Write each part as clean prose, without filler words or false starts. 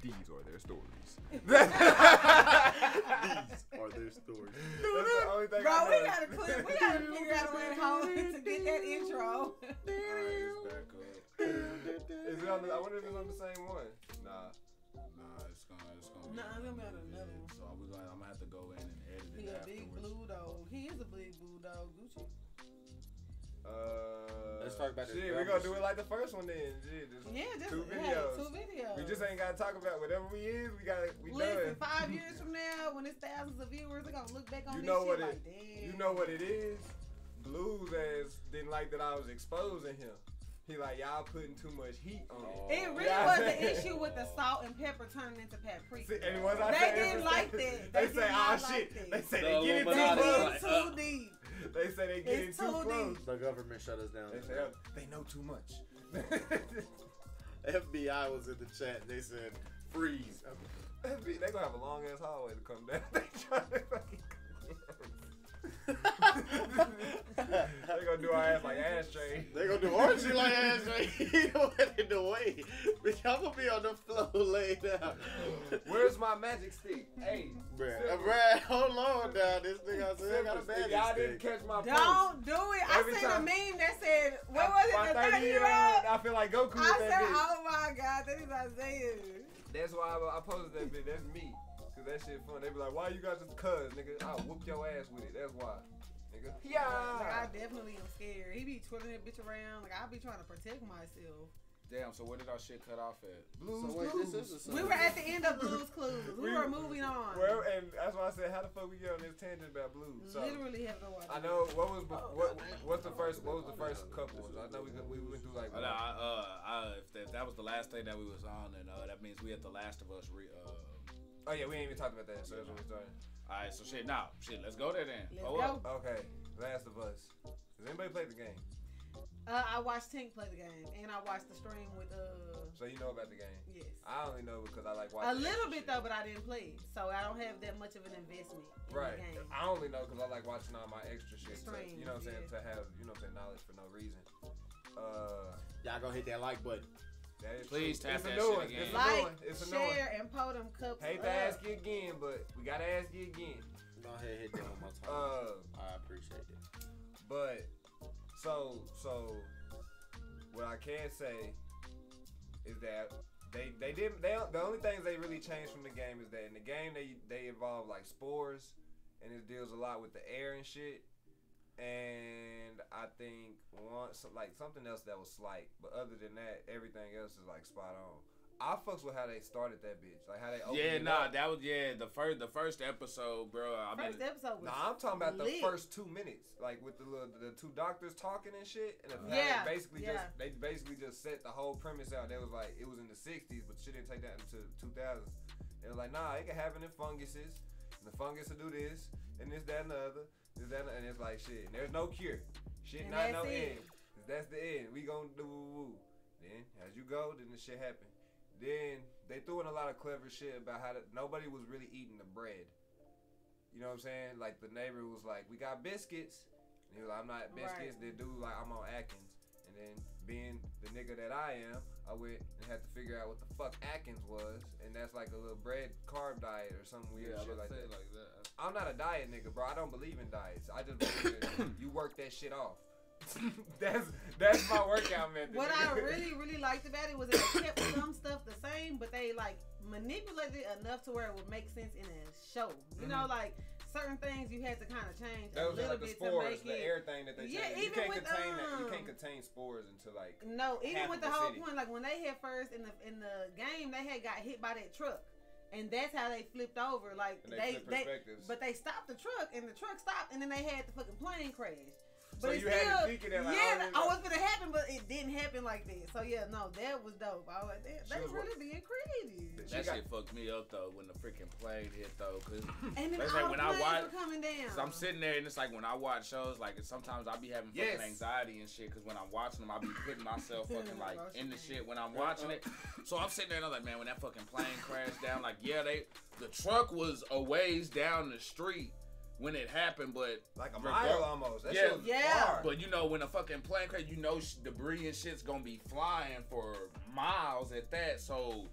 These are their stories. These are their stories. That's the only thing Bro, I we know. gotta figure out a way to get that intro. Alright, it's back up. Is it on the, I wonder if it's on the same one. Nah. Nah, it's gonna be. Nah, it's gonna be on another one. So I'm gonna have to go in and edit it He a afterwards. big blue dog. He is a big blue dog. Gucci. Let's talk about this. Shit, we're gonna do it like the first one then. Shit, just Two 2 videos. 2 videos. We just ain't gotta talk about whatever we is. We Listen, done. 5 years from now, when it's thousands of viewers, they're gonna look back on You this know shit what like, it? damn. You know what it is? Blues ass didn't like that I was exposing him. He like, y'all putting too much heat on it. It really Yeah, was I the said- issue with the salt and pepper turning into paprika. See, and once I They say didn't like that. They They say, did oh not shit. like that. They say The they get it too Illuminati close. They too deep. They say they get it It's too too close. deep. The government shut us down. They know too much. FBI was in the chat. And they said freeze. They gonna have a long ass hallway to come down. They trying to fucking. They gonna do our ass like ashtray. They gonna do orgy like ass right in the way. Bitch, I'm gonna be on the floor laid out. Where's my magic stick? Hey, Bruh, hold on now. This nigga said I got a Simple. bad Y'all didn't catch my post. Don't do it. Every I seen time- a meme that said, what was it, My the 30-year-old, 30-year-old? I feel like Goku with I that said, bitch. oh my God, that is Isaiah. That's why I posted that bitch. That's me. Cause that shit fun. They be like, why you got this cuz, nigga? I'll whoop your ass with it. That's why. Nigga. Like, I Yeah. definitely am scared. He be twirling that bitch around. Like, I be trying to protect myself. Damn, so where did our shit cut off at? Blues, So wait, Clues. this is a We were at the end of Blues Clues. We were moving on. Well, and that's why I said, how the fuck we get on this tangent about blues? So, Literally have no idea. I know what was what's the first couple ones? I know we went through like. If that was the last thing that we was on, then that means we had The Last of Us. Oh yeah, we ain't even talked about that. So that's what we started. All right, so let's go there then. Let's Oh, go. Okay, Last of Us. Does anybody play the game? I watched Tink play the game, and I watched the stream with So you know about the game? Yes. I only know because I like watching. A little extra bit shit. though, but I didn't play it, so I don't have that much of an investment in Right. the game. I only know because I like watching all my extra shit. Streams, You know what I'm saying? yeah. To have knowledge for no reason. Y'all go hit that like button. That is Please true. tap It's a that new shit one. again. It's a new Like, one. It's a new one. share, and pull them cups Hate up. to ask you again, but we gotta ask you again. Go ahead, hit that one more time. I appreciate it. But so what I can say is that the only things they really changed from the game is that in the game they involve like spores and it deals a lot with the air and shit. And I think something else that was slight, but other than that, everything else is like spot on. I fucks with how they started that bitch, like how they opened it up. that was the first episode, bro. First episode was Nah, I'm talking about the lit. first 2 minutes, like with the two doctors talking and shit, and Yeah, they basically just set the whole premise out. They was like, it was in the '60s, but shit didn't take that into 2000s. They was like, nah, it can happen in funguses, and the fungus will do this, and this, that, and the other, this, that, and it's like shit. And there's no cure, shit, And not that's no it. end. That's the end. We gonna do woo. Then as you go, then the shit happen. Then they threw in a lot of clever shit about how nobody was really eating the bread. You know what I'm saying? Like the neighbor was like, "We got biscuits," and he was like, "I'm not biscuits." Right. The dude like, "I'm on Atkins," and then being the nigga that I am, I went and had to figure out what the fuck Atkins was, and that's like a little bread carb diet or some weird shit like that. I'm not a diet nigga, bro. I don't believe in diets. I just believe that you work that shit off. that's my workout method. What I really liked about it was that they kept some stuff the same, but they like manipulated it enough to where it would make sense in a show. You know, like certain things you had to kind of change that a was little like the bit spores, to make the it. air thing that they Yeah, changed. You even can't with, contain that. You can't contain spores until like No, even half with of the the whole city. point, like when they had first in the game, they had got hit by that truck. And that's how they flipped over. Like And they flipped perspectives. but they stopped the truck, and the truck stopped, and then they had the fucking plane crash. So But you it had still, it thinking that like, yeah, oh, I was gonna happen, but it didn't happen like that. So yeah, no, that was dope. I was like, they was really being creative. That shit fucked me up though when the freaking plane hit though, cause And then it's all like when the I planes watch, were coming down. cause I'm sitting there and it's like when I watch shows, like sometimes I be having fucking Yes. anxiety and shit, cause when I'm watching them, I be putting myself fucking like in the shit when I'm watching it. So I'm sitting there and I'm like, man, when that fucking plane crashed down, like yeah, the truck was a ways down the street when it happened, but like a mile almost. That shit was Yeah. hard. But you know, when a fucking plane crash, you know debris and shit's gonna be flying for miles at that. So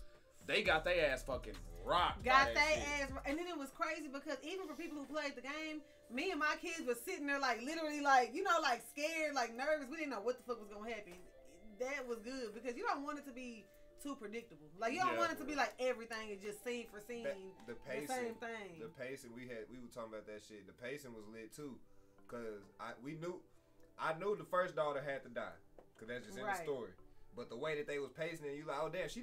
they got their ass fucking rocked. Got their ass, and then it was crazy because even for people who played the game, me and my kids were sitting there like literally like, you know, like scared, like nervous. We didn't know what the fuck was gonna happen. That was good because you don't want it to be too predictable. Like you don't want it to be like everything is just scene for scene. The pacing, the same thing. The pacing we were talking about that shit. The pacing was lit too, cause I knew the first daughter had to die, cause that's just in the story. But the way that they was pacing it, you like, oh damn, she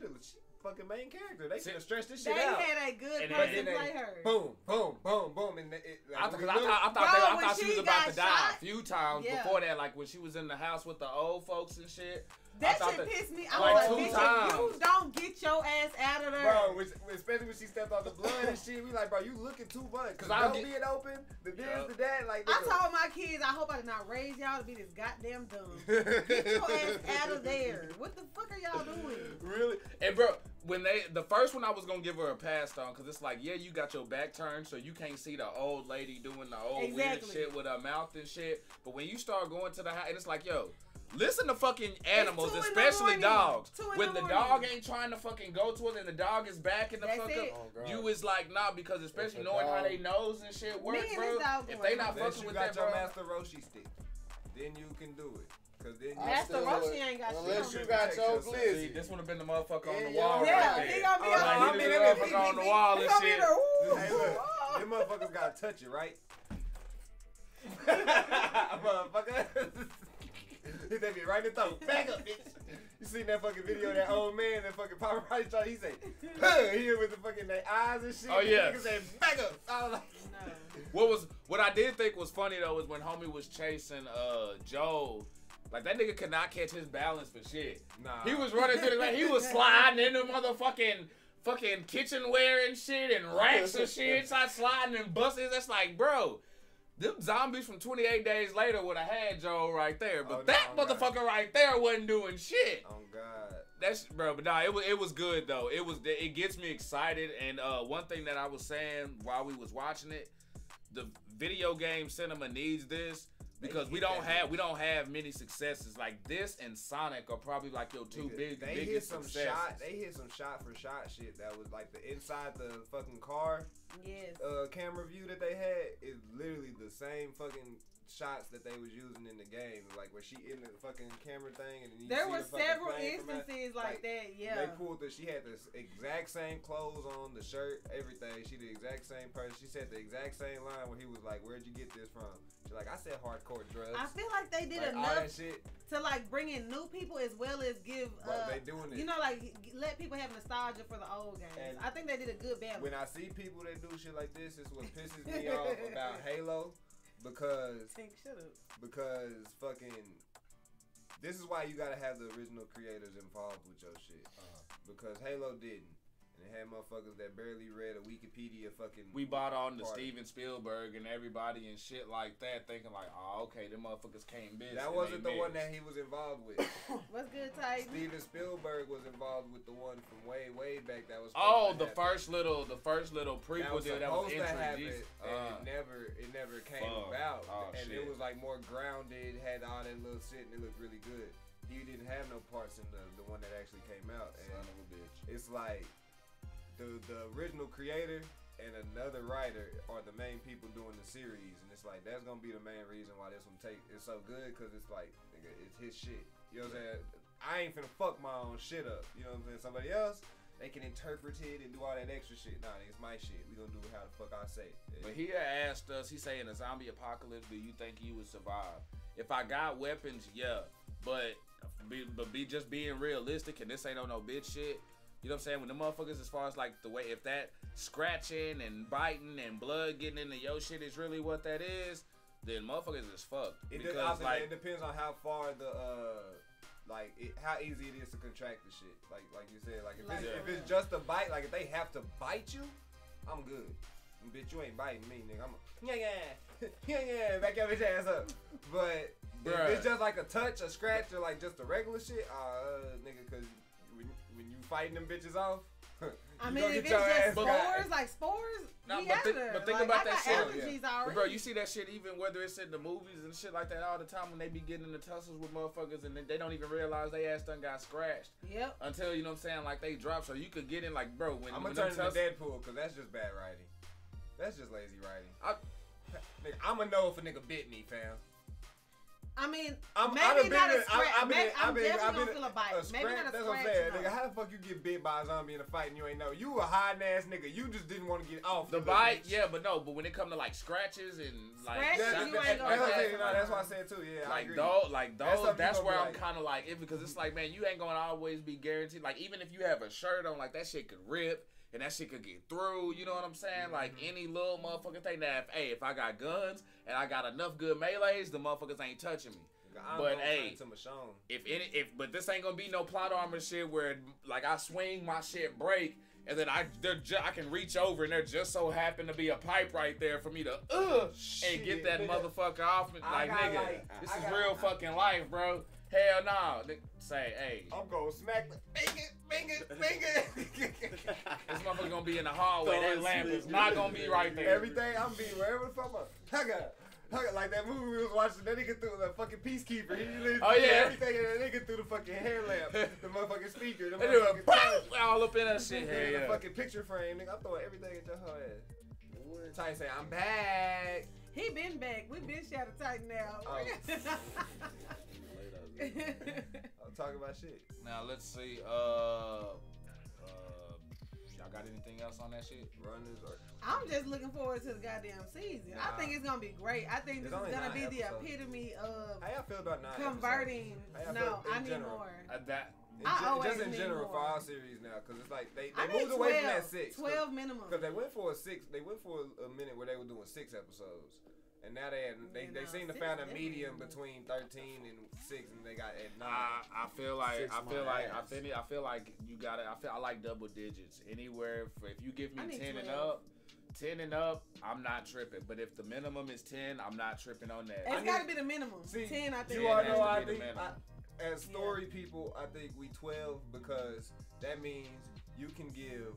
fucking main character. They should have stretched this shit out. They had a good person play her. Boom, boom, boom, boom, and I thought she was about to die a few times before that, like when she was in the house with the old folks and shit. That shit pissed me off. Like 2 times. You don't get your ass out of there. Bro, especially when she stepped on the blood and shit, we like, bro, you looking too much. Cause I being open, the this, the that, like. I told my kids, I hope I did not raise y'all to be this goddamn dumb. Get your ass out of there. What the fuck are y'all doing? Really? And bro, when the first one I was gonna give her a pass on, cause it's like, yeah, you got your back turned, so you can't see the old lady doing the old weird shit with her mouth and shit. But when you start going to the house, and it's like, yo. Listen to fucking animals, especially dogs. When the dog ain't trying to fucking go to it and the dog is backing the fuck up, you is like, nah, because especially knowing how they nose and shit work, bro. If they not fucking with that, bro. You got your Master Roshi stick, then you can do it. Cause then Master Roshi ain't got shit. Unless you got your glizzy. This would have been the motherfucker on the wall right there. He gonna be the motherfucker on the wall and shit. Hey, look, them motherfuckers gotta touch it, right? Motherfucker. He said me right in the throat. Back up, bitch. You seen that fucking video of that old man, that fucking paparazzi trying, he say, here with the fucking their eyes and shit. Oh yeah. Nigga say, back up. I was like, no. What I did think was funny though was when homie was chasing Joe. Like that nigga could not catch his balance for shit. Nah. He was running through he was sliding into fucking kitchenware and shit and racks and shit. Started sliding and busting. That's like, bro. Them zombies from 28 Days Later would have had Joe right there, but motherfucker right there wasn't doing shit. Oh God, that's bro. But nah, it was good though. It gets me excited. And one thing that I was saying while we was watching it, the video game cinema needs this because we don't have many successes like this. And Sonic are probably like your two biggest successes. They hit some shot for shot shit that was like the inside the fucking car. Yes. Camera view that they had is literally the same fucking shots that they was using in the game. Like where she in the fucking camera thing, and then there were several instances like that. Yeah. They pulled she had the exact same clothes on, the shirt, everything. She the exact same person. She said the exact same line where he was like, "Where'd you get this from?" She's like, "I said hardcore drugs." I feel like they did like, enough to like bring in new people as well as give. They doing it. You know, like let people have nostalgia for the old games. And I think they did a good balance. When I see people that do shit like this, it's what pisses me off about Halo, because fucking this is why you gotta have the original creators involved with your shit. Because Halo didn't. And they had motherfuckers that barely read a Wikipedia fucking. We bought on to Steven Spielberg and everybody and shit like that, thinking like, oh, okay, them motherfuckers came business. That wasn't the one that he was involved with. What's good, Ty? Steven Spielberg was involved with the one from way back that was. The first little prequel deal that was introduced. And it never came about. And it was like more grounded, had all that little shit, and it looked really good. He didn't have no parts in the one that actually came out. And son of a bitch. It's like. The original creator and another writer are the main people doing the series, and it's like that's gonna be the main reason why this one is so good, because it's like nigga, it's his shit. You know what I'm saying? I ain't finna fuck my own shit up. You know what I'm saying? Somebody else, they can interpret it and do all that extra shit. Nah, it's my shit. We gonna do it how the fuck I say. But he asked us. He say in a zombie apocalypse, do you think you would survive? If I got weapons, yeah, but just being realistic, and this ain't on no bitch shit. You know what I'm saying? When the motherfuckers, as far as like the way, if that scratching and biting and blood getting into your shit is really what that is, then motherfuckers is fucked. It depends on how far how easy it is to contract the shit. Like you said, like if it's just a bite, like if they have to bite you, I'm good. Bitch, you ain't biting me, nigga. I'm back your bitch ass up. But if it's just like a touch, a scratch, or like just a regular shit, nigga, cause when you fighting them bitches off, I mean, if it's your just ass spores, like spores, Nah, we but out think- there. but think Like, about I that got shit. allergies already. But bro, you see that shit even whether it's in the movies and shit like that all the time when they be getting in the tussles with motherfuckers and they don't even realize they ass done got scratched Yep. until, you know what I'm saying, like they drop. So you could get in like, bro, when I'm when gonna turn them into tussles- Deadpool because that's just bad writing. That's just lazy writing. I- Nigga, I'm gonna know if a nigga bit me, fam. I mean, I've maybe been not in- a scratch. I've been in- I'm I've been- definitely I've gonna been feel a bite. A Maybe not a That's scratch. what I'm saying. no. Nigga, how the fuck you get bit by a zombie in a fight and you ain't know? You a hiding ass nigga. You just didn't want to get off. the you bite, bitch. yeah, but no, but when it come to like scratches and like Scratches, That's, you that's, ain't that's, gonna what I'm get saying, it. no, that's what I said too. Yeah, I like agree. those, something that's you where gonna I'm be kind of like it because it's like, man, you ain't gonna always be guaranteed. Like even if you have a shirt on, like that shit could rip and that shit could get through. You know what I'm saying? Like any little motherfucking thing that, if I got guns and I got enough good melees, the motherfuckers ain't touching me. I'm But gonna hey, turn to Michonne. but this ain't gonna be no plot armor shit where like I swing my shit break and then I can reach over and there just so happen to be a pipe right there for me to and get that nigga. motherfucker off me. I Like got, nigga, like, this I is got- real fucking life, bro. Hell no. Say, hey, I'm gonna smack the finger. this motherfucker gonna be in the hallway. That Thurs, lamp is nigga. not gonna be right there. Everything I'm be wherever the fuck I got. Like that movie we was watching, that nigga threw the fucking Peacekeeper. He literally Oh, threw yeah. everything in that nigga through the fucking hair lamp, the motherfucking speaker, the They do motherfucking it, boom, all up in that shit. Hell the yeah. fucking picture frame, nigga. I'm throwing everything at your whole ass. Ty say I'm back. He been back. We been shot a tight now. Oh. I'm talking about shit. Now let's see. Y'all got anything else on that shit? Runners or I'm just looking forward to the goddamn season. I think it's gonna be great. I think There's this is only gonna 9 be the episodes. epitome of how y'all feel about 9 converting. How y'all No, feel I in need general? more. That Just in need general for more. all series now, because it's like they I need moved 12. away from that 6. 12 minimum. Because they went for a minute where they were doing 6 episodes, and now they Yeah, seem to 6 find a definitely. medium between 13 and 6, and they got at 9. I feel like Six I feel my like ass. I feel like you got it. I like double digits anywhere. If you give me I need 10 and 12. up, 10 and up, I'm not tripping. But if the minimum is 10, I'm not tripping on that. It's got to be the minimum. See, 10, I think. You Yeah, all it know, has to I be the think minimum. as story people, I think we 12 because that means you can give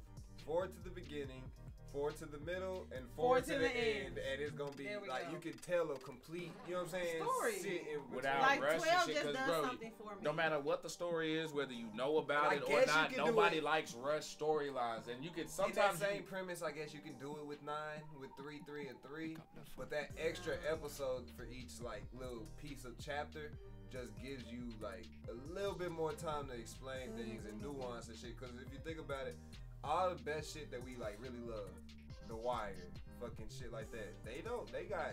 4 to the beginning, 4 to the middle, and 4 to the end, and it's gonna be There we like go. you can tell a complete, you know what I'm saying? Story. Shit in between. Without Like rushing 12 shit, just 'cause, does bro, something for me. no matter what the story is, whether you know about I it or guess you not, can do nobody it. likes rush storylines, and you can In that sometimes same premise, I guess you can do it with 9, with 3, 3, and 3, but that extra episode for each like little piece of chapter just gives you like a little bit more time to explain things and nuance and shit. Because if you think about it, all the best shit that we like really love, The Wire, fucking shit like that, they got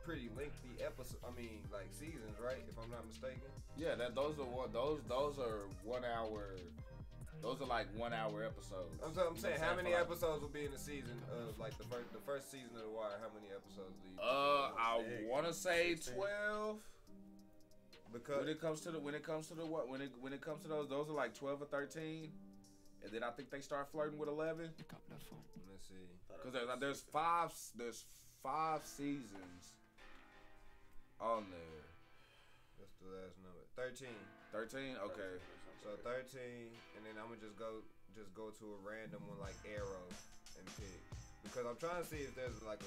pretty lengthy episodes. I mean, like seasons, right? If I'm not mistaken. yeah, those are 1 hour. Those are like 1 hour episodes. I'm saying, how many for like- episodes will be in the season of like the first season of The Wire? How many episodes do you? I want to say 12. Because When it comes to those are like 12 or 13, and then I think they start flirting with 11. let's see. Because there's five seasons on there. What's the last number? 13. 13, okay. So 13, and then I'm gonna just go to a random one like Arrow and pick, because I'm trying to see if there's like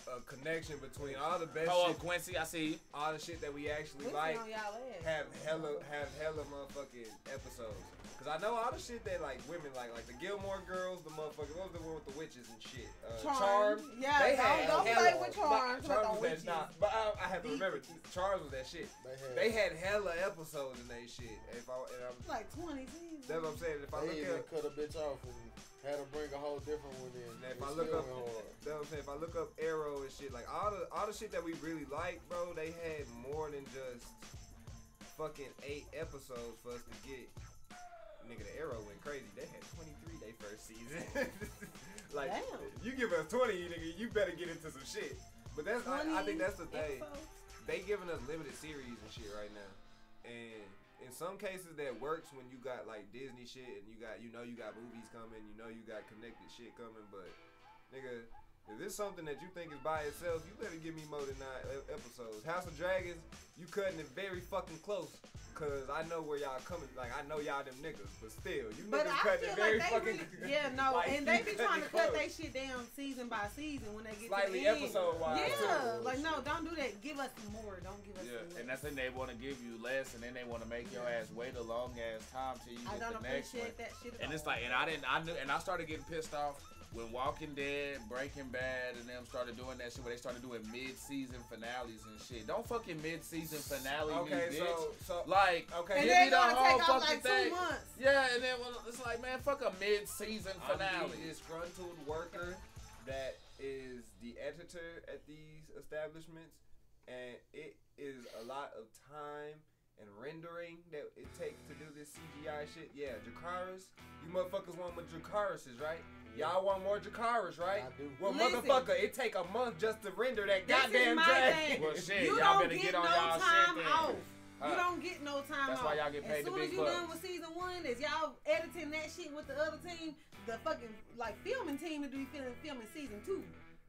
a connection between all the best Oh, shit, Quincy, I see you. all the shit that we actually Quincy like on y'all ass. have hella motherfucking episodes. Cause I know all the shit that like women like the Gilmore Girls, the motherfucking, what was the one with the witches and shit? Charmed. Yeah, They had don't hella- play with Charmed. Charmed Don't was that, witches. but I have to remember, Charms was that shit. They had hella episodes in they shit. And I'm, Like 20 seasons. that's what I'm saying. If I They look even up, cut a bitch off and had to bring a whole different one in. and if It I look still up, went hard. that's what I'm saying. If I look up Arrow and shit, like all the shit that we really like, bro, they had more than just fucking 8 episodes for us to get. Nigga, the Arrow went crazy. They had 23 they first season. Like, Damn. you give us 20, nigga, you better get into some shit. But that's I think that's the 20 thing. episodes? They giving us limited series and shit right now, and in some cases that works when you got like Disney shit and you got movies coming, you got connected shit coming. But nigga, If it's something that you think is by itself, you better give me more than 9 episodes. House of Dragons, you cutting it very fucking close. Cause I know where y'all coming, like I know y'all them niggas, but still, you But niggas I cutting feel it very like fucking. yeah, no, like, and they be you trying to cutting cut it their close. shit down season by season when they get Slightly to the end. episode wise. Yeah, like no, don't do that. Give us more. Don't give us. Yeah, less. and that's when they want to give you less, and then they want to make your ass wait a long ass time till you I get don't the next one. appreciate that shit at And it's all. like, and I started getting pissed off when Walking Dead, Breaking Bad, and them started doing that shit where they started doing mid-season finales and shit. Don't fucking mid-season finale Okay, me, bitch. so Like, okay, and give they're me the gonna whole take off fucking like thing. 2 months. Yeah, and then it's like, man, fuck a mid-season finale. I'm the disgruntled worker that is the editor at these establishments, and it is a lot of time and rendering that it takes to do this CGI shit. Yeah, Dracarys, you motherfuckers want more Dracaryses, right? Y'all want more Dracarys, right? I do. Well, Listen. motherfucker, it take a month just to render that This is goddamn my dragon. thing. Well, shit, You y'all don't better get get on no y'all time shit then. off. You Huh. don't get no time That's off. why y'all get paid as the soon big as you bucks. done with season 1, as y'all editing that shit with the other team, the fucking like filming team to be filming season 2.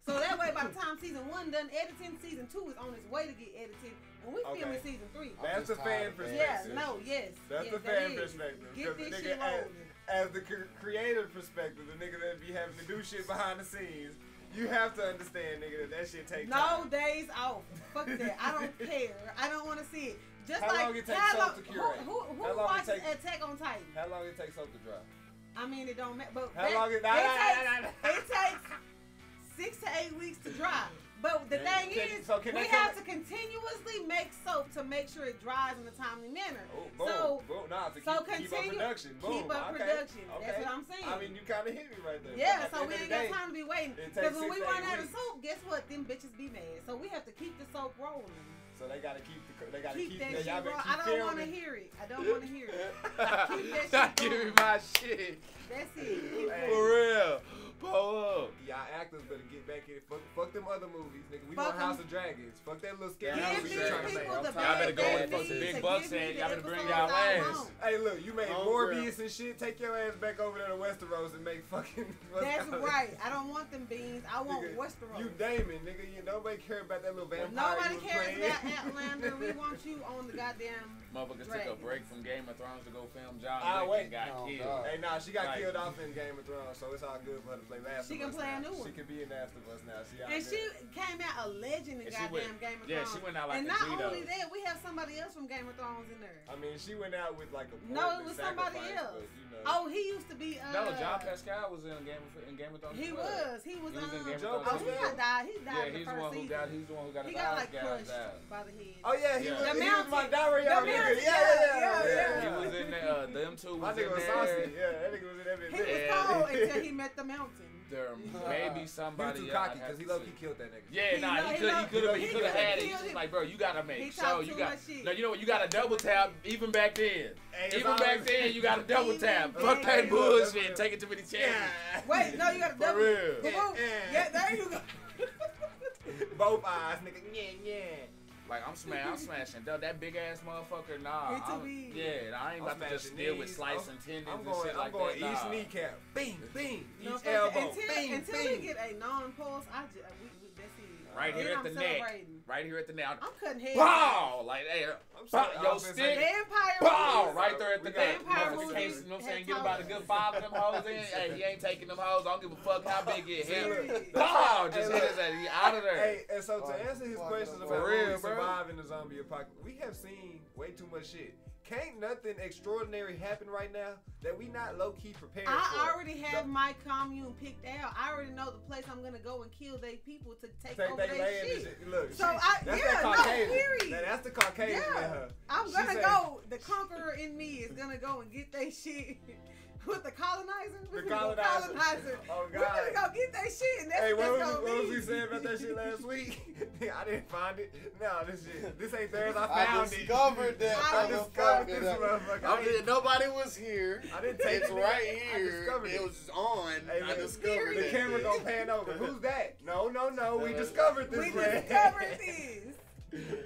So that way, by the time season 1 done editing, season 2 is on its way to get edited, and we Okay. filming season 3. That's the just fan tired of that. perspective. Yeah, no, yes. That's yes, the that fan is. perspective. Get 'Cause this the shit nigga, rolling. as the creative perspective, the nigga that be having to do shit behind the scenes, you have to understand, nigga, that shit takes No time. days off. Fuck that. I don't care. I don't want to see it. Just How like long it takes how soap long- to curate? Who How long it watches take- Attack on Titan? How long it takes soap to dry? I mean, it don't matter. But How that- long it? it takes 6 to 8 weeks to dry. But the Can- thing can- is, so can we they have come- to continuously make soap to make sure it dries in a timely manner. Oh, boom, So- boom. Nah, to so keep up continue- production. Boom. keep up okay. production. Okay. That's what I'm saying. I mean, you kind of hit me right there. Yeah, But at so the we end ain't of the got day, time to be waiting. it takes Because when 6 we to run 8 out of weeks. soap, guess what? Them bitches be mad. So we have to keep the soap rolling. So they gotta keep the. They gotta Keep keep. that Y'all shit better rolling. keep I don't want to filming. hear it. I don't want to hear it. Keep that Not shit give me going. my shit. That's it. Keep Hey. For real. Pull up. Y'all actors better get back in it. Fuck them other movies, nigga. We Fuck want House them. of Dragons. Fuck that little scary Yeah, Give movie these you trying to make. people I'm the tired. Y'all better bad go with that fuck the they big need bucks to give and me y'all the better bring episodes y'all I ass. want. Hey, look, you made Oh, Morbius and shit. Take your ass back over there to Westeros and make fucking. what's That's called- right. I don't want them beans. I want Nigga, Westeros. You Damon, nigga. You nobody care about that little vampire. Nobody you was cares playing. about Outlander. We want you on the goddamn. Motherfuckers took a Dragons. break from Game of Thrones to go film John Ah, Wick wait. and got Oh, killed. God. Hey, nah, she got Like- killed off in Game of Thrones, so it's all good for her to play Last She of can Us play a now. new one. She could be in Last of Us now. She out And there. she came out a legend in And she goddamn went- Game of yeah, Thrones. she went out like and a not G, only though. that, we have somebody else from Game of Thrones in there. I mean, she went out with like a No, it pointless was somebody sacrifice, else. But, you know. Oh, he used to be. No, John Pascal was in Game of Thrones. He as well. was. He was. He was in Game of Joe Thrones. Oh, he got died. He died Yeah, in the he's the first one who season. got. He's the one who got He his got eyes like gouged crushed out. by the head. Oh yeah, he Yeah. was. The He was Mountain. my Dario The nigga. Mountain, Yeah. He was in there. Them two My was nigga in was there. saucy. Yeah, that nigga was in He everything. was cold until he met the mountain. There may be He was somebody. too else cocky I'd have because he to low-key see. killed that nigga. Yeah, He nah, know- he he could know- have he had it. could've He's killed just him. like, bro, you gotta He make talked sure you too got. much shit. No, you know what? You got to double tap even back then. Hey, it's Even back always- then, you got to double Even tap. back Fuck that then. bullshit. Take it to many chances. Yeah. Wait, no, you got to For double. real. Boom. Yeah, there you go. Both eyes, nigga. Yeah. Like I'm smashing. That big ass motherfucker. Nah. He too I'm- big. Yeah, I ain't I'm about to just smashing deal with knees. slicing tendons I'm and going. shit I'm like going that. each Nah. kneecap. Bing, bing. No, Each fuck elbow. that. Bing, Until bing. we get a non-pulse, we that's it. Right Then here at I'm the neck. celebrating. Right here at the neck. I'm cutting heads. Pow! Like, hey, I'm pow, sorry, yo, offense stick. ain't- Vampire Pow! movies. Right there at the We got neck. Vampire Motherfucker movies can't, you know what I'm saying? had Get about a good 5 of them hoes in. Hey, he ain't taking them hoes. I don't give a fuck how big it Serious. hit. Pow! Just Hey, hit look. his ass. He out of there. Hey, and so to Fuck, answer his fuck, questions fuck. about For how real, we bro. survive in the zombie apocalypse, we have seen way too much shit. Can't nothing extraordinary happen right now that we not low key prepared for. I already have my commune picked out. I already know the place I'm gonna go and kill they people to take over they their land and shit. shit. Look, So that's yeah, that no, Caucasian. period. That's the Caucasian in Yeah. her. I'm She gonna said- go. The conqueror in me is gonna go and get they shit. With the colonizer? The colonizer. Oh, We're God. gonna go get that shit, and that's Hey, what what gonna was be. we saying about that shit last week? I didn't find it. No, this ain't theirs. I I found discovered that I discovered this motherfucker. motherfucker. Nobody was here. I didn't take It's it. right I here. discovered It it. was on. Hey, I look, discovered the it. camera gonna pan over. Who's that? No. We discovered this, We man. discovered this.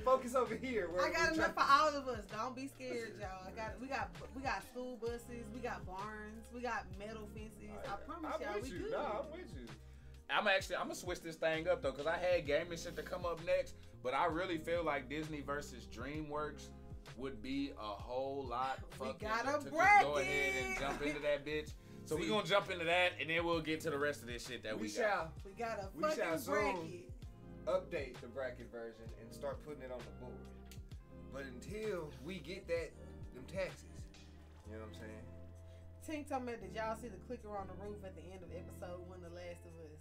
Focus over here. I got enough for all of us. Don't be scared, y'all. We got school buses. We got barns. We got metal fences. I promise y'all, I'm we with you. good. Nah, I'm with you. I'm gonna switch this thing up though, cause I had gaming shit to come up next, but I really feel like Disney versus DreamWorks would be a whole lot fucking got a to just bracket. go ahead and jump into that bitch. So we're gonna jump into that, and then we'll get to the rest of this shit that we got. We got a We fucking shall soon bracket. update the bracket version and start putting it on the board. But until we get them taxes, you know what I'm saying? Tink told me, did y'all see the clicker on the roof at the end of episode 1, The Last of Us?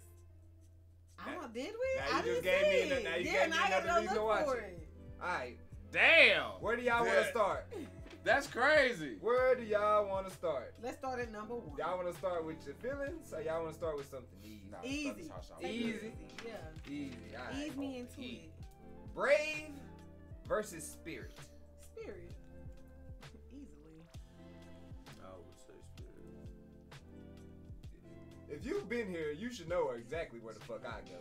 I don't. Did we? Now I you just didn't gave see me it. now you Yeah, gave me now I gotta another go reason to look watch for it. it. All right, Damn. where do y'all want to start? That's crazy. Where do y'all want to start? Let's start at number 1. Y'all want to start with your feelings, or y'all want to start with something easy? Nah, Easy. Take Easy. Easy. Yeah. Easy. All right. Ease me into it. Brave versus Spirit. Spirit. Easily. I would say Spirit. If you've been here, you should know exactly where the fuck I go.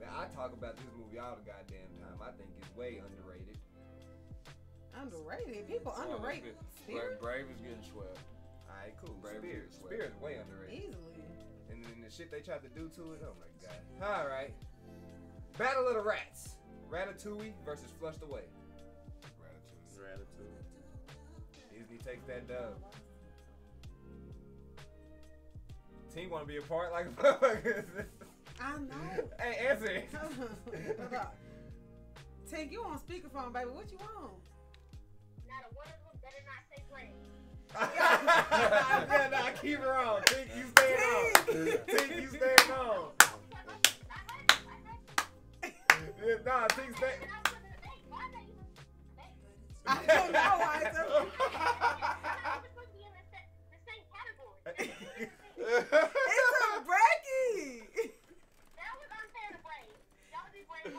Now, I talk about this movie all the goddamn time. I think it's way underrated. Underrated. People underrate Spirit. Brave is getting swept. Alright, cool. Brave Spirit. is swept. Spirit's way underrated. Easily. And then the shit they tried to do to it, oh my god. Alright. Battle of the Rats. Ratatouille versus Flushed Away. Ratatouille. Disney takes that dub. Team want to be a part like motherfuckers. I know. Hey, answer it. Tink, you on speakerphone, baby. What you want? Not a one of them better not say Brave. Yeah, nah, keep her on. Think you staying on. Think you staying on. Yeah, nah, think stay. I don't know. I It's a bracket. That was unfair to Brave. Y'all be Brave.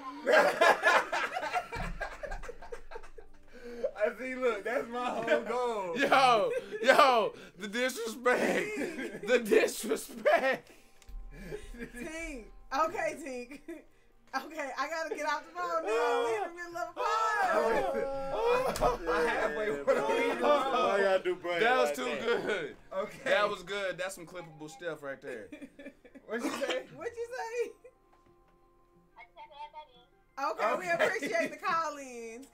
I see, look, that's my whole goal. Yo, the disrespect. The disrespect. Tink. Okay, Tink. Okay, I gotta get off the phone now. We in the middle of a pod. I halfway with a lead. I gotta do Brave. That was like too that. good. Okay. That was good. That's some clippable stuff right there. What'd you say? What'd you say? I just had to add that in. Okay, we appreciate the call-ins,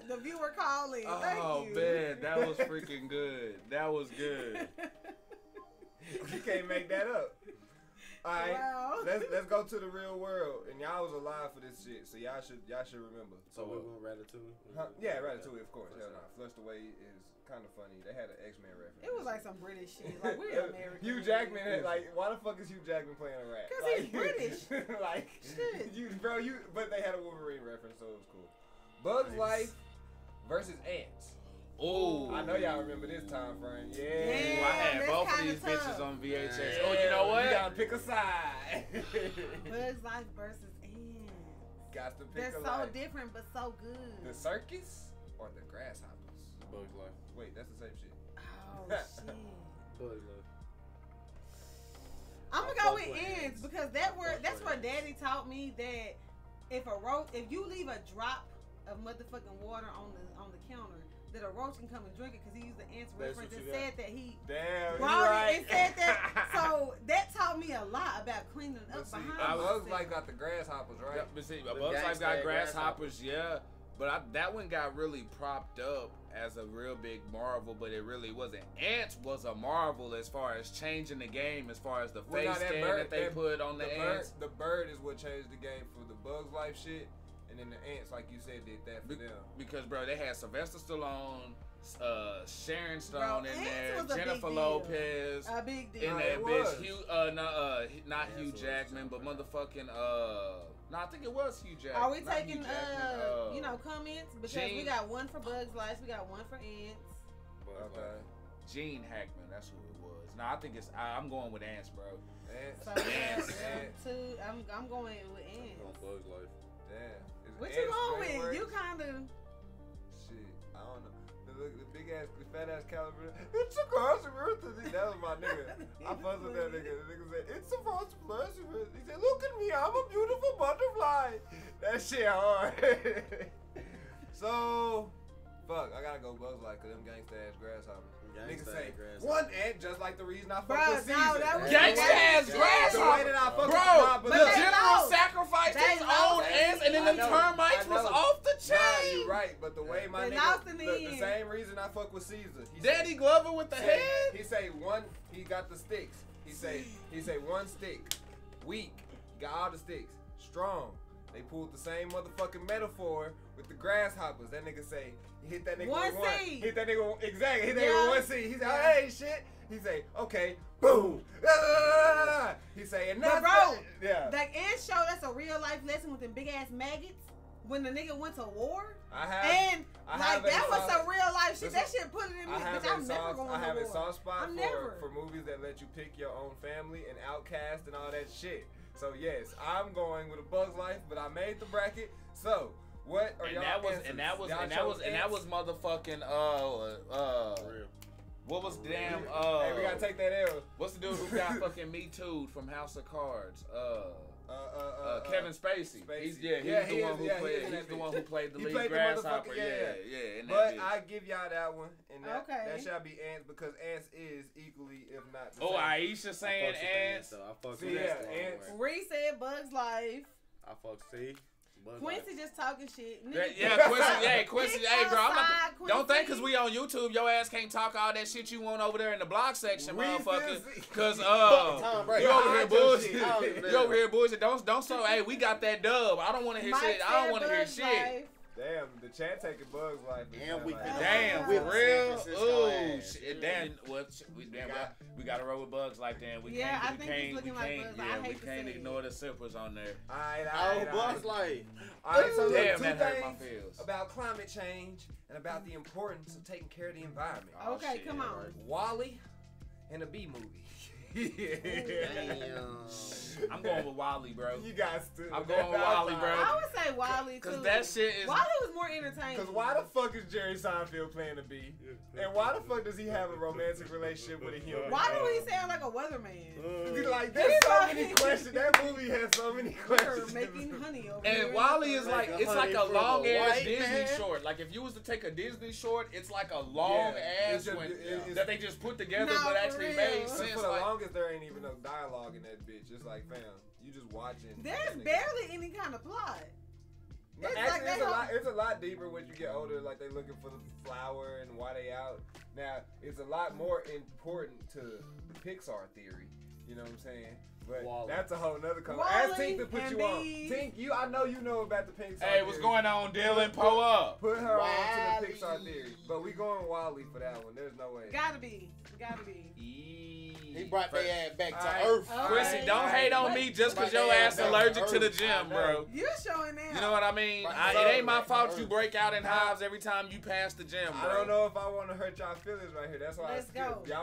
the viewer call-in. Thank Oh you. man, that was freaking good. That was good. You can't make that up. All right, Wow. let's go to the real world, and y'all was alive for this shit, so y'all should remember. So we went Ratatouille? Huh? Yeah, Ratatouille, of course. Hell no, Flushed Away is kind of funny. They had an X-Men reference. It was like some British shit. Like, we're American. Hugh Jackman had, like, why the fuck is Hugh Jackman playing a rat? 'Cause Like, he's British. Like, Shit. but they had a Wolverine reference, so it was cool. Bugs Life versus Ants. Oh, I know y'all remember this time frame. Yeah. Yeah. I had that's both of kinda these tough. bitches on VHS. Yeah, Oh, you know what? You gotta pick a side. Bugs Life versus Ants. Got to pick They're a so life. different, but so The good. circus or the grasshoppers? Bugs Life. Wait, that's the same shit. Oh, shit. Bugs Life. I'm gonna I go fuck with with ants ants. because I fuck that's with where ants. Daddy taught me that if you leave a drop of motherfucking water on the counter, that a roach can come and drink it because he used the ants That's reference what and you said that he Damn, you brought right. it and said that. So that taught me a lot about cleaning up But see, behind Bugs myself. Life got the grasshoppers, right? Yeah, but see, The Bugs Life gangsta got grasshoppers, yeah. But that one got really propped up as a real big marvel, but it really wasn't. Ants was a marvel as far as changing the game, as far as the Well, face now that scan bird- that they that- put on the ants. The bird is what changed the game for the Bugs Life shit, and then the ants, like you said, did that for them. Because, bro, they had Sylvester Stallone, Sharon Stone Bro, in Ants there, was a big Jennifer deal. Lopez. A big deal. In Nah, that it bitch, was. not Yeah, Hugh so Jackman, it's but something. motherfucking no, I think it was Hugh Jackman. Are we Not taking Hugh Jackman, comments? Because we Gene- got one for Bugs Life, we got one for Ants. Bugs Okay. Life. Gene Hackman, that's who it was. No, I think I'm going with Ants, bro. Ants. So we have Ants. two. I'm going with I'm Ants. going Bugs Life. Damn. Is What Ants you going with? DreamWorks? You kind of. Shit, I don't know. The big ass, the fat ass caliber. It's a possibility. That was my nigga. I fussed with that nigga. The nigga said, "It's a possibility." He said, "Look at me, I'm a beautiful butterfly." That shit hard. So, fuck, I gotta go Bugs Life, cause them gangsta ass grasshoppers. Niggas Gangsta say ass one ant, just like the reason I fuck Bruh, with no, Caesar. that was- Gangsta ass The way grasshopper. that I fuck with Bro, but the look, they general lost. sacrificed They his lost. own ants, and then I the know, termites I was know. off the Nah, chain. you right, but the way my They nigga, lost in the the end. same reason I fuck with Caesar. He Danny say- Glover with the say- head. He say one, he got the sticks. He say one stick, weak, got all the sticks, strong. They pulled the same motherfucking metaphor with the grasshoppers. That nigga say, he hit that nigga One with one. seed. Hit that nigga, exactly, hit that Yeah. nigga with one seed. He say, Yeah. hey, shit. He say, okay, boom. He say, and But that's bro, yeah. that ant show, that's a real life lesson with them big ass maggots. When the nigga went to war, I have, and I like have that a was soft- some real life shit. Listen, That shit put it in me. I have Bitch, I'm a never soft, going I have to a war. soft spot I'm never. for movies that let you pick your own family and Outcast and all that shit. So yes, I'm going with A Bug's Life, but I made the bracket. So what are And y'all that was answers? and that was Y'all and that chose was and that was ants? motherfucking Real. what was damn Hey, we gotta take that L. what's the dude who got fucking Me Too'd from House of Cards? Kevin Spacey. He's he the one is, who yeah, he played. is in He's that the bitch. one who played the He lead played the grasshopper. motherfucker, Yeah. In that But bitch. I give y'all that one, and that, Okay. that shall be ants because ants is equally, if not. The Oh, same. Aisha saying ants. I fuck See, with yeah, that. ants. Reese said Bugs Life. I fuck C. Quincy just talking shit. Yeah, Quincy. Hey, bro, I'm outside, not. Don't think Quincy. because we on YouTube, your ass can't talk all that shit you want over there in the block section, We motherfucker. still see- Cause Tom Brady. you over here Hide your bullshit. shit. You over here bullshit. Don't so. Hey, we got that dub. I don't want to hear Mike shit. I don't said want to hear Bugs shit. Life. Damn, the chat taking Bugs Life. And we like, Damn, With for San real? Francisco Ooh, ass. shit. Damn, we got to roll with Bugs like that. We Yeah, I can't, think it's looking like Bugs. I yeah, we hate to can't say it. ignore the sippers on there. Oh, Bugs Life. Alright, so look, Damn, two that hurt my things feels. about climate change and about the importance of taking care of the environment. Okay, shit, come on. Wally and a B movie. Damn. I'm going with Wally, bro. You guys too. I'm going with Wally, bro. I would say Wally too. Cause that shit is. Wally was more entertaining. Because why the fuck is Jerry Seinfeld playing a bee? And why the fuck does he have a romantic relationship with a human? Why do he sound like a weatherman? Like, there's so many questions. That movie has so many We're questions. making honey over here. And Wally is like, it's like a Honey from long a ass white Disney man. short. Like if you was to take a Disney short, it's like a long Yeah, ass it's just- one it's- that they just put together, No, but for actually real. made But sense. for the Like, longest, there ain't even no dialogue in that bitch. It's like, fam, you just watching. There's that nigga. barely any kind of plot. No, It's actually, like they it's a don't- lot. It's a lot deeper when you get older. Like they looking for the flower and why they out. Now it's a lot more important to the Pixar theory. You know what I'm saying? But Wall-E. that's a whole nother conversation. Wall-E Ask Tink to put and you on. bees. Tink, I know you know about the Pixar. hey, what's theory. going on, Dylan? Pull up. Put her on to Wall-E. the Pixar theory. But we going Wally for that one. There's no way. Gotta be. He brought their ass back to Alright. earth. Alright. Quincy, don't hate on me just because your ass allergic to the gym, bro. You're showing out. You know what I mean? Right. It ain't my fault you break out in hives every time you pass the gym, bro. I don't know if I want to hurt y'all feelings right here. That's why Let's I skipped. go.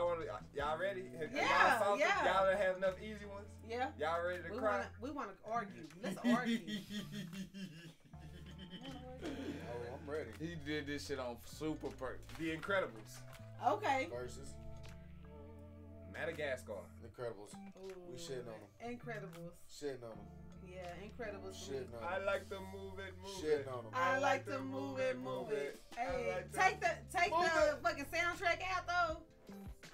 Y'all ready? Yeah, Y'all salty? yeah. Y'all done have enough easy ones? Yeah. Y'all ready to cry? We want to argue. Let's argue. Oh, I'm ready. He did this shit on super perk. The Incredibles. Okay. Versus Madagascar. Incredibles. Ooh, We shitting on them. Incredibles. Shitting on them. Yeah, Incredibles. Shitting on I them. like to move it, move Shitting it. on them. I like to move it, move it. Hey, like to take the move fucking soundtrack out though.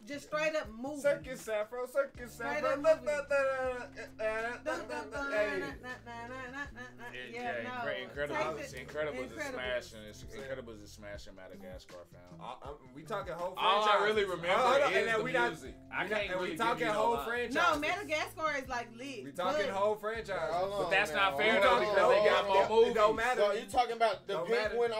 Just straight up move. Circus Saffro, Circus Straight Saffro. up movie. Hey. Yeah, no. Incredibles is Incredibles. smashing. Incredibles is smashing Madagascar, fam. We talking whole All franchise. I really remember Hold on, is and then the we not- music. We I not- can't and really we give talking you no whole lie. franchise. No, Madagascar is like lit. We talking but- whole franchise. Hold on But that's now. not fair Hold though on, because they got hold on. more movies. It don't matter. So you talking about the Don't matter. Penguin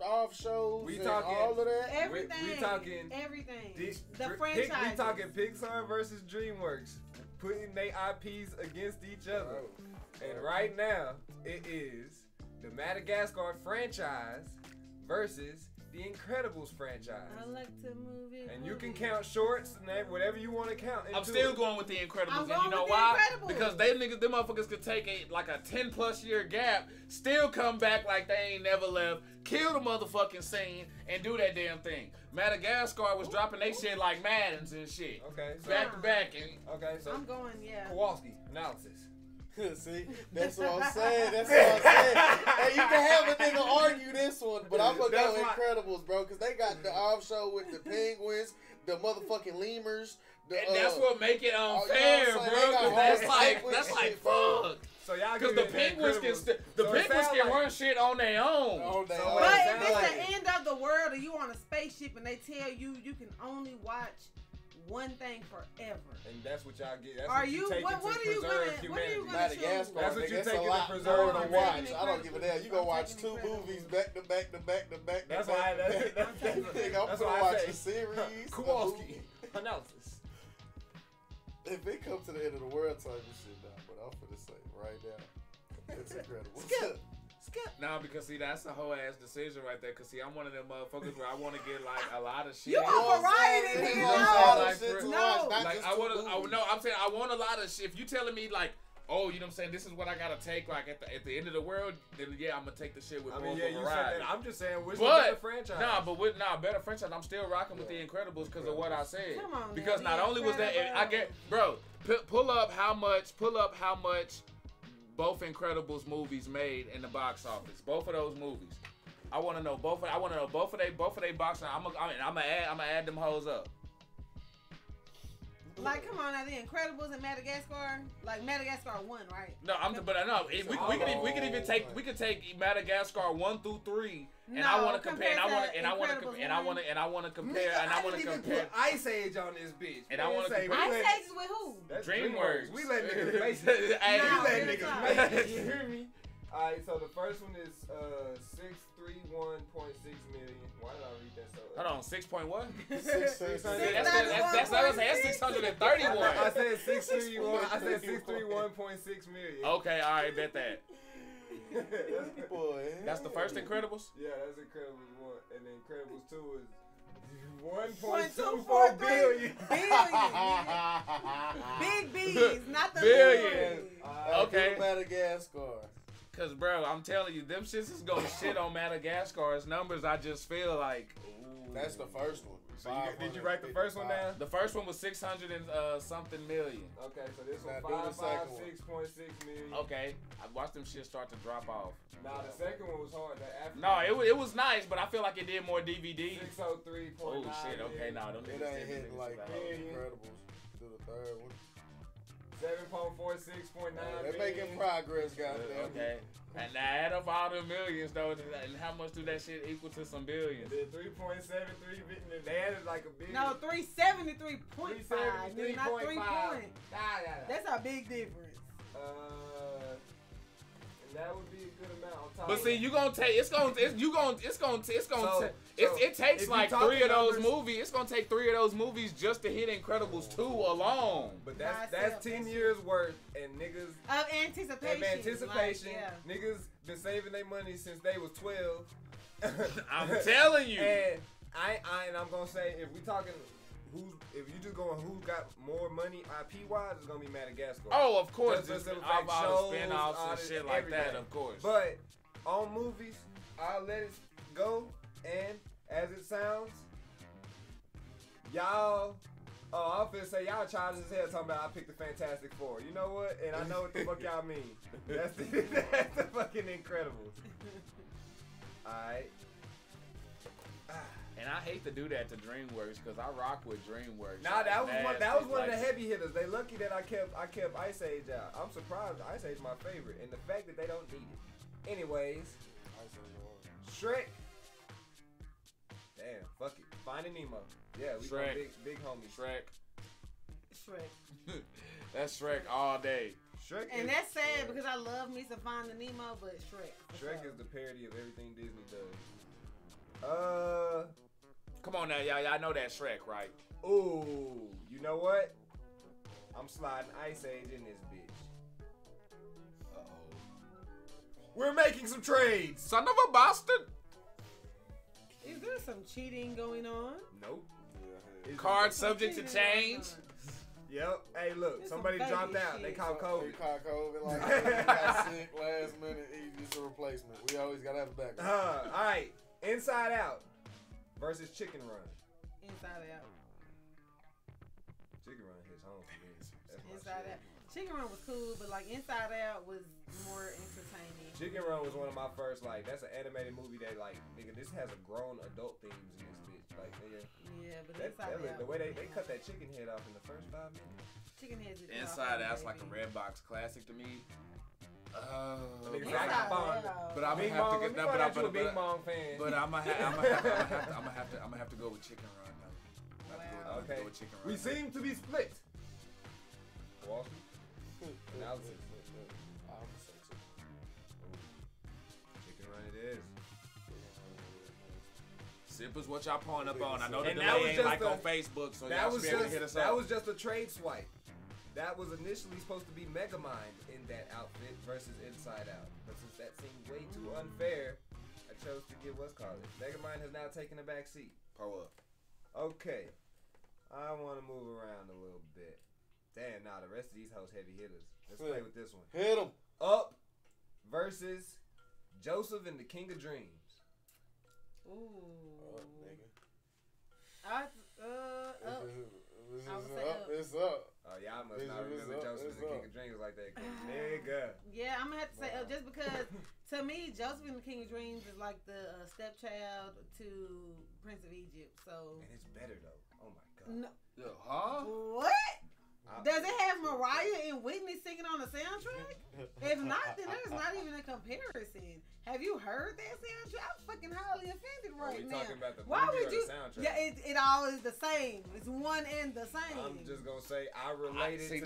off shows We and talking- all of that? Everything. We talking everything. The The franchise. We talking Pixar versus DreamWorks, putting their IPs against each other. And right now, it is the Madagascar franchise versus the Incredibles franchise. I like to move it. And you move can it. count shorts and whatever you want to count. I'm into still it. going with the Incredibles, I'm and going you know with The why? Incredibles. Because them motherfuckers could take a 10+ year gap, still come back like they ain't never left, kill the motherfucking scene, and do that damn thing. Madagascar was dropping they shit like Maddens and shit, Okay. So, back to back, and okay. So I'm going, yeah. Kowalski analysis. See, that's what I'm saying. That's what I'm saying. Hey, you can have a nigga argue this one, but I'm gonna go Incredibles, bro, because they got the off show with the penguins, the motherfucking lemurs. And that's what make it unfair, you know bro. Cause that's like fuck. So y'all because the penguins can run shit on their own. But if it's the end of the world and you on a spaceship and they tell you you can only watch one thing forever, and that's what y'all get. That's what you taking to preserve humanity. Madagascar. That's what you take taking to preserve to watch. I don't give a damn. You gonna watch 2 movies back to back to back to back. That's why. I'm gonna watch the series. Kowalski analysis. If it comes to the end of the world type of shit, now, but I'm finna say right now, it's incredible. Skip. Nah, because see, that's a whole ass decision right there. Cause see, I'm one of them motherfuckers where I want to get like a lot of shit. You want variety, nigga? I'm saying I want a lot of shit. If you telling me like, oh, you know what I'm saying, this is what I gotta take like at the end of the world, then yeah, I'm gonna take the shit with more variety. I'm just saying, which better franchise? Better franchise. I'm still rocking with the Incredibles because of what I said. Come on, because not only was that, I get, bro, pull up how much both Incredibles movies made in the box office. Both of those movies. I want to know both of they box. I'm gonna add them hoes up. Like, come on now, the Incredibles and Madagascar, like Madagascar 1, right? No, we could take Madagascar 1 through 3, and I want to compare, and I want to compare. Ice Age on this bitch. And I want to compare. Ice Age is with who? That's DreamWorks. We let niggas make it. We let niggas make it. You hear me? All right, so the first one is 631.6 million. Why did I read that so? Hold on, 6 point what? 631. That's 631. I said 631. I said 631.6 million. Okay, all right, bet that. Boy, that's the first Incredibles. Yeah, that's Incredibles 1, and then Incredibles 2 is 1.24 billion. Big B's, not the billion. Okay. Madagascar. Cause bro, I'm telling you, them shits is gonna shit on Madagascar's numbers. I just feel like, ooh. That's the first one. So did you write the first one down? The first one was 600 and something million. Okay, so this one 556.6 million. Okay, I watched them shit start to drop off. Nah, the second one was hard. No, it was nice, but I feel like it did more DVD. 603.9. Oh shit! Okay, nah, them it ain't hitting like Incredibles to the third one. 7.46.9. They're making progress, goddamn. Okay. And now add up all the millions though, and how much do that shit equal to some billions? Then 3.73 billion. They added like a billion. No, 373.5. 373.5. Not 3 points. That's a big difference. And that would be a good amount on top. But see, you gonna take it takes like 3 of those movies. It's gonna take 3 of those movies just to hit Incredibles 2 alone. But that's 10 years worth, and niggas of anticipation. Like, yeah. Niggas been saving their money since they was 12. I'm telling you. And I'm gonna say, if we talking if you just going who got more money IP wise, it's gonna be Madagascar. Oh, of course. Just all the spin-offs and shit like that, of course. But on movies, I'll let it go, and as it sounds, y'all. Oh, I'm finna say y'all childish as hell talking about I picked the Fantastic Four. You know what? And I know what the fuck y'all mean. That's the fucking Incredibles. Alright. And I hate to do that to DreamWorks because I rock with DreamWorks. Nah, that was one of the heavy hitters. They lucky that I kept Ice Age out. I'm surprised Ice Age my favorite, and the fact that they don't need it. Anyways, Shrek. Damn, fuck it. Finding Nemo. Yeah, we got big homie. Shrek. That's Shrek all day. Shrek. And that's sad because I love me some Finding Nemo, but Shrek. Shrek is the parody of everything Disney does. Come on now, y'all know that Shrek, right? Ooh, you know what? I'm sliding Ice Age in this bitch. Uh-oh. We're making some trades. Son of a bastard. Is there some cheating going on? Nope. Card subject to change. Yep. Hey, look, somebody dropped out. They caught COVID. They caught COVID. Like, he got sick last minute. He's just a replacement. We always gotta have a backup. All right. Inside Out versus Chicken Run. Inside Out. Chicken Run hits home for me. Inside Out. Chicken Run was cool, but like Inside Out was more entertaining. Chicken Run was one of my first, like, that's an animated movie that, like, nigga, this has a grown adult themes in this bitch. Like, nigga. Yeah, but Inside Out. The way they cut that chicken head off in the first 5 minutes. Chicken heads. Inside Out's like a Redbox classic to me. Nigga, but I'm gonna have to get that. But I'm a Big Mom fan. But I'm gonna have to go with Chicken Run. Okay. Go with Chicken Run. We seem to be split. Walter. Analysis. Chicken Run it is. SIP is what y'all pulling up on. I know the delay ain't like on Facebook, so y'all should be able to hit us up. That was just a trade swipe. That was initially supposed to be Megamind in that outfit versus Inside Out. But since that seemed way too unfair, I chose to get what's called it. Megamind has now taken a back seat. Pull up. Okay. I want to move around a little bit. Damn, nah, the rest of these hoes heavy hitters. Let's play with this one. Hit them. Up versus Joseph and the King of Dreams. Ooh. Up, nigga. Up. It's up. Oh, y'all must not remember Joseph and the King of Dreams like that. Nigga. Yeah, I'm going to have to say up just because, to me, Joseph and the King of Dreams is like the stepchild to Prince of Egypt. So. And it's better, though. Oh, my God. No. Huh? What? Does it have Mariah and Whitney singing on the soundtrack? If not, then there's not even a comparison. Have you heard that soundtrack? I'm fucking highly offended right now. Talking about the Why movie would or you? The soundtrack? Yeah, it all is the same. It's one and the same. I'm just gonna say I related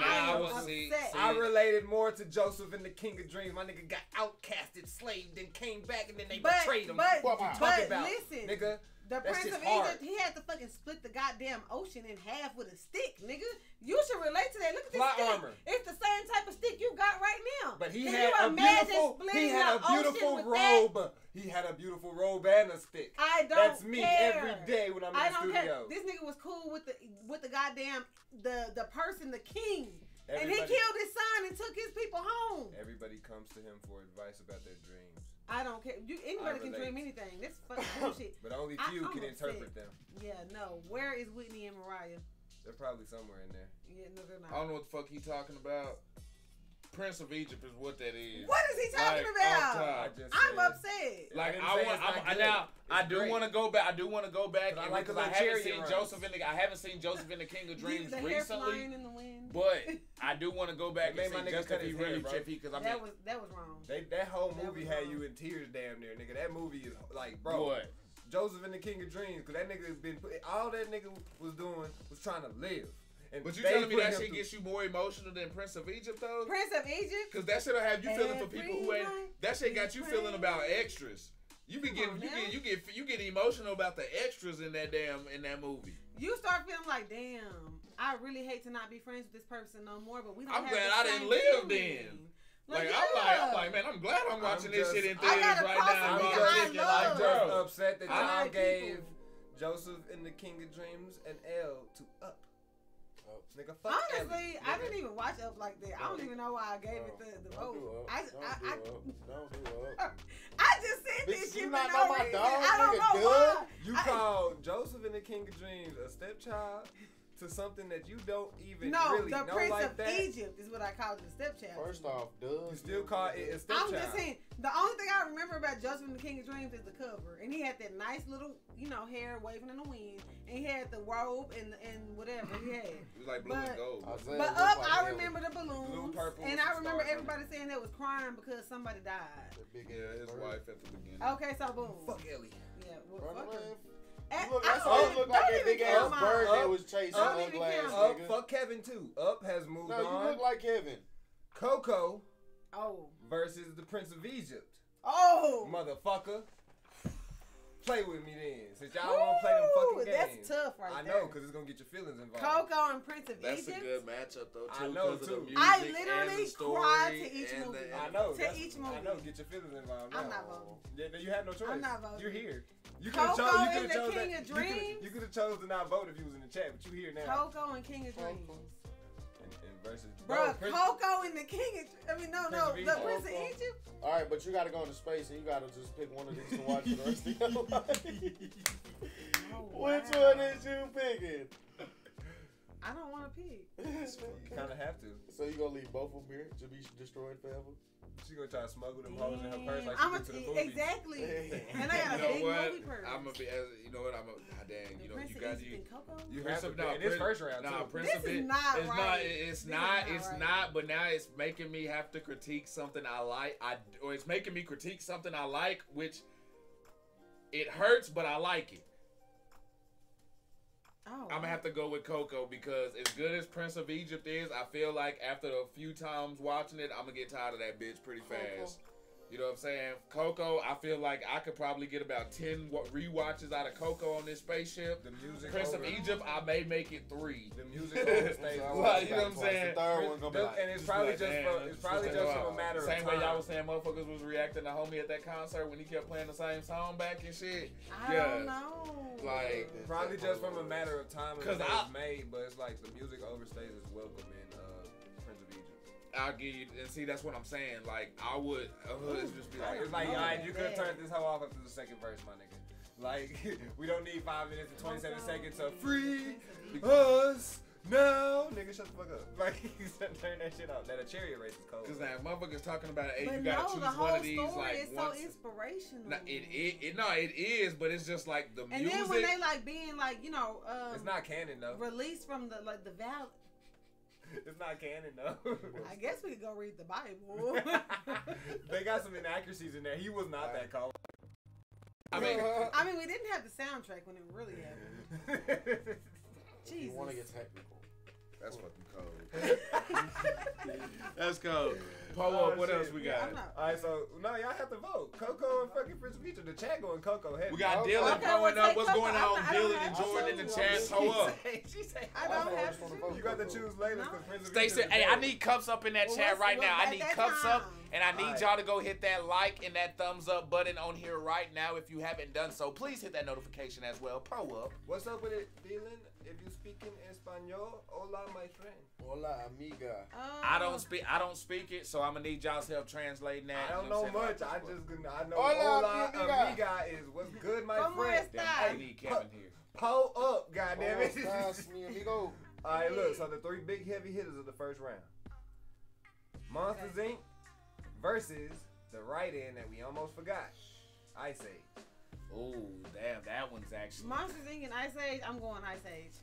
I related more to Joseph and the King of Dreams. My nigga got outcasted, slaved, and came back, and then they betrayed him. But about, listen, nigga. The Prince of Egypt, he had to fucking split the goddamn ocean in half with a stick, nigga. You should relate to that. Look at this stick. Armor. It's the same type of stick you got right now. But he had a beautiful robe. He had a beautiful robe and a stick. That's me every day when I'm in the studio. This nigga was cool with the goddamn the person, the king. Everybody, and he killed his son and took his people home. Everybody comes to him for advice about their dreams. I don't care. Anybody can dream anything. That's fucking bullshit. But only few can interpret them. Yeah, no. Where is Whitney and Mariah? They're probably somewhere in there. Yeah, no, they're not. I don't know what the fuck he talking about. Prince of Egypt is what that is. What is he talking about? I'm upset. Like I do want to go back. I do want to go back because I haven't seen Joseph in the King of Dreams the recently. Hair flying in the wind. But I do want to go back and see just if he really chippy because that was wrong. That whole movie had you in tears, damn near, nigga. That movie is like, bro. What? Joseph and the King of Dreams, because that nigga has been all that nigga was doing was trying to live. But you telling me that shit gets you more emotional than Prince of Egypt though? Prince of Egypt? Because that shit'll have you feeling for people who ain't. That shit got you feeling about extras. You be getting you get emotional about the extras in that movie. You start feeling like, damn, I really hate to not be friends with this person no more. But we don't. I'm glad I didn't live then. Like, I'm like, man, I'm glad I'm watching this shit in theaters right now. I'm just upset that y'all gave Joseph and the King of Dreams an L to Up. Nigga, fuck honestly, I didn't even watch Up like that. I don't even know why I gave it the vote. Don't do Up. I just said this shit. You not know my dog, I don't know why. You called Joseph and the King of Dreams a stepchild to something that you don't even really know Prince like that? of Egypt is what I called it, a stepchild. First off, you still call it a stepchild. I'm just saying, the only thing I remember about Joseph and the King of Dreams is the cover. And he had that nice little, hair waving in the wind. And he had the robe and whatever he had. It was like blue and gold. But Up, I remember the balloons. Blue, purple, and I remember everybody saying they was crying because somebody died. Yeah, his wife at the beginning. Okay, so boom. Fuck Ellie. Yeah, well, fuck her. That look like that big ass bird that was chasing glass. Up, fuck Kevin too. Up has moved on. No, you look like Kevin. Coco. Versus the Prince of Egypt. Motherfucker. Play with me then, since y'all want to play them fucking games. That's tough there. I know, because it's going to get your feelings involved. Coco and Prince of Egypt. That's a good matchup, though, too. I know, too. I literally cried to each movie. I know. Each movie. I know, get your feelings involved. I'm not voting. Yeah, you have no choice. I'm not voting. You're here. You Coco and the King of Dreams. You could have chose to not vote if you was in the chat, but you here now. Coco and King of Dreams. Versus Coco and the King of the Prince of Egypt. All right, but you got to go into space and you got to just pick one of these to watch for the rest of your life. Which one is you picking? I don't want a pig. You kind of have to. So you gonna leave both of them here to be destroyed forever? She gonna try to smuggle them hoes in her purse like I'm she did to the movies. exactly. And I got a You know big what? movie purse. I'm gonna be. You know what? I'm a. Dang. You know you got you. You Prince have of to. no, In this first round, nah, too. Prince This of is it. not It's right. not. It's This is not. not It's right. not. But now it's making me have to critique something I like. Or it's making me critique something I like, which it hurts, but I like it. Oh, I'm gonna have to go with Coco because as good as Prince of Egypt is, I feel like after a few times watching it, I'm gonna get tired of that bitch pretty fast. You know what I'm saying? Coco, I feel like I could probably get about 10 rewatches out of Coco on this spaceship. The music Prince over, of Egypt, I may make it 3. The music overstays. Like, you know what I'm saying? The third one gonna be like, And it's probably just from a matter of Same time. way y'all was saying motherfuckers was reacting to Homie at that concert when he kept playing the same song back and shit. I don't know. Like, Probably just from a matter of time when 'Cause it I- was made, but it's like the music overstays its welcome in Prince of Egypt. I'll give you, and see, that's what I'm saying. Like, I would, it's just be like, It's like, know alright, that you could have bad. turned this hoe off after the second verse, my nigga. Like, we don't need 5 minutes and 27 seconds to free us now. Nigga, shut the fuck up. Like, turn that shit off. That a chariot race is cold. because now motherfuckers talking about, hey, But you gotta no, choose the one whole of these, story like, is so once. inspirational. No, it is, but it's just like the and music. then when they like being like, you know, It's not canon, though. released from the like the valley. It's not canon, though. I guess we could go read the Bible. They got some inaccuracies in there. He was not that cold. I mean, I mean, we didn't have the soundtrack when it really happened. You Jesus. want to get technical. that's fucking cold. That's cold. Pull up, what else we Yeah, got? I'm not. Alright, so, no, y'all have to vote. Coco and fucking Prince of Egypt. The chat going Coco heavy. We got Okay. Dylan Okay, going well, up. take What's Coco. going I'm on? not- I Dylan don't and have- Jordan in the I'll chat. show Pull you. up. She say, I don't I have just wanna to. vote. You got to choose later No. because Prince of Stay Egypt. said, is hey, I dead. need cups up in that Well, chat what's- right now. well, I need at that cups up, time. and I need Alright. y'all to go hit that like and that thumbs up button on here right now. If you haven't done so, please hit that notification as well. Pro up. What's up with it, Dylan? If you speak in Espanol, hola, my friend. Hola, amiga. I don't speak it, so I'm gonna need y'all's help translating that. I don't You know what I'm much. saying? I know Hola, hola, amiga. amiga is what's good, my Como friend. esta? Damn, I need Kevin here. Pull up, goddammit. ¿Cómo estás, mi amigo? Alright, look, so the 3 big heavy hitters of the first round. Monsters Inc. versus the write-in that we almost forgot. Ice Age. Oh, damn, that one's actually. Monsters Inc. and Ice Age. I'm going Ice Age.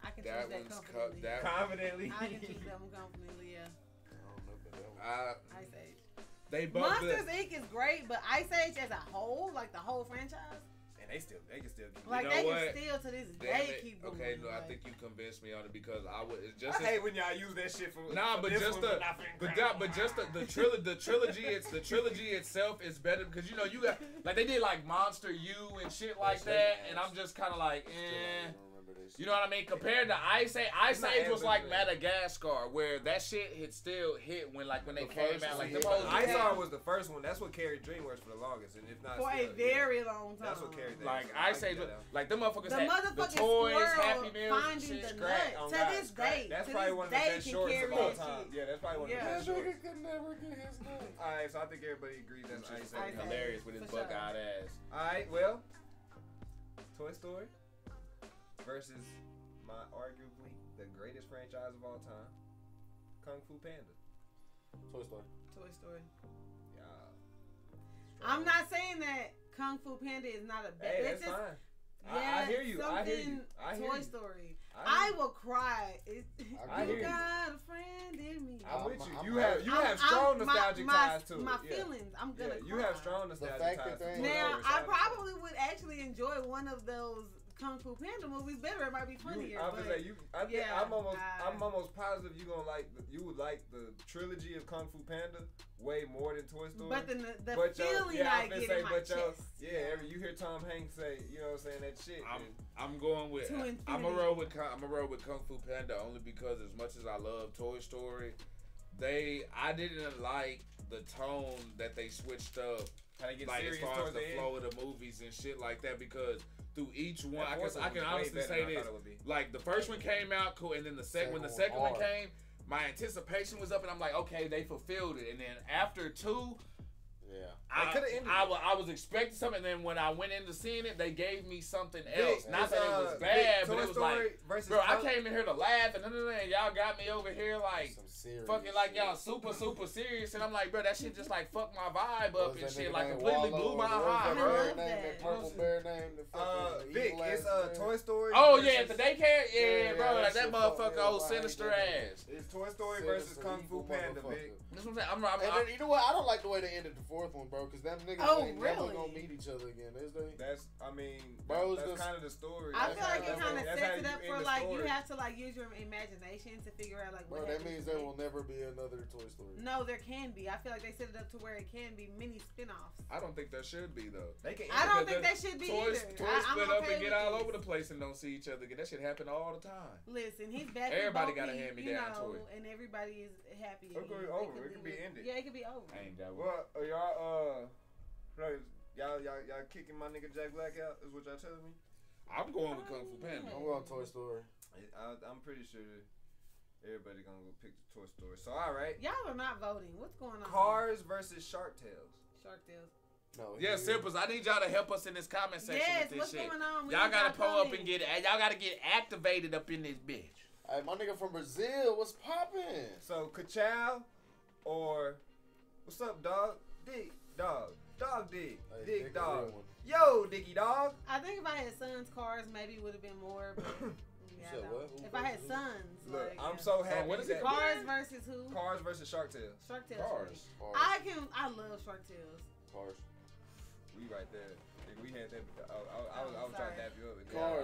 I can That choose that one's confidently. Confidently. I can choose that one confidently. Yeah, I don't know about that one. Ice Age. They both Monsters good. Inc. is great, but Ice Age as a whole, like the whole franchise, And they can still get like know they what? can still to this Damn day it. keep going. Okay, no, I like- think you convinced me on it because I would. It's just. I hate when y'all use that shit for. Nah, for but this just one, the, not for but crap. that, but just the trilogy. It's the trilogy itself is better because you know you got like they did like Monster U and shit like that, and I'm just kind of like, Still don't eh. remember this. You know what I mean? Compared to Ice Age, Ice not Age was as like good. Madagascar, where that shit had still hit when like when they The came first out. Like one them hit. hoes Ice Yeah. Age was the first one. That's what carried DreamWorks for the longest, and if not for still, a very long time. That's what carried that. like So I Ice can Age, get that out. like them motherfuckers The had the motherfucking toys, squirrel Happy Meals, finding shit, the scrap. nut. On To God, this scrap. day, That's to probably this one of the day best can shorts of carry all that time. shit. Yeah, that's probably one of Yeah. the That best shorts. nigga could never get his name. Alright, so I think everybody agrees that's It's Ice just Age. Ice Age. hilarious with his For sure. bug-eyed ass. Alright, well, Toy Story versus my arguably the greatest franchise of all time, Kung Fu Panda. Toy Story. Toy Story. Yeah. I'm not saying that Kung Fu Panda is not a bad. Hey, it's that's just, fine. yeah, I hear you. I hear you. something I hear Toy you. Story. I I will cry. It, I you hear you. got a friend in me. I'm with you. I'm- You have I'm- strong I'm- nostalgic my, ties to my it. Yeah. feelings. I'm Yeah, gonna. you cry. have strong nostalgic fact ties that to they- Toy Now, Story, so I understand. probably would actually enjoy one of those Kung Fu Panda movies better. It might be funnier. I but would say you. I think yeah, I'm almost positive you gonna like. You would like the trilogy of Kung Fu Panda way more than Toy Story. but the But yo, feeling yeah, I I'm finna get say, in my but yo, chest. yeah, you hear Tom Hanks say, you know what I'm saying, that shit. I'm going with. To infinity. I'm a roll with Kung Fu Panda only because as much as I love Toy Story, I didn't like the tone that they switched up. How they get Like as serious far as towards the the end. flow of the movies and shit like that, because through each one, That I fourth can one was way honestly better say than I this. thought it would be. Like the first one came out cool, and then when the second one came, my anticipation was up, and I'm like, okay, they fulfilled it. And then after 2, Yeah. I was expecting something, and then when I went into seeing it, they gave me something else. Not that it was bad, Vic, but it was like, bro, I came in here to laugh, and y'all got me over here like fucking like y'all super serious, and I'm like, bro, that shit just like fucked my vibe up and shit, like completely blew my high, bro. That purple bear name, Vic, it's Toy Story. Oh yeah, at the daycare, yeah, bro, like that motherfucker, old sinister ass. It's Toy Story versus Kung Fu Panda, Vic. That's what I'm saying. And then, you know what? I don't like the way they ended the fourth one, bro, because them niggas ain't never gonna meet each other again, is they? That's kind of the story. I feel like it kind of sets it up for like you have to like use your imagination to figure out like what. Bro, that means there will never be another Toy Story. No, there can be. I feel like they set it up to where it can be mini spin-offs. I don't think there should be though. I don't think that should be Toys either. split up and get all over the place and don't see each other again. That shit happen all the time. Listen, he's back. Everybody got a hand-me-down toy, and everybody is happy. It could be over. It could be ended. Yeah, it could be over. I ain't that well, y'all kicking my nigga Jack Black out? Is what y'all telling me? I'm going with Kung Fu Panda. I'm going Toy Story. I'm pretty sure everybody gonna go pick the Toy Story. So all right, y'all are not voting. What's going on? Cars versus Shark Tales. Shark Tales. No. Yeah, Simples. I need y'all to help us in this comment section with this what's shit. Going on? Y'all gotta pull up and y'all gotta get activated up in this bitch. Hey, my nigga from Brazil, what's poppin'? So Ka-Chow or what's up, dog? Dig, dog. Dog dig. Hey, dig, dog. Yo, Diggy dog. I think if I had sons, cars maybe would have been more. But yeah, if I had sons, look, like, I'm so happy. What is it? Cars versus who? Cars versus Shark Tales. Shark Tales. Cars. I love Shark Tales. Cars. We right there. We had that. I was trying to dap you up. Cars.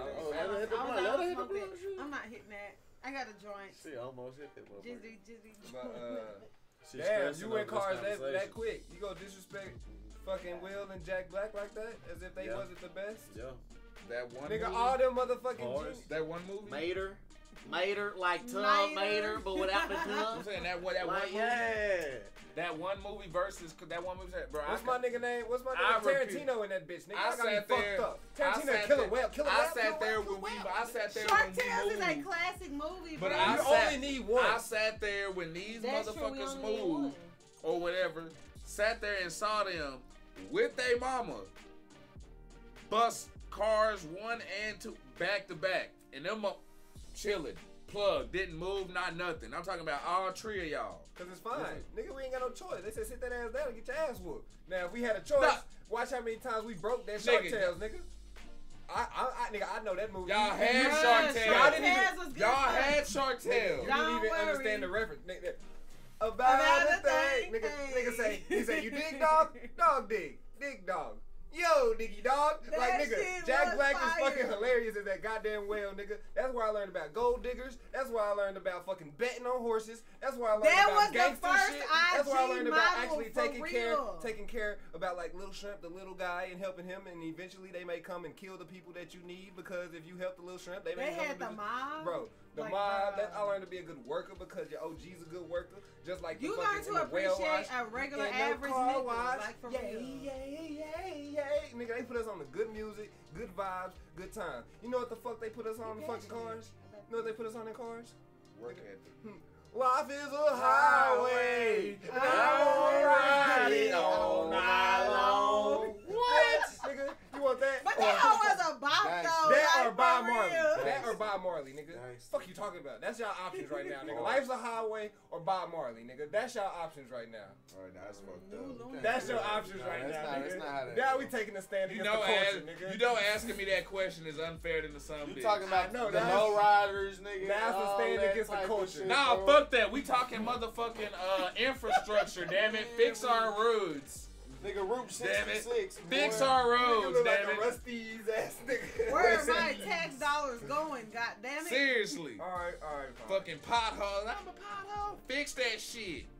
I'm not hitting that. I got a joint. She almost hit that motherfucker. Jizzy. But damn, you went Cars that quick. You go disrespect fucking Will and Jack Black like that as if they wasn't the best. Yeah. That one nigga, movie? all them motherfucking genius. That one movie? Mater, like Tub Mater, but without the tub. I'm saying that one movie. Yeah. That one movie versus that one movie. Bro, What's my nigga name? Tarantino in that bitch, nigga. I got fucked up. Tarantino kill a whale. I sat there when we Shark Tales is a classic movie, but you only need one. I sat there when these motherfuckers moved or whatever. Sat there and saw them with their mama bust Cars 1 and 2 back to back, and them chilling, plugged, didn't move, not nothing. I'm talking about all three of y'all. Cause it's fine, nigga. We ain't got no choice. They said sit that ass down and get your ass whooped. Now if we had a choice, watch how many times we broke that Shark Tales, nigga. I know that movie. Y'all had Shark Tales. Y'all had Shark Tales. You didn't even understand the reference, nigga. About the thing, nigga say, he say, you dig dog, dog dig dog. Yo, Diggy dog. That like, nigga, Jack Black fire. is fucking hilarious as that goddamn whale, nigga. That's where I learned about gold diggers. That's where I learned about fucking betting on horses. That's where I learned about gangster shit. That's where I learned about actually taking care about like Little Shrimp, the little guy, and helping him. And eventually they may come and kill the people that you need because if you help the Little Shrimp, they may come had the mob. Bro, the mob. I learned to be a good worker because your OG's a good worker. Just like you learn to appreciate a regular average nigga, like for real. Yay. Nigga, they put us on the good music, good vibes, good time. You know what the fuck they put us on in fucking cars? You know what they put us on in cars? Work ethic. Life is a highway, and I wanna ride it all night long. What? Nigga, you want that? But that was about though. That like, or Bob for Marley. real. That or Bob Marley, nigga. Nice. Fuck you talking about? That's y'all options right now, nigga. Life's a highway or Bob Marley, nigga. That's y'all options right now. Alright, that's fucked up. That's your options right now, nigga. Now we taking a stand against the culture, nigga. You know asking me that question is unfair to some bitch. You talking about the low riders, nigga. That's a stand against the culture. Nah, fuck that. We talking motherfucking infrastructure, damn it. Fix our roads. Nigga, Route 66. Fix our roads, damn damn it. it. Rusty's ass nigga. Where are my tax dollars going? God damn it. Seriously. Alright, fine. Fucking potholes. I'm a pothole. Fix that shit.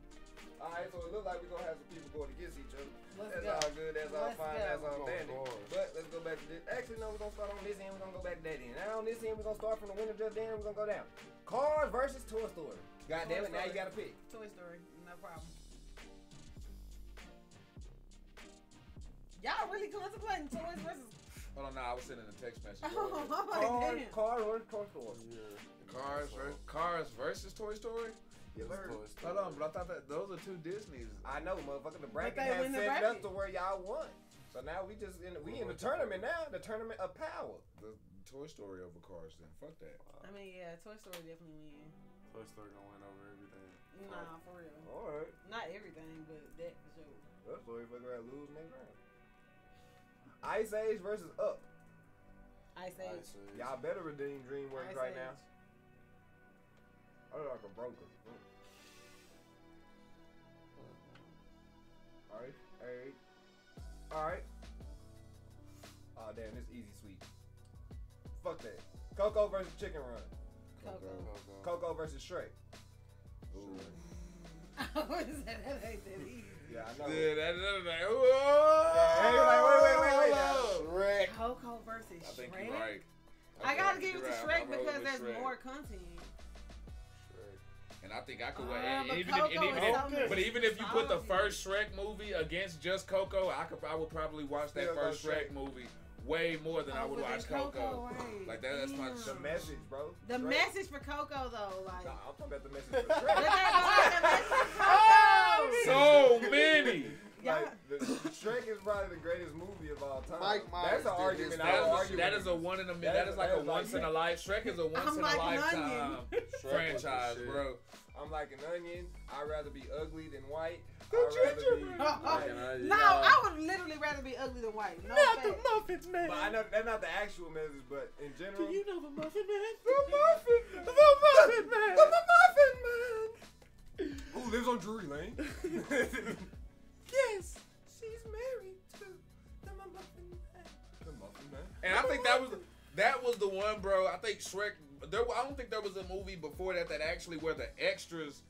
Alright, so it looks like we're gonna have some people going against each other. Let's That's go. all good, that's all Let's fine, go. that's all dandy. But let's go back to this. Actually, no, we're gonna start on this end, we're gonna go back to that end. Now on this end, we're gonna start from the winner just then, we're gonna go down. Cars versus Toy Story. God damn it, now you gotta pick. Toy Story, no problem. Y'all really contemplating toys versus. Hold on, I was sending a text message. Oh, my damn. Cars versus Toy Story. Yeah. Cars versus Toy Story? You learned. Hold on, but I thought that those are two Disneys. I know, motherfucker. The bracket they has win the set bracket. up to where y'all won. So now we in the tournament now. The tournament of power. The Toy Story over Cars. Then fuck that. I mean, yeah, Toy Story definitely win. Toy Story gonna win over everything. Nah, for real. All right. Not everything, but that for sure. That's why we fucking around lose next round. Ice Age versus Up. Ice Age. Y'all better redeem DreamWorks Ice right Age. now. I look like a broker. Alright. Oh damn, this easy sweep. Fuck that. Coco versus Chicken Run. Coco versus Shrek. Ooh. What is that? That ain't that easy. Yeah, I know. Yeah, that's like, wait. Shrek. Coco versus I think Shrek. you're right. I gotta give it to You're Shrek right. I'm rolling because with there's Shrek. more content. And I think I could. But even Coco if, and even is if, so but even if you put the nostalgic. first Shrek movie against just Coco, I would probably watch that Still go first Shrek Shrek. movie way more than I would Over watch than Coco. right. Like that's my Damn. The message, bro. The Shrek. message for Coco though, like. Nah, I'm talking about the message for But Shrek. that the message for Coco. so many. Like, Shrek is probably the greatest movie of all time. Mike Myers That's an did argument. his I would best. argue That with is you. a one in a That that is- is like that a is like- once in a life. Shrek is a once in a like an lifetime onion. franchise, Shit. bro. I'm like an onion. I'd rather be ugly than white. I'd rather be. Like, No, I would literally rather be ugly than white. No Not the offense. Muffin Man. but I know that's not the actual message, but in general. Do you know the Muffin Man? The Muffin Man. The Muffin Man. The Muffin Man. Who lives on Drury Lane? Yes, she's married to the Muffin Man. The Muffin Man. And I think that was the one, bro. I think Shrek. I don't think there was a movie before that actually where the extras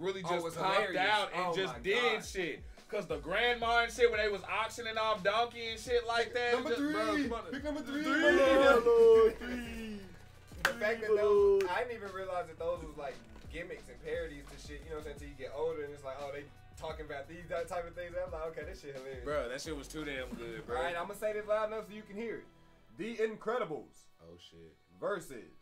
really Oh, it just was popped hilarious. out and Oh just my did God. shit. Cause the grandma and shit when they was auctioning off Donkey and shit like that. Number just, bro, three. come on. Pick number three. Three. The fact that those, I didn't even realize that those was like gimmicks and parodies to shit. You know what I'm saying? Until you get older and it's like, oh, they talking about these type of things. I'm like, okay, this shit hilarious. Bro, that shit was too damn good, bro. All right, I'm gonna say this loud enough so you can hear it. The Incredibles Oh shit. versus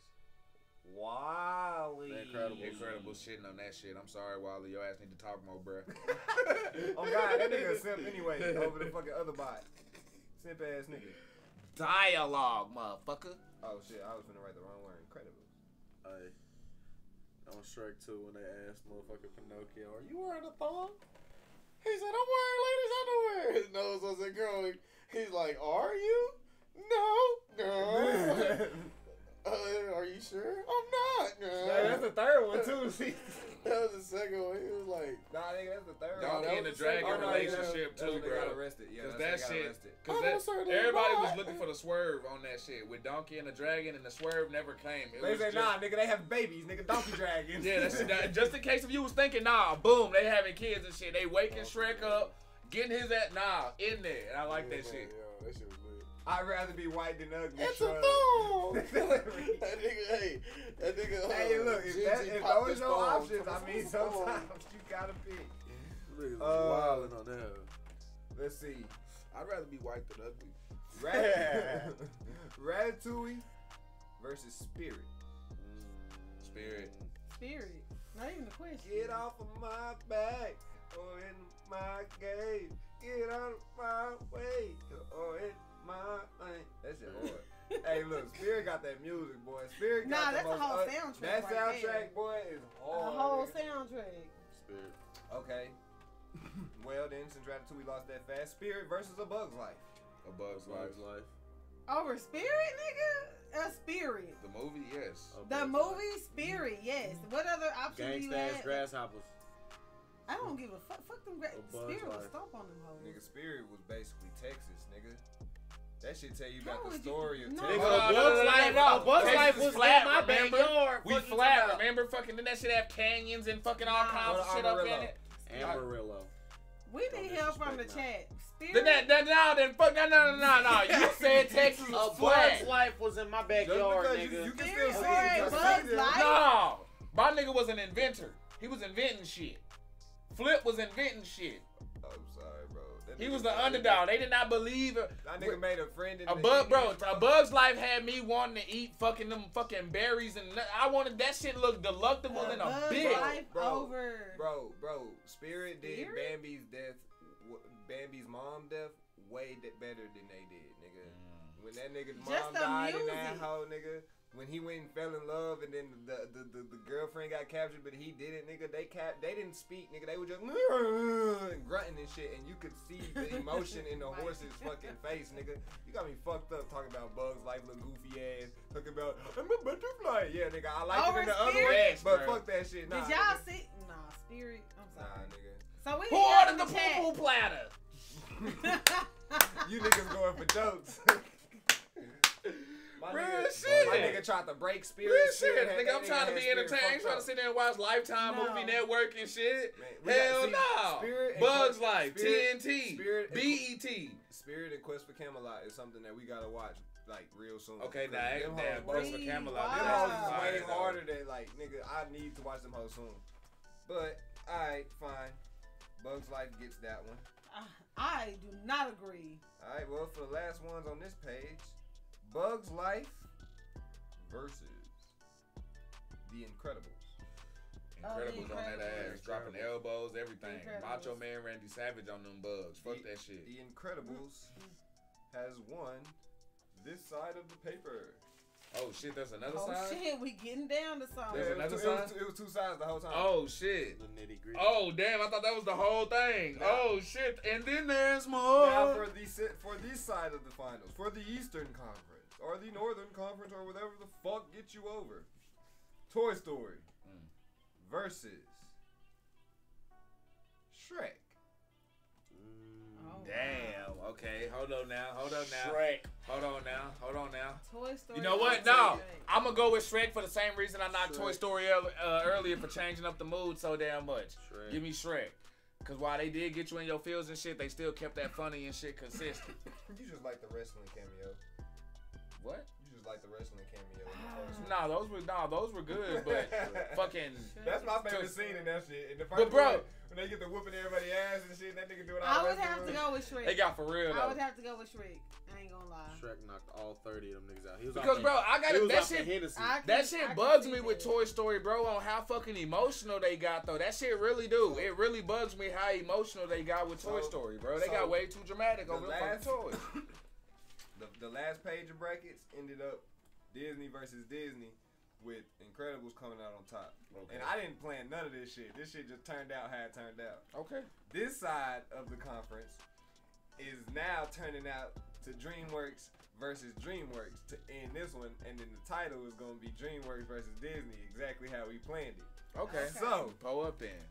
Wally. Incredible shitting on that shit. I'm sorry, Wally. Your ass need to talk more, bro. Oh God, that nigga a simp anyway. Over the fucking other bot. Simp ass nigga. Dialogue, motherfucker. Oh shit, I was gonna write the wrong word. Incredibles. Hey, on Shrek 2 when they asked motherfucking Pinocchio, "Are you wearing a thong?" He said, "I'm wearing ladies' underwear." His nose wasn't growing. He's like, "Are you?" No. Are you sure? I'm not. Hey, that's the third one too. See? That was the second one. He was like, Nah, nigga, that's the third one. Donkey that and the was the second Dragon one. relationship That's too, when they got bro. arrested. Yeah, Cause that's that when they got shit, arrested. cause I'm certainly everybody was not. looking for the swerve on that shit with Donkey and the Dragon, and the swerve never came. It They was say, just, nah, nigga, they have babies, nigga, donkey dragons. yeah, that's just in case if you was thinking, nah, boom, they having kids and shit. They waking Shrek up, getting his ass, nah, in there, and I like that shit. Yo, that shit was lit. I'd rather be white than ugly. It's shrug. a thong. that nigga. Hey, look, if those are your options, I mean, sometimes you gotta pick. Niggas was wildin' on that. Let's see. I'd rather be white than ugly. Ratatouille versus Spirit. Spirit. Spirit. Not even a question. Get off of my back or in my game. Get out of my way or in my lane. That shit hard. Hey, look, Spirit got that music, boy. Spirit got Nah, that's the a most whole soundtrack That right soundtrack, there. boy, is A hard. whole nigga. soundtrack. Spirit. Okay. Well, then, since Ratatouille lost that fast, Spirit versus A Bug's Life. A Bug's Life. Over Spirit, nigga? A Spirit. The movie, yes. The movie Spirit, yes. What other option do you Gangsta ass have? grasshoppers. I don't give a fuck. Fuck them. Bug's Spirit will Life. stomp on them hoes. Nigga, Spirit was basically Texas, nigga. That shit tell you How about the would you- story of No. Texas. Nigga, No, a no, Bug's no, no, Life. no. A Bug's Texas Life is was flat, in my remember? backyard. We Fuck you flat, talking about? remember? Fucking, didn't that shit have canyons and fucking all Nah. kinds of Go to shit up in Amarillo. it? Amarillo. We Don't need help from the disrespect chat. Then Spirit. then fuck, no. You said Texas A was Bug's flat. Life was in my Just backyard, because nigga. you can Spirit still see or it. a Just Bug's see it. Life? No, my nigga was an inventor. He was inventing shit. Flip was inventing shit. Oh, I'm sorry, bro. He was the underdog. They did not believe it. That nigga made a friend in A Bug's Life had me wanting to eat fucking them fucking berries, and I wanted that shit look delectable in a bitch. Bro. Spirit did Bambi's death, Bambi's mom death way better than they did, nigga. When that nigga's mom died in that hoe, nigga. When he went and fell in love, and then the girlfriend got captured, but he didn't, nigga. They didn't speak, nigga. They were just and grunting and shit, and you could see the emotion in the horse's fucking face, nigga. You got me fucked up talking about Bug's Life, little goofy ass, talking about I'm a butterfly. Yeah, nigga, I like it in the other way, but fuck that shit. Nah, did y'all see? Nah, Spirit. I'm sorry. Nah, nigga. So we who ordered the poo-poo platter? You niggas going for jokes. My nigga tried to break Spirit. Real shit, nigga. I'm trying to be entertained. Trying to sit there and watch Lifetime Movie Network and shit. Hell no. Bugs Life, TNT, BET. Spirit and Quest for Camelot is something that we gotta watch like real soon. Okay, now Quest for Camelot. Them hoes is way harder than like nigga. I need to watch them hoes soon. But alright, fine. Bugs Life gets that one. I do not agree. Alright, well for the last ones on this page. Bugs Life versus The Incredibles. Incredibles on that ass, dropping elbows, everything. Macho Man Randy Savage on them bugs. Fuck that shit. The Incredibles has won this side of the paper. Oh shit, there's another side? Oh shit, we getting down to something. There's another side? It was two sides the whole time. Oh shit. The nitty gritty. Oh damn, I thought that was the whole thing. Oh shit, and then there's more. Now for this side of the finals, for the Eastern Conference, or the Northern Conference, or whatever the fuck gets you over. Toy Story versus Shrek. Damn. Okay. Hold on now. Shrek. Hold on now. Toy Story. You know what? No. I'm gonna go with Shrek for the same reason I knocked Toy Story earlier for changing up the mood so damn much. Shrek. Give me Shrek. Cause while they did get you in your feels and shit, they still kept that funny and shit consistent. You just like the wrestling cameo. What? You just like the wrestling cameo. Those were good, but fucking. That's my favorite scene in that shit. In the first one, when they get to whooping everybody's ass and shit, and that nigga doing all that. I would have to go with Shrek. They got for real though. I would have to go with Shrek. I ain't gonna lie. Shrek knocked all 30 of them niggas out. He was because bro, I got it. That shit bugs me with that. Toy Story, bro, on how fucking emotional they got though. That shit really do. It really bugs me how emotional they got with Toy Story, bro. They got way too dramatic over the fucking toys. The last page of brackets ended up Disney versus Disney with Incredibles coming out on top. Okay. And I didn't plan none of this shit. This shit just turned out how it turned out. Okay. This side of the conference is now turning out to DreamWorks versus DreamWorks to end this one. And then the title is going to be DreamWorks versus Disney, exactly how we planned it. Okay. So, pull up then.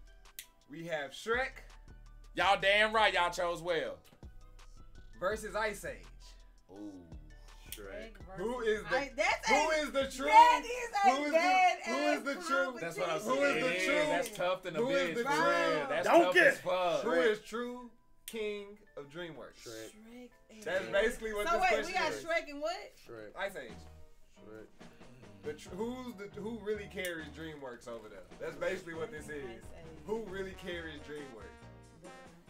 We have Shrek. Y'all damn right y'all chose well. Versus Ice Age. Ooh. Shrek. Who is the true? That who is the true? That's what I'm saying. Who is the true? That's tough than a Who is bitch. the For true? real. That's Don't tough get as fuck. Who is true king of DreamWorks? Shrek. That's basically what this question is. So wait, we got Shrek and what? Shrek. Ice Age. Shrek. Who really carries DreamWorks over there? That's basically what this is. Who really carries DreamWorks?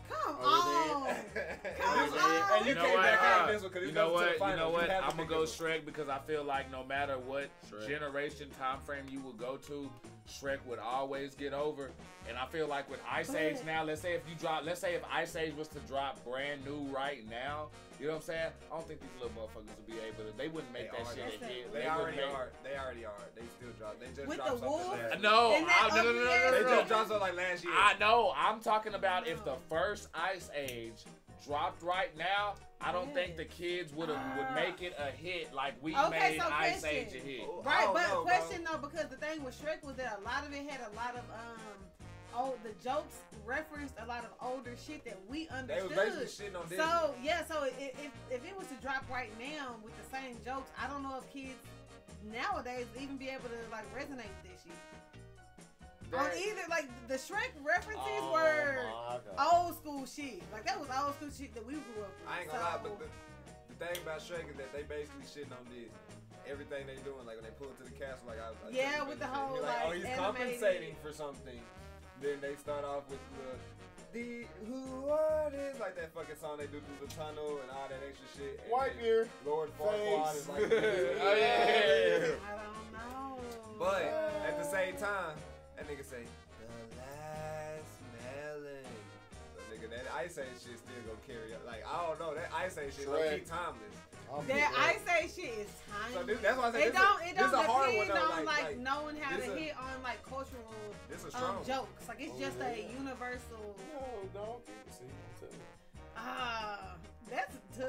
Come on. And you came back out of this one because you know what? I'm gonna go Shrek because I feel like no matter what generation time frame you would go to, Shrek would always get over. And I feel like with Ice Age now, let's say if Ice Age was to drop brand new right now, you know what I'm saying? I don't think these little motherfuckers would be able to. They wouldn't make that shit a hit. They already are. They still drop. They just with dropped the wolf? No. They just dropped something like last year. I know. I'm talking about if the first Ice Age dropped right now, I don't think the kids would make it a hit like we made Ice Age a hit. Right, but question though, because the thing with Shrek was that a lot of it had a lot of the jokes referenced a lot of older shit that we understood. They was basically shitting on Disney. So if it was to drop right now with the same jokes, I don't know if kids nowadays even be able to like resonate with this shit. On either like the Shrek references were old school shit. Like that was old school shit that we grew up with. I ain't gonna lie, but the thing about Shrek is that they basically shitting on Disney. Everything they doing, like when they pull it to the castle, like with the whole he's compensating for something. Then they start off with who are like that fucking song they do through the tunnel and all that extra shit. And Wipe then your Lord Farquaad is like, Oh yeah. I don't know. But at the same time, that nigga say, the last melon. So nigga, that Ice Age shit still gonna carry up. Like, I don't know, that Ice Age shit low-key timeless. That Ice Age shit is timeless. So that's why I say it don't a hard one depend though. on like knowing how to this hit on like cultural This is strong. jokes. Like it's just a universal. No, dog. See,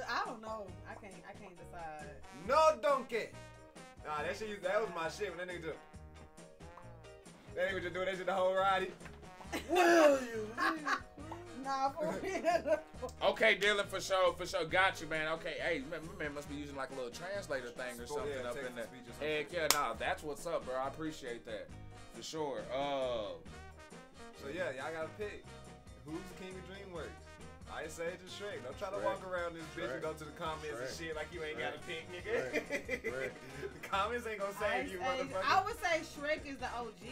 I don't know. I can't decide. No donkey. Nah, that was my shit when that nigga just. That nigga just doing that shit the whole ride. Will you? Nah, for real. Okay, Dylan, for sure. Got you, man. Okay, hey, my man must be using like a little translator thing or something up in there. Heck yeah, nah, that's what's up, bro. I appreciate that. For sure. So yeah, y'all gotta pick. Who's the king of DreamWorks? Ice Age or Shrek? Don't try to walk around this bitch and go to the comments and shit like you ain't got a pick, nigga. The comments ain't gonna save you, motherfucker. I would say Shrek is the OG.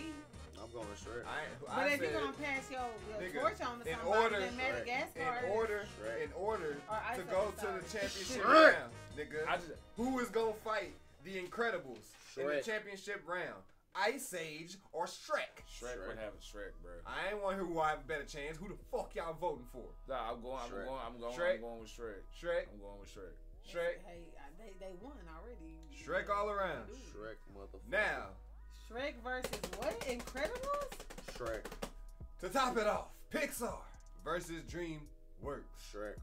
I'm going to Shrek. But if you're gonna pass your torch on to somebody, then Madagascar. In order to go to the championship Shrek. round, nigga, who is gonna fight the Incredibles in the championship round? Ice Age or Shrek? Shrek would have a Shrek, bro. I ain't one who have a better chance. Who the fuck y'all voting for? Nah, I'm going with Shrek. Shrek. I'm going with Shrek. Shrek. Hey, they won already. Shrek all around. Shrek, motherfucker. Now, Shrek versus what? Incredibles? Shrek. to top it off, Pixar versus DreamWorks. Shrek.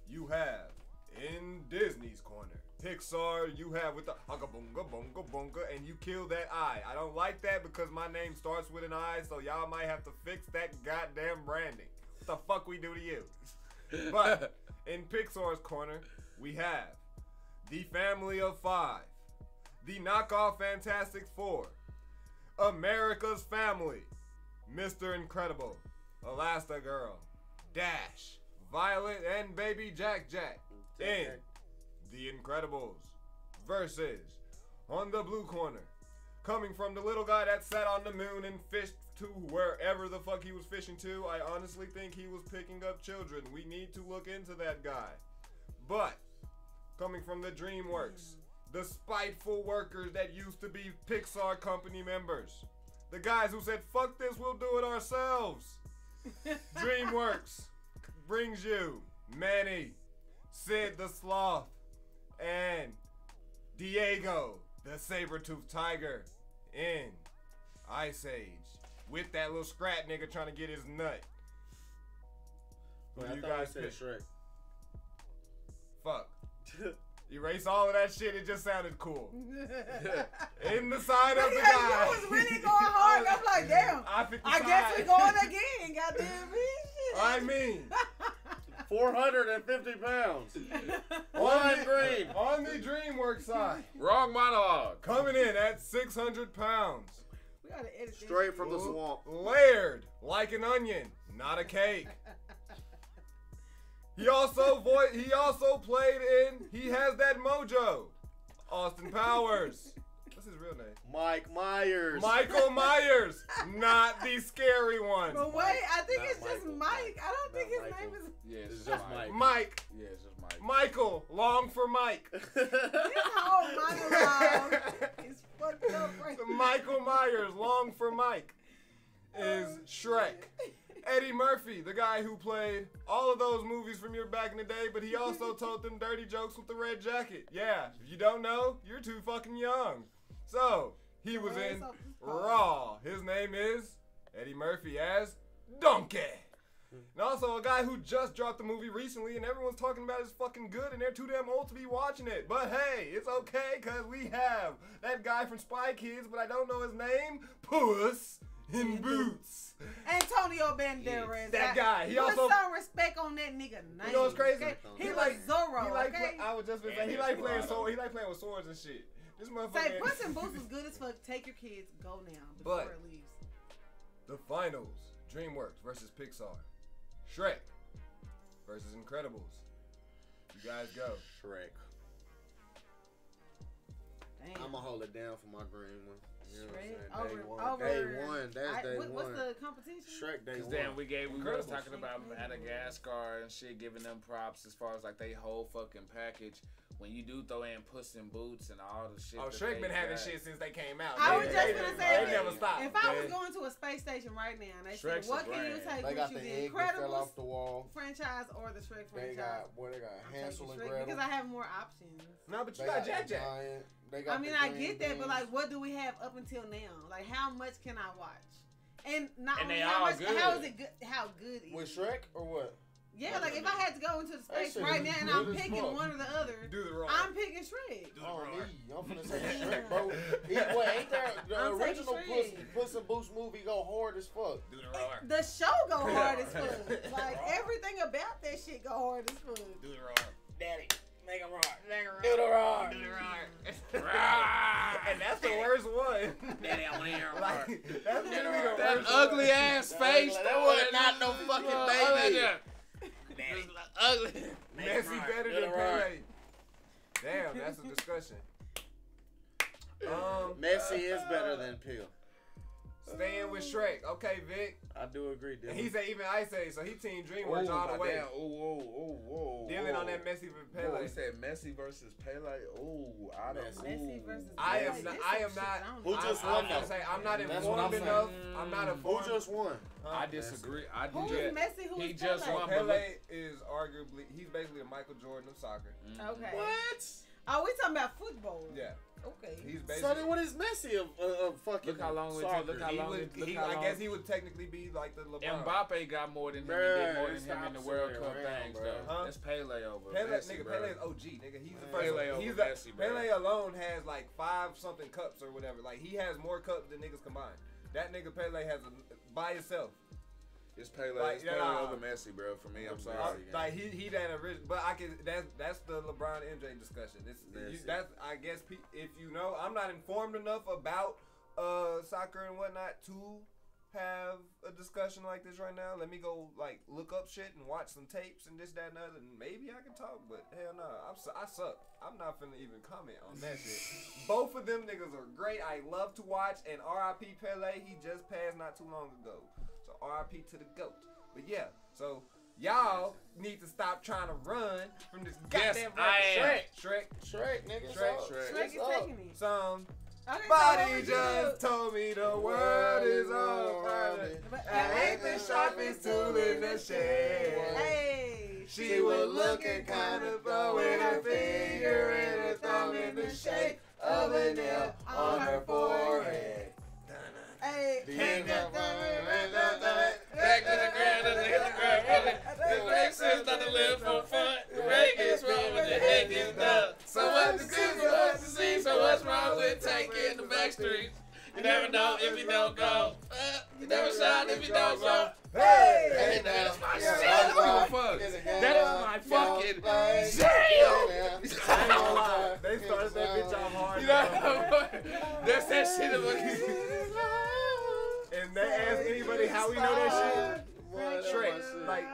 You have in Disney's corner. Pixar, you have with the hugga bunga bunga bunga, and you kill that I. I don't like that because my name starts with an I, so y'all might have to fix that goddamn branding. What the fuck we do to you? But in Pixar's corner, we have the Family of Five, the knockoff Fantastic Four, America's Family, Mr. Incredible, Elastigirl, Dash, Violet, and Baby Jack Jack in The Incredibles versus, on the blue corner, coming from the little guy that sat on the moon and fished to wherever the fuck he was fishing to. I honestly think he was picking up children. We need to look into that guy. But, coming from the DreamWorks, the spiteful workers that used to be Pixar company members, the guys who said, fuck this, we'll do it ourselves. DreamWorks brings you Manny, Sid the Sloth, and Diego, the saber-toothed tiger, in Ice Age, with that little scrat nigga trying to get his nut. Who I you thought guys said pick? Shrek. Fuck. Erase all of that shit, it just sounded cool. In the side of the guy. You was really going hard. I'm like, damn. I guess we going again. Goddamn bitch. I mean, 450 pounds. on green. On the DreamWorks side, Wrong monologue. coming in at 600 pounds. We gotta edit this Straight shit. from the swamp. Layered like an onion, not a cake. He also played in He Has That Mojo, Austin Powers. What's his real name? Mike Myers. Michael Myers, not the scary one. But wait, I think Not it's just Michael. Mike. I don't think his Not name Michael. is. Yeah, It's just Mike. Mike. Yeah, it's just Mike. Michael, long for Mike. This whole monologue is fucked up right now. Michael Myers, long for Mike, is Shrek. Eddie Murphy, the guy who played all of those movies from your back in the day, but he also told them dirty jokes with the red jacket. Yeah, if you don't know, you're too fucking young. So, he was in Raw. His name is Eddie Murphy as Donkey. And also a guy who just dropped the movie recently and everyone's talking about it's fucking good and they're too damn old to be watching it. But hey, it's okay because we have that guy from Spy Kids, but I don't know his name, Puss in Boots. Antonio Banderas. That guy. He Put also. some respect on that nigga name. You know what's crazy? Okay? He, He was like- Zorro. He like okay? I was just gonna say he like playing with swords and shit. This Say motherfucker. Puss in Boots is good as fuck. Take your kids. Go now before But- it leaves. The finals: DreamWorks versus Pixar. Shrek versus Incredibles. You guys go. Shrek. Damn. I'm gonna hold it down for my green one. You know what I'm Shrek saying? over. Day one. That's day one. What's the competition? Shrek day Cause one. then we was talking Shrek about day Madagascar and shit, giving them props as far as like they whole fucking package. When you do throw in Puss in Boots and all the shit. Oh, that Shrek they been having got. shit since they came out. I was just They gonna say, never stopped. if I was going to a space station right now and they said, Shrek's what a can you brand. take They with got you, the the egg that fell Incredibles off the wall. franchise or the Shrek They franchise? got I'm Hansel taking and Shrek Gretel. because I have more options. No, but you They got the Jack Jack. Giant. They got I mean, the I green get that, but beans. like, what do we have up until now? Like, how much can I watch? And not And only they how all much, good. how is it good? How good is With it? Shrek or what? Yeah, like if I had to go into the space shit right is now and good I'm as picking fuck. one or the other, Do the wrong. I'm picking Shrek. Oh, me. I'm finna say Shrek, bro. Ain't there the I'm taking original Shrek. Puss in Boots movie go hard as fuck? Do the wrong. The show go hard as fuck. Like everything about that shit go hard as fuck. Do the wrong. Daddy, make him roar. Do the wrong. Do the wrong. And that's the worst one. Daddy, I want to hear him roar. Like, that's literally the That worst ugly one. ass face. That was not no fucking baby. Daddy, Ugly. make him Messi roar. better Do than the wrong. Pele. Damn, that's a discussion. Messi is better than Peel. Staying with Shrek. Okay, Vic. I do agree, And dude. he said even I say so. He team DreamWorks all the way. Oh. Dealing on that Messi for Pele. He said Messi versus Pele. Oh, I don't. Messi versus I am Messi. not. This I am some not. shit I don't Who know. just I won, was gonna though? say I'm not That's what informed I'm enough. saying. I'm not Who informed. just won? I disagree. I Who do. is Messi? Who He is just Pele? won. Pele is arguably he's basically a Michael Jordan of soccer. Okay. What? Oh, we talking about football. Yeah, Okay. he's So basically. then what is Messi of fucking Look how long it soccer? took. Look how He long would, it- look he, how I long- guess he would technically be like the LeBron. Mbappe got more than him. Bruh, He did more than him stop in the World saying Cup around, things, bruh. though. Huh? That's Pele over Pele, Messi, nigga, bro. Pele is OG, nigga. He's the Pele first. over He's Messi, bro. Pele alone has like 5 something cups or whatever. Like he has more cups than niggas combined. That nigga Pele has by himself. It's Pele. Like, It's yeah, Pele nah. over Messi, bro. For me, I'm sorry. Like he that original, but I can that's the LeBron MJ discussion. Messi. That's I guess if you know, I'm not informed enough about soccer and whatnot to have a discussion like this right now. Let me go like look up shit and watch some tapes and this, that, and other, and maybe I can talk. But hell no, I suck. I'm not finna even comment on that shit. Both of them niggas are great. I love to watch. And R.I.P. Pele, he just passed not too long ago. So R.I.P. to the GOAT. But yeah, so y'all need to stop trying to run from this Yes, goddamn I am. Shrek, nigga. Shrek. Shrek is taking it. Some Okay, so body what would you just do? told me the world is on fire. But- I ain't the sharpest tool in the shed. Hey. She was looking kind of throwing her finger and her thumb in the shape of a nail on her forehead. Hey. Back to the ground and hit the ground. The makes sense not to live for fun. The break is wrong when the head is done. So much to see, so much to see, so what's wrong with taking the back streets? You never know if you don't go. You never shine if you don't go. Hey! That's my shit. I don't give a fuck. That is my fucking jam. I ain't gonna lie. They started that bitch off hard. You know, that's that shit. And they ask anybody how we know that shit. Shrek. Like,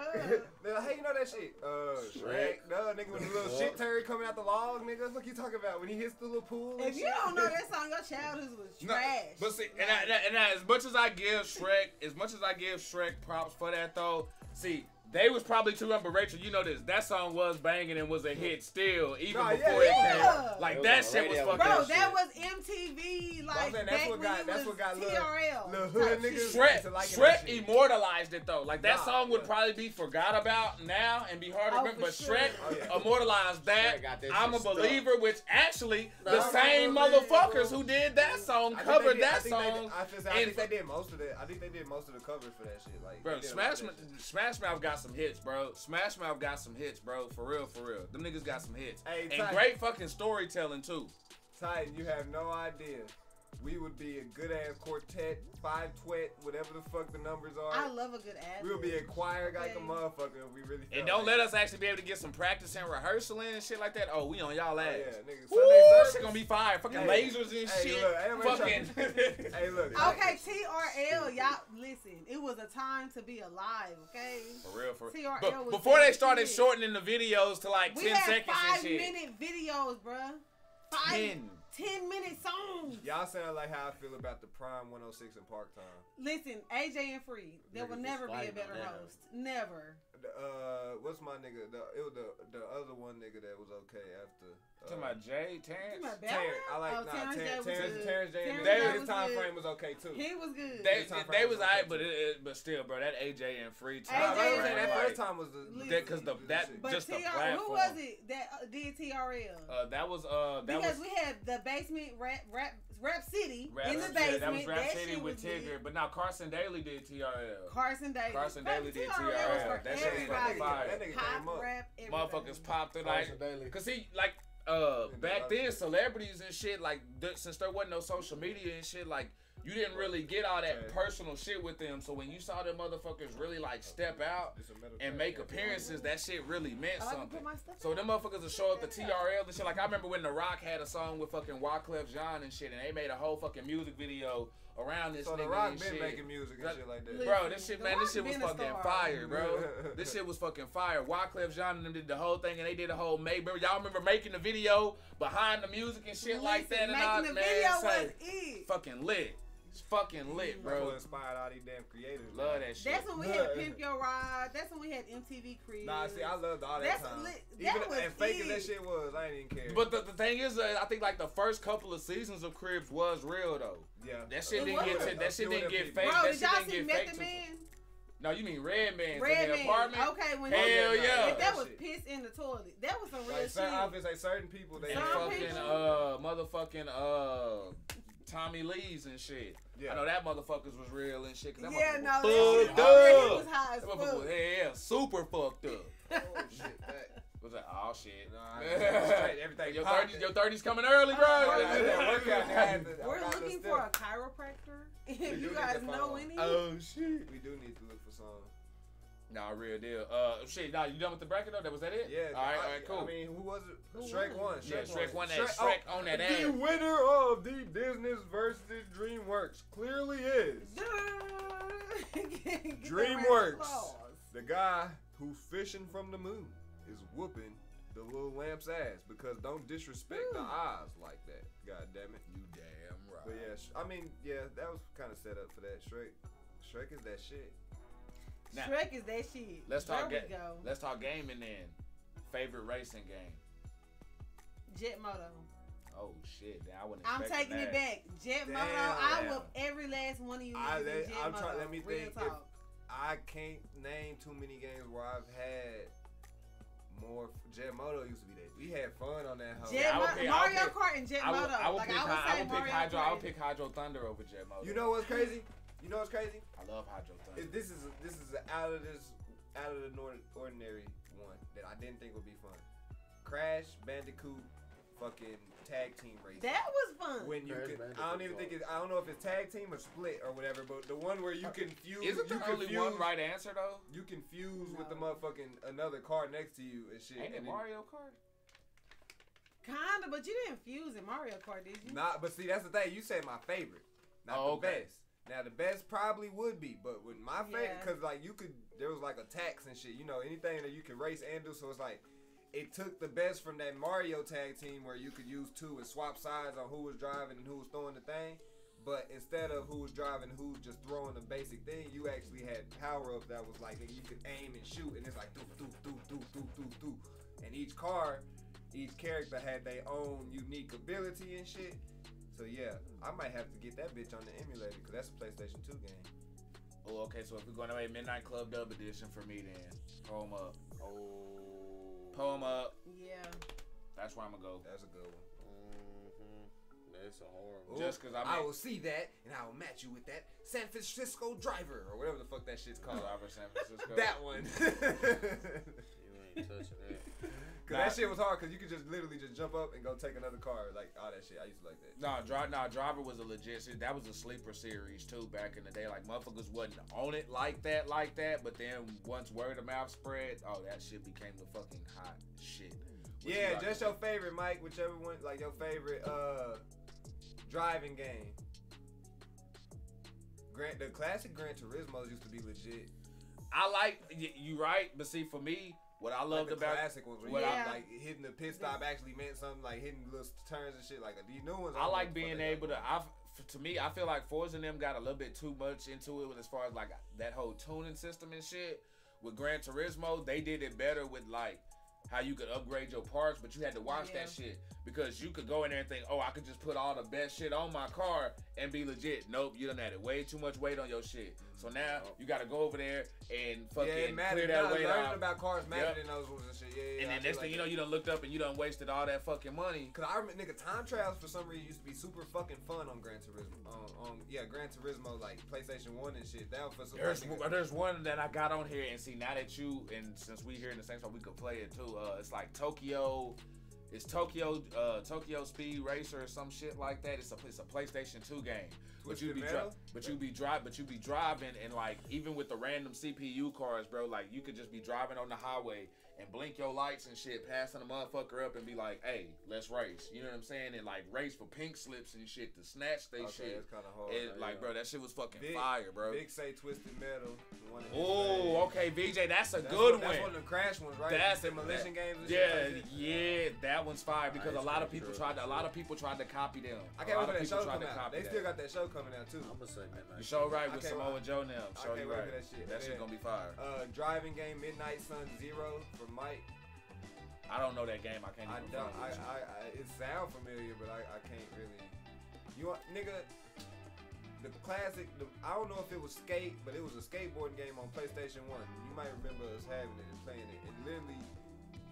they're like, how you know that shit? Shrek. No, nigga, when the little shit turd coming out the log, nigga. What you talking about? When he hits the little pool and If you shit? don't know that song, your childhood was No, trash. but see, and as much as I give Shrek props for that though, see, they was probably too young, but Rachel, you know this. That song was banging and was a hit still, even Nah, before yeah. it came. Yeah. Like It that was on shit was radio. fucking. Bro, shit. that was MTV, like, I'm saying back when it was TRL. little hood type niggas. shit. into liking Shrek that shit. immortalized it though. Like that Nah, song would yeah. probably be forgot about now and be hard to Oh, remember. But for sure. Shrek Oh, yeah. immortalized that. Shrek got that I'm a shit stuck. believer, which actually the I'm a same believer. motherfuckers who did that song I think covered they did- that I think they song. did- I think they did most of it. I think they did most of the covers for that shit. Like, Bro, they did a lot of Smash that shit. Smash Mouth got some hits, bro. Smash Mouth got some hits, bro. For real, for real. Them niggas got some hits. Hey, And Ty- great fucking storytelling too. Titan, you have no idea. We would be a good ass quartet, 5-twet, whatever the fuck the numbers are. I love a good ad. We'll be a choir like a Okay. motherfucker if we really. And felt don't like let us actually be able to get some practice and rehearsal in and shit like that. Oh, we on y'all Oh, ass. yeah, nigga. Woo, Sunday service. shit gonna be fire. Fucking Hey, lasers and hey, shit. look, ain't nobody Fucking. Hey, look. Okay, TRL, y'all listen. It was a time to be alive, okay? For real, for real. TRL But was before they that started shit. shortening the videos to like We 10 had seconds and shit. 5-minute videos, bruh. 10. 10-minute songs. Y'all sound like how I feel about the Prime 106 in Park Time. Listen, AJ and Free, there will never be a better host. Never. What's my nigga? It was the other one nigga that was okay after. Talking about Jay, Terrence? Terrence. I like Terrence J. His time frame was okay too. He was good. They was alright, but still, bro, that AJ and Free time. That first time was because the platform. Who was it that did TRL? That was because we had the basement Rap City in the basement. That was Rap City with Tigger, but now Carson Daly did TRL. Carson Daly did TRL. That shit was fucking fire. That nigga came up. Rap, motherfuckers popped it like, cause he like. Back then, celebrities and shit, like, since there wasn't no social media and shit, like, you didn't really get all that personal shit with them. So when you saw them motherfuckers really, like, step out and make appearances, that shit really meant something. So them motherfuckers would show up to TRL and shit. Like, I remember when The Rock had a song with fucking Wyclef Jean and shit, and they made a whole fucking music video around this nigga. So The Rock and been shit. Making music and shit like that. Bro, this shit was fucking fire, bro. This shit was fucking fire. Wyclef Jean and them did the whole thing, and they did a whole y'all remember making the video behind the music and shit like that? And all, the man, video was it. Fucking lit. It's fucking lit, bro. That's what inspired all these damn creators. Love that shit. That's when we had Pimp Your Ride. That's when we had MTV Cribs. Nah, see, I loved all that time. That was as fake as that shit was, I ain't even care. But the thing is, I think like the first couple of seasons of Cribs was real though. Yeah. That shit didn't get fake. Bro, that did y'all see Method Man? No, you mean Redman? Redman. Apartment? Okay, when hell yeah. That was piss in the toilet. That was some real shit. Obviously, certain people they fucking motherfucking Tommy Lee's and shit. Yeah. I know that motherfuckers was real and shit. That yeah, no, fucked that up. he was high as fuck. Yeah, super fucked up. Oh shit, that was like, oh shit. Nah, everything. Your 30s coming early, bro. We're looking for a chiropractor. If you guys know any. Oh shit. We do need to look for some. Nah, real deal. Shit, nah, you done with the bracket though? Was that it? Yeah. All right, cool. I mean, who was it? Shrek won. Shrek won. Shrek on that ass. The winner of the Business versus DreamWorks clearly is DreamWorks. The guy who's fishing from the moon is whooping the little lamp's ass because don't disrespect the eyes like that. God damn it. You damn right. But yeah, I mean, yeah, that was kind of set up for that. Shrek is that shit. Now, Shrek is that shit. Let's talk gaming then. Favorite racing game? Jet Moto. Oh shit! I'm taking it back. Jet Moto. I whip every last one of you niggas in Jet Moto. Let me think. I can't name too many games where I've had more. Jet Moto used to be that. We had fun on that. Mario Kart and Jet Moto. I would pick Hydro Thunder over Jet Moto. You know what's crazy? I love Hydro Thunder. This is an out of the ordinary one that I didn't think would be fun. Crash Bandicoot, fucking tag team racing. That was fun. When you can, I don't know if it's tag team or split or whatever, but the one where you can fuse. Isn't there only one right answer though? You can fuse with the motherfucking another car next to you and shit. Ain't it Mario Kart? Kinda, but you didn't fuse in Mario Kart, did you? Nah, but see that's the thing. You said my favorite, not the best. Now the best probably would be, but with my favorite, cause like there was like attacks and shit. You know, anything that you could race and do. So it's like it took the best from that Mario tag team where you could use two and swap sides on who was driving and who was throwing the thing. But instead of who was driving, who was just throwing the basic thing, you actually had power ups that was like you could aim and shoot, and it's like do. And each character had their own unique ability and shit. So yeah, I might have to get that bitch on the emulator because that's a PlayStation 2 game. Oh, okay. So if we're going to make Midnight Club Dub Edition for me, then poem up. Poem up. Yeah. That's where I'm gonna go. That's a good one. That's a horrible. Just because I will see that and I will match you with that San Francisco driver or whatever the fuck that shit's called. Driver San Francisco. That one. You ain't touching that. Cause that shit was hard because you could just literally just jump up and go take another car, like all that shit. I used to like that. Driver was a legit shit. That was a sleeper series too back in the day. Like motherfuckers wasn't on it like that. But then once word of mouth spread, that shit became the fucking hot shit. Yeah, just your favorite, Mike. Whichever one, like your favorite driving game. The classic Gran Turismo used to be legit. I like you right, but see for me, what I loved like the about classic ones where like hitting the pit stop actually meant something, like hitting little turns and shit. Like these new ones, I like being able to. To me, I feel like Forza and them got a little bit too much into it as far as like that whole tuning system and shit. With Gran Turismo, they did it better with like how you could upgrade your parts, but you had to watch that shit because you could go in there and think, oh, I could just put all the best shit on my car and be legit. Nope, you done added way too much weight on your shit. So now you got to go over there and fucking clear that weight learning out. about cars mattered in those ones and shit. Yeah. And then next thing you know, you done looked up and you done wasted all that fucking money. Cause I remember, nigga, time trials for some reason used to be super fucking fun on Gran Turismo. Gran Turismo, like PlayStation 1 and shit. That was for some There's one that I got on here and see now that you and since we here in the same spot, we could play it too. It's like Tokyo. It's Tokyo Speed Racer or some shit like that. It's a PlayStation 2 game. But you be driving and like even with the random CPU cars, bro, like you could just be driving on the highway and blink your lights and shit, passing a motherfucker up and be like, hey, let's race. You know what I'm saying? And like race for pink slips and shit to snatch they shit. That's kind of hard. And like, bro, that shit was fucking fire, bro. Big say Twisted Metal. Oh, okay, VJ, that's a good one. That's one of the crash ones, right? That's demolition games. And shit like that one's fire because a lot of people tried to copy them. I can't wait for that show coming out. They still got that show coming out too. I'm gonna say midnight. You show right with Samoa Joe now. Show you right. That shit. That shit gonna be fire. Driving game Midnight Sun Zero from Mike. I don't know that game. I can't even. It sounds familiar, but I can't really. You want, nigga, the classic. I don't know if it was Skate, but it was a skateboarding game on PlayStation 1. You might remember us having it and playing it. And literally,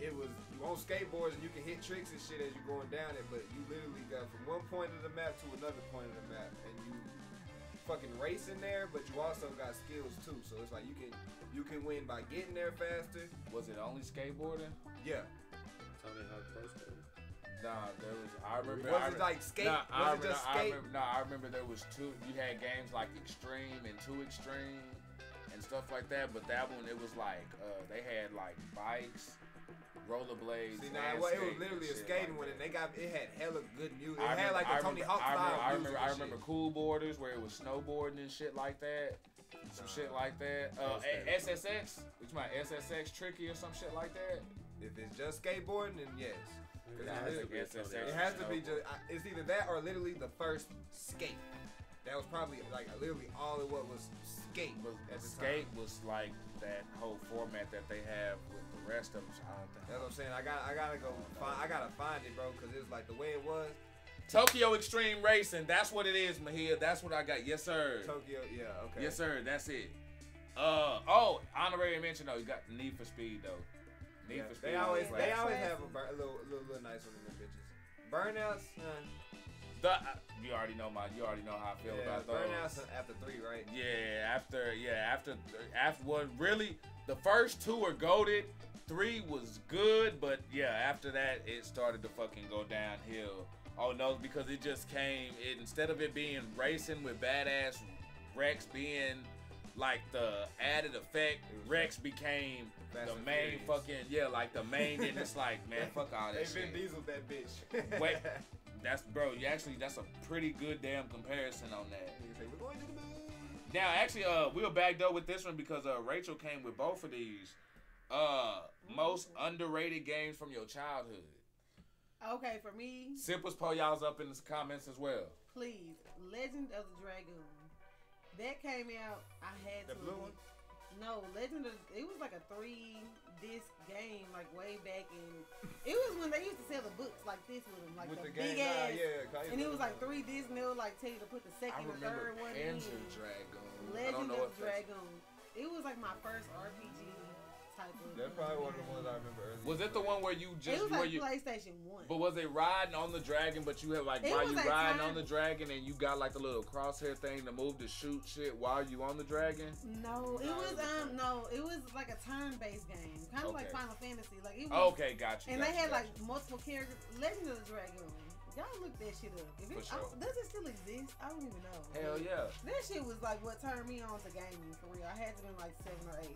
it was you on skateboards and you can hit tricks and shit as you're going down it, but you literally got from one point of the map to another point of the map, and you fucking race in there, but you also got skills too. So it's like you can win by getting there faster. Was it only skateboarding? Yeah. Tony Hawk Pro Skater. Nah, there was. I remember. Was it like skate? Was it just skate? I remember there was two. You had games like Extreme and Too Extreme and stuff like that. But that one, it was like they had like bikes, rollerblades. See, now it was literally a skating one, and it had hella good music. It had like the Tony Hawk style music. I remember Cool Boarders where it was snowboarding and shit like that. Some shit like that. SSX, which my SSX Tricky or some shit like that. If it's just skateboarding, then yes. It has to be just. It's either that or literally the first Skate. That was probably like literally all it was Skate. Skate was like that whole format that they have with the rest of them. I don't think. That's what I'm saying. I gotta go. I gotta find it, bro, because it's like the way it was. Tokyo Extreme Racing. That's what it is, Mahia. That's what I got. Yes, sir. Tokyo. Yeah. Okay. Yes, sir. That's it. Honorary mention though. You got Need for Speed though. They always have a little nice one in them bitches. Burnouts, you already know how I feel about those. Burnouts after 3, right? After one really the first 2 are goated. 3 was good, but after that it started to fucking go downhill. Oh no, because it just came. Instead of it being racing with badass Rex being like the added effect, Rex became the main fucking like the main, and it's like, man, fuck all that shit. Vin Diesel that bitch. Wait, that's a pretty good damn comparison on that. We're going to the moon. Now, actually, we were backed up with this one because Rachel came with both of these most underrated games from your childhood. Okay, for me, SIP was po y'all's up in the comments as well. Please, Legend of the Dragoon. That came out. I had the blue one. No, it was like a 3-disc game, like way back in. It was when they used to sell the books like this with them, like with the big ass. And it was like 3 discs, and they would like tell you to put the second or third one in. Legend of Dragoon. It was like my first RPG type of. That's probably one of the ones I remember earlier. Was it the one where you just? It was like PlayStation 1. But was it riding on the dragon? But you have like while you riding on the dragon, and you got like the little crosshair thing to move to shoot shit while you on the dragon. No, it was it was like a turn-based game, kind of like Final Fantasy. Like it was. Okay, got you. And they had like multiple characters. Legend of the Dragoon. Y'all look that shit up. Does it still exist? I don't even know. Hell yeah. That shit was like what turned me on to gaming for real. I had to be like 7 or 8.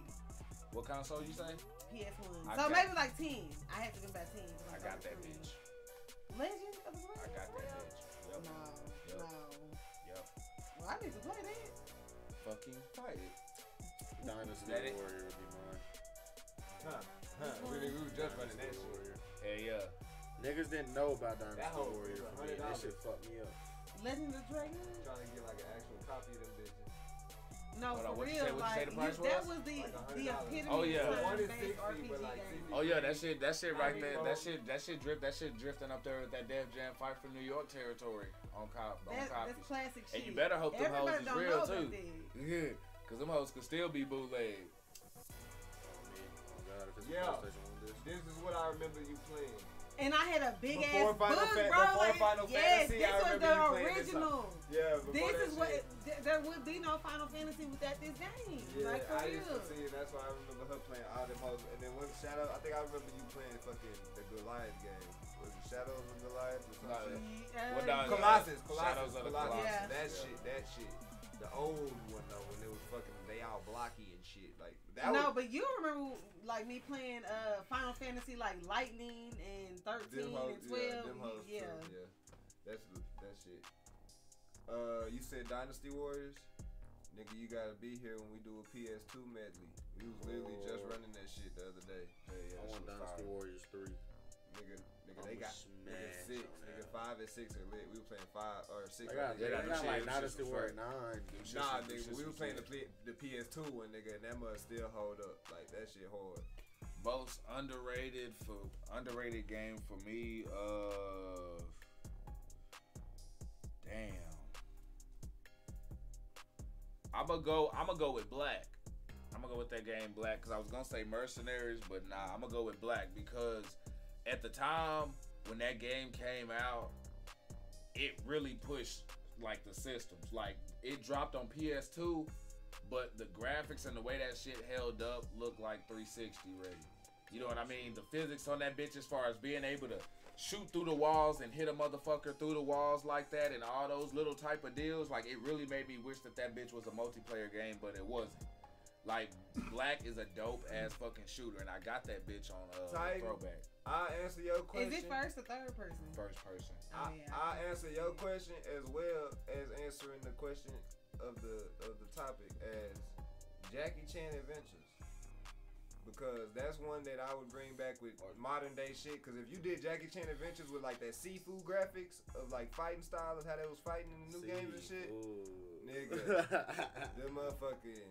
What console you say? PS1. So maybe like 10. I had to be about 10. I got that bitch. Legend of the Dragon? I got that bitch. Yep. No. Yep. Well, I need to play that. Fucking fight it. Dynasty That it? Warrior would be mine. We was just running that shit. Warrior. Hell yeah. Niggas didn't know about Dynasty That whole Warrior was for me. That $100. shit fucked me up. Legend of the Dragon? Trying to get like an actual copy of them bitches. No, Hold on, for what you real. say- what you say the price that was? was the Like epitome Oh, yeah. of One is time-based 60, RPG but like game. 60. Oh yeah, that shit right there. bro. That shit drifting up there with that Def Jam Fight for New York territory on That's copies. classic shit. And you better hope them hoes Everybody is don't real know too. about that. Yeah, cause them hoes could still be bootleg. Oh God, if it's Yeah. a PlayStation 1 disc. This is what I remember you playing. And I had a big Before ass Final book, Fa- bro. before Like, Final yes, Fantasy, this I was remember the you playing this original. Yeah, before This that is what shit. there would be no Final Fantasy without this game. Yeah, Like for I used to real. see it. That's why I remember her playing all them hoes. And then when Shadow, I think I remember you playing fucking the Goliath game. Was it Shadows of Goliath or No, something? What dog? Colossus. Shadows of the Colossus. Yeah. That shit. The old one though, when it was fucking, they all blocky and shit. Like that No, was. but you remember like me playing Final Fantasy like Lightning and 13 and 12. Them hoes Yeah. too, yeah. That's that shit. You said Dynasty Warriors? Nigga, you gotta be here when we do a PS2 medley. We was literally just running that shit the other day. I want Dynasty Warriors 3. Nigga, I'ma they got smash 6. on Nigga, that. 5 and 6 are lit. We were playing 5 or 6. They got, I think. they got got them like shits, Dynasty shits was Warrior fire. 9. Nah, Them nigga, shits we was were playing lit. the PS2 one, nigga, and that must still hold up. Like that shit hard. Most underrated game for me. Damn. I'm gonna go with Black. I'm gonna go with that game Black because I was gonna say Mercenaries, but nah, I'm gonna go with Black because at the time when that game came out, it really pushed like the systems. Like it dropped on PS2, but the graphics and the way that shit held up looked like 360 ready. You know what I mean? The physics on that bitch as far as being able to shoot through the walls and hit a motherfucker through the walls like that and all those little type of deals, like it really made me wish that bitch was a multiplayer game, but it wasn't. Like Black is a dope ass fucking shooter, and I got that bitch on Titan. Throwback. I'll answer your question. Is it first or third person? First person. Oh, yeah. I'll answer your question as well as answering the question of the topic as Jackie Chan Adventures. Because that's one that I would bring back with modern day shit. Because if you did Jackie Chan Adventures with like that seafood graphics of like fighting style of how they was fighting in the new games and shit, nigga, them motherfucking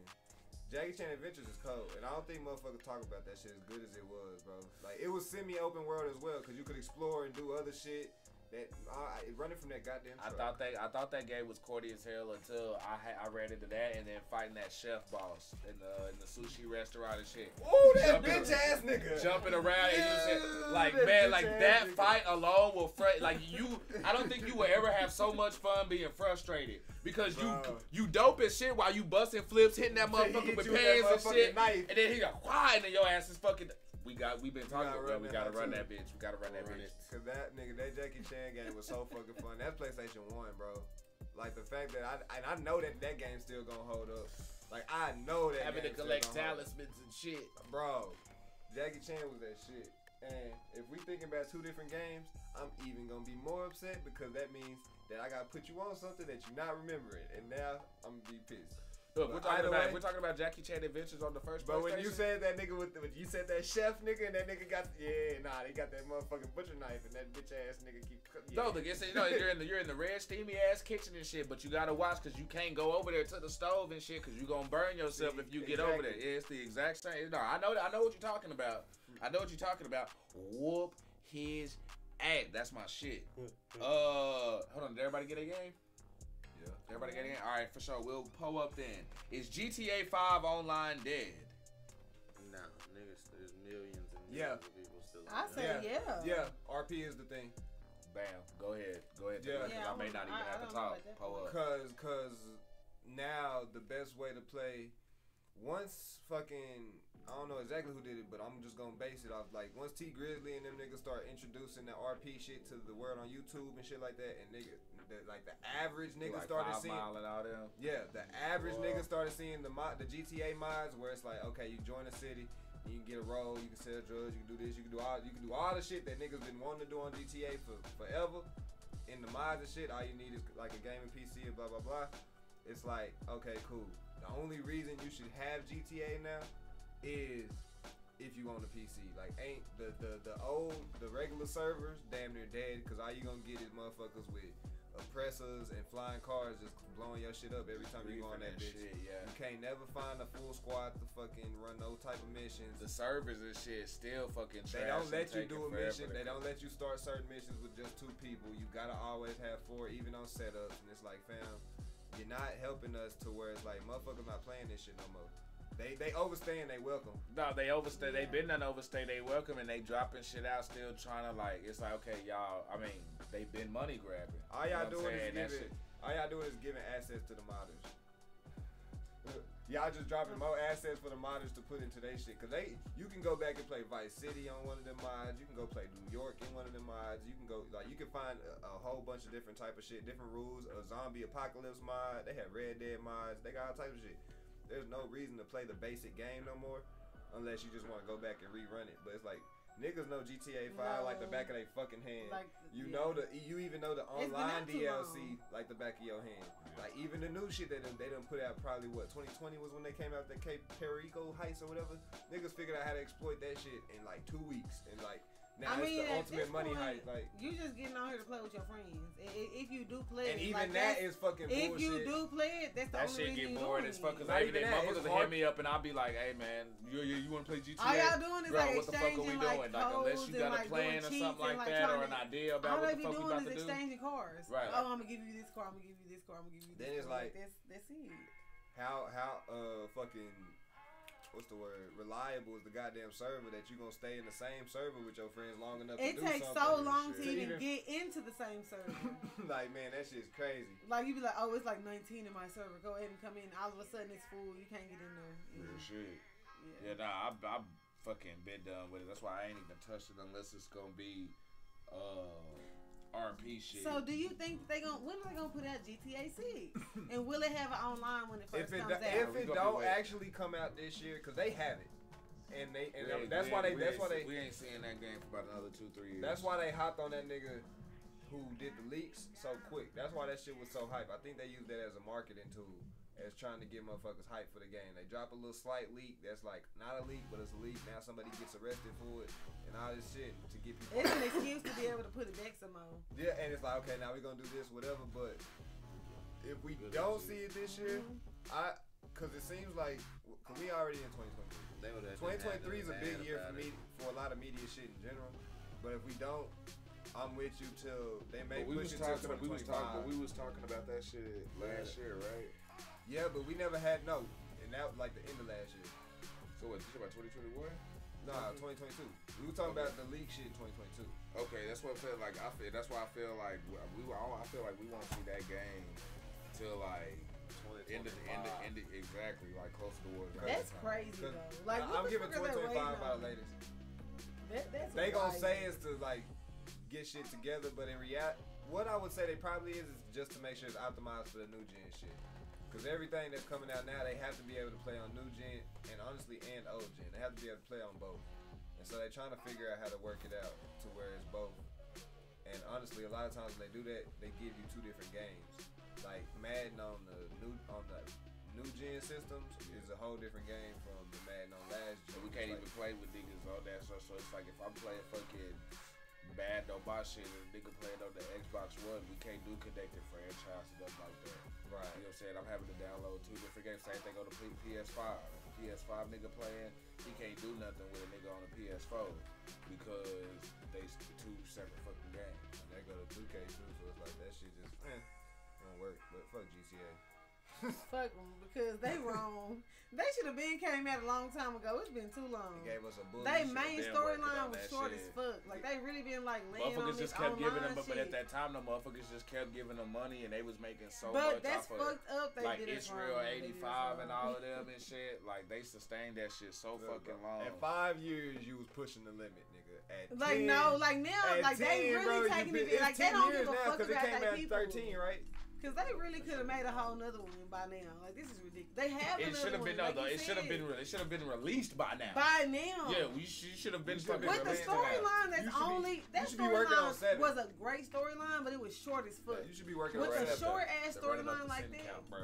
Jackie Chan Adventures is cold. And I don't think motherfuckers talk about that shit as good as it was, bro. Like it was semi-open world as well, because you could explore and do other shit. That running from that goddamn truck. I thought that game was corny as hell until I ran into that and then fighting that chef boss in the sushi restaurant and shit. Ooh, that Jumping- bitch ass nigga. Jumping around and you said, like that man, bitch like ass that nigga. fight alone will like you. I don't think you will ever have so much fun being frustrated because Bro. you dope as shit while you busting flips, hitting that He motherfucker hit with you with pans that and shit, motherfucking knife. and then he go why, and then your ass is fucking. We've been talking gotta about run we that gotta hoe run too. that bitch. We gotta run that Run bitch. it. Cause that nigga, that Jackie Chan game was so fucking fun. That's PlayStation 1, bro. Like the fact that I know that game's still gonna hold up. Like I know that Having to game's still collect gonna hold up. talismans and shit. Bro, Jackie Chan was that shit. And if we thinking about two different games, I'm even gonna be more upset because that means that I gotta put you on something that you're not remembering, and now I'm gonna be pissed. Look, But we're either way- talking about Jackie Chan Adventures on the first. But when you PlayStation. said that nigga when you said that chef nigga and that nigga got they got that motherfucking butcher knife and that bitch ass nigga keep cooking. No, look, it's, you're in the red steamy ass kitchen and shit, but you gotta watch because you can't go over there to the stove and shit because you gonna burn yourself if you get over there. Yeah, it's the exact same. No, I know what you're talking about. I know what you're talking about. Whoop his ass. That's my shit. Hold on, did everybody get a game? Yeah. Everybody get a game? All right, for sure. We'll pull up then. Is GTA 5 online dead? Nah, niggas, there's millions and Yeah. millions of people still. I on say that. yeah. Yeah, RP is the thing. Bam. Go ahead. Yeah. Because I may not even have to don't know talk. about that Pull part. up. Cause now the best way to play, once fucking I don't know exactly who did it, but I'm just gonna base it off like once T Grizzly and them niggas start introducing the RP shit to the world on YouTube and shit like that, and the average nigga Like started 5 seeing. Mile and all them. Yeah, the average Whoa. nigga started seeing the GTA mods where it's like, okay, you join a city, you can get a role, you can sell drugs, you can do this, you can do all the shit that niggas been wanting to do on GTA for forever. In the mods and shit, all you need is like a gaming PC and blah blah blah. It's like, okay, cool. The only reason you should have GTA now is if you on the PC. Like, ain't the regular servers damn near dead, because all you gonna get is motherfuckers with oppressors and flying cars just blowing your shit up every time you go on that bitch. Shit, yeah. You can't never find a full squad to fucking run no type of missions. The servers and shit still fucking trash. They don't let you and do a taking mission. forever They don't let you start certain missions with just 2 people. You gotta always have 4, even on setups. And it's like, fam, you're not helping us to where it's like, motherfuckers not playing this shit no more. They overstay and they welcome. No, they overstay. They been done overstay. They welcome and they dropping shit out. Still trying to like. It's like, okay, y'all. I mean, they been money grabbing. All y'all doing is giving assets to the modders. Y'all just dropping more assets for the modders to put into their shit. Cause you can go back and play Vice City on one of them mods. You can go play New York in one of them mods. You can go you can find a whole bunch of different type of shit, different rules. A zombie apocalypse mod. They have Red Dead mods. They got all types of shit. There's no reason to play the basic game no more, unless you just want to go back and rerun it. But it's like, niggas know GTA 5 like the back of their fucking hand. Like, you even know the online DLC like the back of your hand. Yeah. Like, even the new shit they done put out, probably 2020 was when they came out with the Cape Perico heist or whatever. Niggas figured out how to exploit that shit in like 2 weeks, and like now it's the ultimate money heist. Like, you just getting on here to play with your friends. If you do play it, and even like that is fucking bullshit. If you do play it, that's the only reason get you bored as fuck. Cause every day motherfuckers will hit me up and I'll be like, hey man, you want to play GTA? All y'all doing is bro, like what the fuck are we doing? Like, unless you got a plan or something like that, or an idea about what the fuck we about to do. Exchanging cars. Right. Oh, I'm gonna give you this car. I'm gonna give you this car. I'm gonna give you this. Then it's like that's it. How fucking what's the word? Reliable is the goddamn server that you gonna stay in the same server with your friends long enough to do something. It takes so long to even get into the same server. Like, man, that shit's crazy. Like, you be like, oh, it's like 19 in my server. Go ahead and come in. All of a sudden, it's full. You can't get in there. Real shit. Yeah, nah, I fucking been done with it. That's why I ain't even touched it unless it's gonna be R&P shit. So do you think when are they gonna put out GTA 6? And will it have it online when it first comes out? If it don't actually come out this year, cause they have it, and that's why we ain't seeing that game for about another 2-3 years. That's why they hopped on that nigga who did the leaks so quick. That's why that shit was so hype. I think they used that as a marketing tool, as trying to get motherfuckers hype for the game. They drop a little slight leak that's like not a leak, but it's a leak. Now somebody gets arrested for it and all this shit to get people. It's an excuse to be able to put it back some more. Yeah, and it's like, okay, now we're gonna do this, whatever. But if we don't see it this year, cause it seems like, cause we already in 2023. 2023 is a big year for me for a lot of media shit in general. But if we don't, I'm with you till they may push it to 2025. We was talking about that shit last year, right? Yeah, but we never had and that was like the end of last year. So what? You about 2021? Nah, 2022. We were talking about the league shit in 2022. Okay, that's what I feel like. That's why I feel like I feel like we won't see that game till like end of exactly, like close to towards. That's crazy though. Like, I'm giving 2025 by the latest. They gonna say is to like get shit together, but in reality, what I would say they probably is just to make sure it's optimized for the new gen shit. Because everything that's coming out now, they have to be able to play on new gen and honestly and old gen. They have to be able to play on both. And so they're trying to figure out how to work it out to where it's both. And honestly, a lot of times when they do that, they give you 2 different games. Like Madden on the new gen systems is a whole different game from the Madden on last gen. We can't even play with niggas on that, so it's like if I'm playing fucking bad no boss shit and a nigga playing on the Xbox One, we can't do connected franchise and stuff like that. Right. You know what I'm saying? I'm having to download 2 different games. Same thing on the PS5. PS5 nigga playing, he can't do nothing with a nigga on the PS4 because they 2 separate fucking games. And they go to 2K too, so it's like that shit just don't work. But fuck GTA. Fuck them, because they wrong. They should have came out a long time ago. It's been too long. It gave us a bullet. They main storyline was short as fuck. Like, they really been like laying on this just kept giving them, shit. but at that time, the motherfuckers just kept giving them money, and they was making so but much that's off fucked of up. They like did Israel it 85 and all of them and shit. Like, they sustained that shit so fucking long. In 5 years, you was pushing the limit, nigga. At like 10, now, like now, like 10, they really bro, taking it. Like, they don't give a fuck about their people. It came out 13, right? Because they really could have made a whole nother one by now. Like, this is ridiculous. They have it should have been like it should have been released by now. By now. Yeah, you should have been fucking with the storyline that's only that storyline was a great storyline, but it was short as fuck. Yeah, you should be working with on a short ass storyline like that. Count, bro.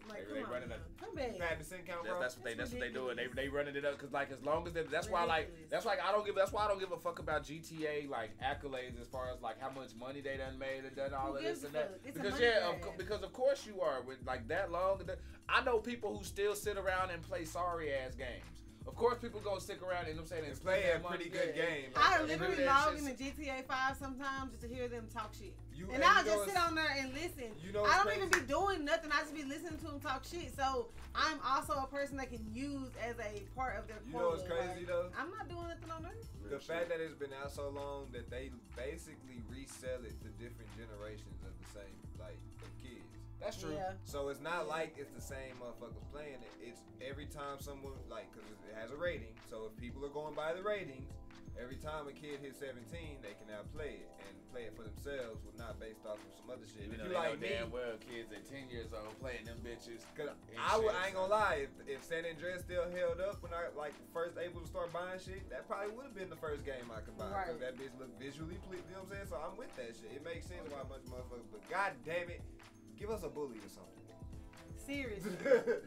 Like, They come running on, it. come back. Madness count, bro. That's what they do, and ridiculous. they running it up because like as long as that's why Ridiculous. that's why I don't give a fuck about GTA like accolades as far as like how much money they done made and done all Who of this gives and a that fuck? It's a because money grab. because of course you are with like that long. I know people who still sit around and play sorry ass games. Of course, people gonna stick around and I'm saying And and play spend a that pretty money. good game. I And literally that log shit's- into GTA 5 sometimes just to hear them talk shit. You, And I'll you know just sit what's- on there and listen. You know I what's don't even crazy? be doing nothing. I just be listening to them talk shit. So I'm also a person that can use as a part of their You know what's quota. crazy Like, though? I'm not doing nothing on there. The fact that it's been out so long that they basically resell it to different generations of the same, like, of kids. That's true. Yeah. So it's not like it's the same motherfuckers playing it. It's every time someone, like, because it has a rating. So if people are going by the ratings, every time a kid hits 17, they can now play it and play it for themselves, with not based off of some other shit. Even If though you they like know me, damn well kids at 10 years old playing them bitches. cause and I shit, ain't gonna lie, if San Andreas still held up when I like first able to start buying shit, that probably would have been the first game I could buy. Right. Cause that bitch looked visually pleasing, you know what I'm saying? So I'm with that shit. It makes sense why a bunch of motherfuckers, but god damn it, give us a bully or something. Seriously.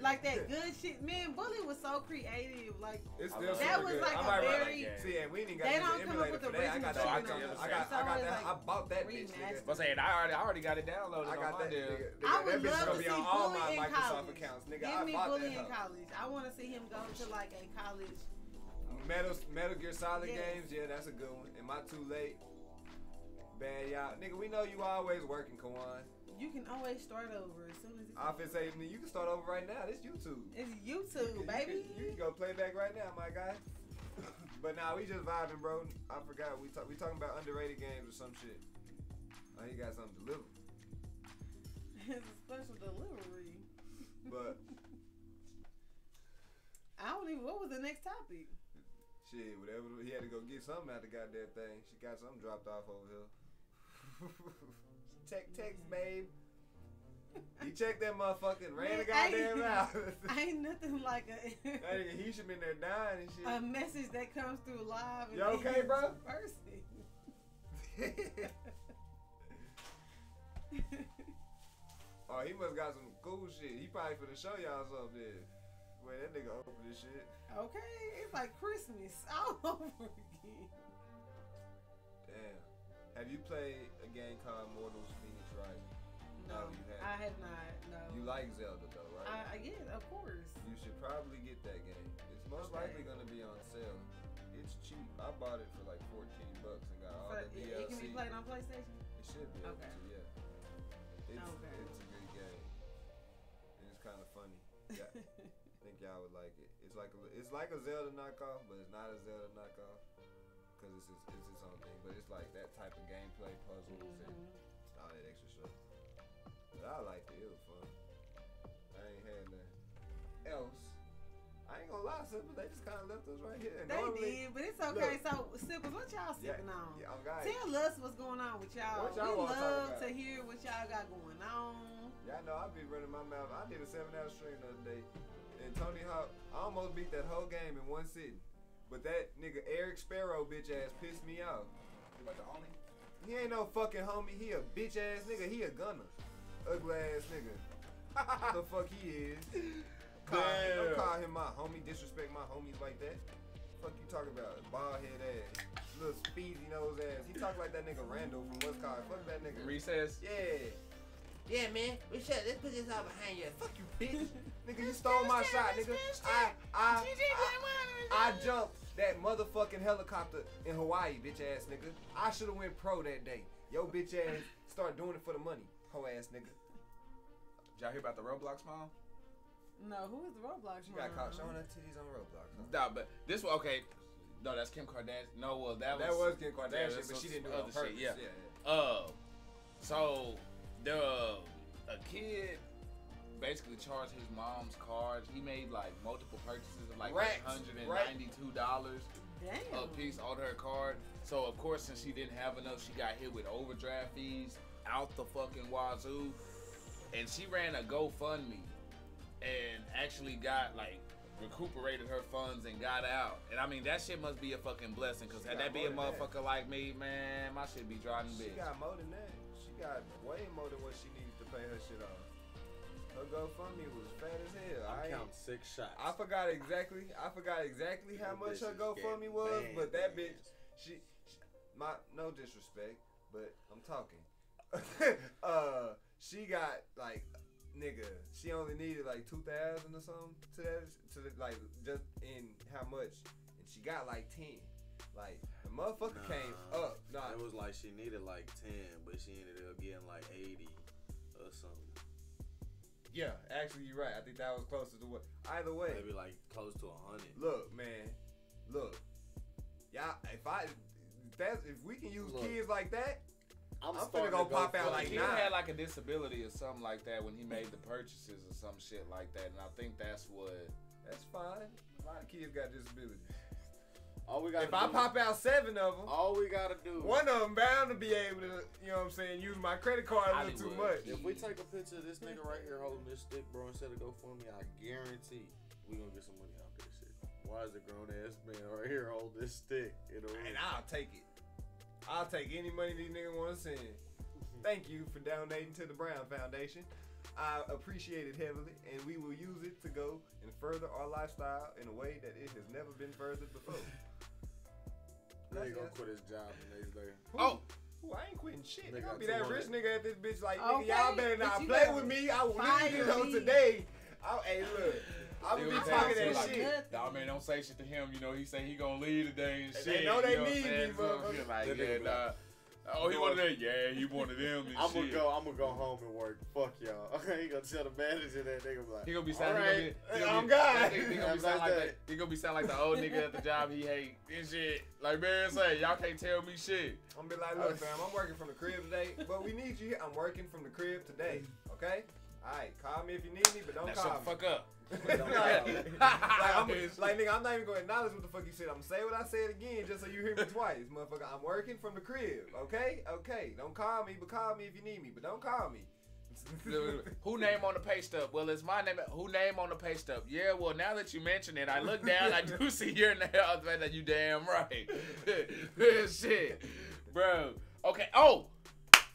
Like that good shit. Man, Bully was so creative. Like, It's I still love that super was good. like I a might run very- that. See, and we ain't even They got don't the come up emulator with for that. I got original that. shit on I there. got It's that. I always bought that bitch, remastered. nigga. But saying I already got it downloaded I on got my that. deal. Nigga, I that would bitch love gonna to be see on all Bully my in Microsoft college. accounts, nigga. Give I me bought Bully that. in hoe. college. I want to see him go to like a college. Metal Gear Solid Yes. games, yeah, that's a good one. Am I too late? Bad y'all, nigga. We know you always working, Kawan. You can always start over as soon as it's I finna say you can start over right now. This YouTube. It's YouTube, baby. You can go play back right now, my guy. But nah, we just vibing, bro. I forgot we talking about underrated games or some shit. Oh, he got something delivered. It's a special delivery. But I don't even. What was the next topic? shit, whatever. He had to go get something out the goddamn thing. She got something dropped off over here. Text, babe. He checked that motherfucker and ran the goddamn out. Ain't nothing like That nigga, he should been there dying and shit. a message that comes through live. And You okay, bro? Person. Oh, he must got some cool shit. He probably finna show y'all something. Wait, that nigga open this shit. Okay, it's like Christmas all over again. Damn. Have you played a game called Mortals Phoenix Rising? No, you haven't. I have not. No. You like Zelda though, right? Yes, of course. You should probably get that game. It's most likely gonna be on sale. It's cheap. I bought it for like $14 and got all the DLC. It can be played on PlayStation. It should be able Okay. to, yeah. It's Okay. it's a good game. And it's kind of funny. Yeah, I think y'all would like it. It's like a Zelda knockoff, but it's not a Zelda knockoff because it's its own thing. But it's like that type of gameplay, puzzles, and all that extra stuff. But I liked it. It was fun. I ain't had nothing else. I ain't gonna lie, Sippers, they just kind of left us right here. They did, but it's okay. So, Sippers, what y'all sipping on? Yeah, I'm got Tell us what's going on with y'all. What y'all We wanna talk love about? to hear what y'all got going on. Y'all know I be running my mouth. I did a 7-hour stream the other day, and Tony Hawk, I almost beat that whole game in one sitting. But that nigga Eric Sparrow bitch ass pissed me off. You about the homie? He ain't no fucking homie. He a bitch ass nigga. He a gunner. Ugly ass nigga. The fuck he is. Don't call him my homie. Disrespect my homies like that. Fuck you talking about? Bald head ass. Little speedy nose ass. He talk like that nigga Randall from West Card. Fuck that nigga. Recess? Yeah. Yeah, man. Let's put this out behind you. Fuck you, bitch. Nigga, you stole my shot, nigga. I jumped that motherfucking helicopter in Hawaii, bitch ass nigga. I should have went pro that day. Yo, bitch ass, start doing it for the money, hoe ass nigga. Did y'all hear about the Roblox mom? No, who is the Roblox? She got caught showing her titties on Roblox. Huh? Nah, but this one, okay. No, that's Kim Kardashian. No, well, that was Kim Kardashian, that's but some she didn't do it on other purpose. shit, Yeah. So a kid basically charged his mom's cards. He made like multiple purchases of like Racks, $192 Damn. a piece on her card. So of course, since she didn't have enough, she got hit with overdraft fees out the fucking wazoo. And she ran a GoFundMe and actually got like recuperated her funds and got out. And I mean that shit must be a fucking blessing, cause had that be a motherfucker like me, man, my shit be driving She bitch. got more than that. She got way more than what she needs to pay her shit off. Her GoFundMe was fat as hell. I count 6 shots. I forgot exactly how much her GoFundMe was, but that bitch, she no disrespect, but I'm talking. She got like, nigga, she only needed like 2,000 or something like just in how much, and she got like 10. Like the motherfucker came up. Nah, it was like she needed like 10, but she ended up getting like 80 or something. Yeah, actually you're right. I think that was closer to what. Either way, maybe like close to 100. Look, man, y'all. If we can use kids like that, I'm finna go pop out like 9. He had like a disability or something like that when he made the purchases or some shit like that, and I think that's fine. A lot of kids got disabilities. If I pop out 7 of them, all we gotta do, one of them bound to be able to, you know what I'm saying, use my credit card a little too much. If we take a picture of this nigga right here holding this stick, bro, instead of GoFundMe, I guarantee we gonna get some money out this shit. Why is a grown ass man right here hold this stick? And I'll take it. I'll take any money these niggas want to send. Thank you for donating to the Brown Foundation. I appreciate it heavily, and we will use it to go and further our lifestyle in a way that it has never been furthered before. Nigga gonna quit his job the next day. I ain't quitting shit. Nigga, I'll be that rich nigga at this bitch like, okay, nigga, y'all better not play with me. I will leave this on today. Hey, look. I'm gonna be talking that shit. Nah, man, don't say shit to him. You know, he say he gonna leave today and shit. They know they need me, motherfucker. Like, yeah, oh, he one of them. Yeah, he one of them. And I'm gonna go home and work. Fuck y'all. He gonna tell the manager that nigga be like, he gonna be sounding. I'm God. He gonna be sound like the old nigga at the job he hate and shit. Like, man, say y'all can't tell me shit. I'm gonna be like, look, fam, I'm working from the crib today, but we need you here. I'm working from the crib today. Okay. All right, call me if you need me, but don't call me. Shut the fuck up. Nigga, I'm not even gonna acknowledge what the fuck you said. I'm gonna say what I said again just so you hear me twice, motherfucker. I'm working from the crib, okay? Okay, don't call me, but call me if you need me, but don't call me. Who name on the pay stub? Well, it's my name. Who name on the pay stub? Yeah, well, now that you mention it, I look down, I do see your name. I was like, you damn right. Shit, bro. Okay,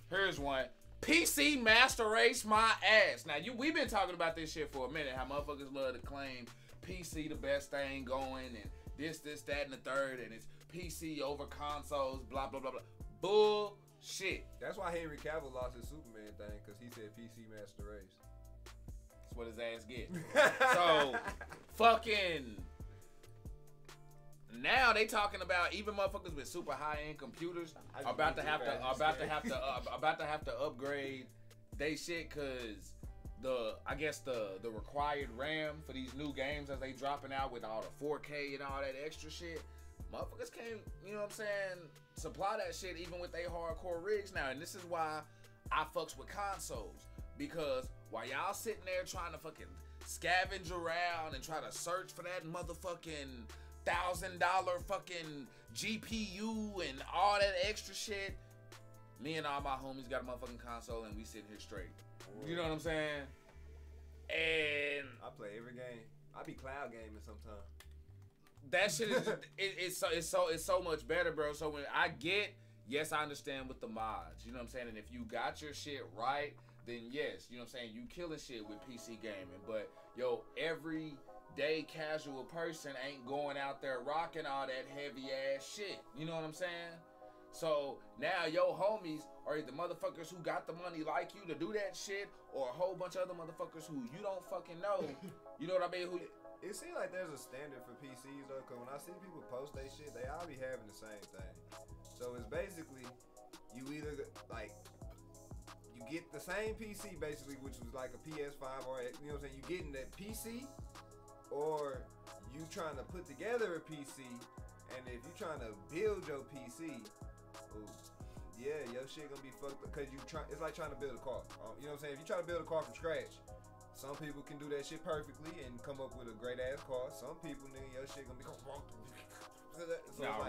here's one. PC Master Race my ass. Now, we've been talking about this shit for a minute, how motherfuckers love to claim PC the best thing going, and this, that, and the third, and it's PC over consoles, blah, blah, blah, blah. Bullshit. That's why Henry Cavill lost his Superman thing, because he said PC Master Race. That's what his ass get. So, fucking... Now they talking about even motherfuckers with super high end computers are about to have to upgrade they shit because the required RAM for these new games as they dropping out with all the 4K and all that extra shit. Motherfuckers can't, you know what I'm saying, supply that shit even with they hardcore rigs now. And this is why I fucks with consoles, because while y'all sitting there trying to fucking scavenge around and try to search for that motherfucking $1,000 fucking GPU and all that extra shit, me and all my homies got a motherfucking console and we sitting here straight. You know what I'm saying? And I play every game. I be cloud gaming sometimes. That shit is it's so much better, bro. So when I understand with the mods, you know what I'm saying? And if you got your shit right, then yes, you know what I'm saying, you killing shit with PC gaming. But every day casual person ain't going out there rocking all that heavy ass shit. You know what I'm saying? So now your homies are either motherfuckers who got the money like you to do that shit, or a whole bunch of other motherfuckers who you don't fucking know. You know what I mean? It seems like there's a standard for PCs though, cause when I see people post they shit, they all be having the same thing. So it's basically you either like you get the same PC basically, which was like a PS5 or you know what I'm saying, you getting that PC. Or you trying to put together a PC, and if you trying to build your PC, yeah, your shit gonna be fucked up because it's like trying to build a car. You know what I'm saying? If you try to build a car from scratch, some people can do that shit perfectly and come up with a great ass car. Some people, nigga, your shit gonna be so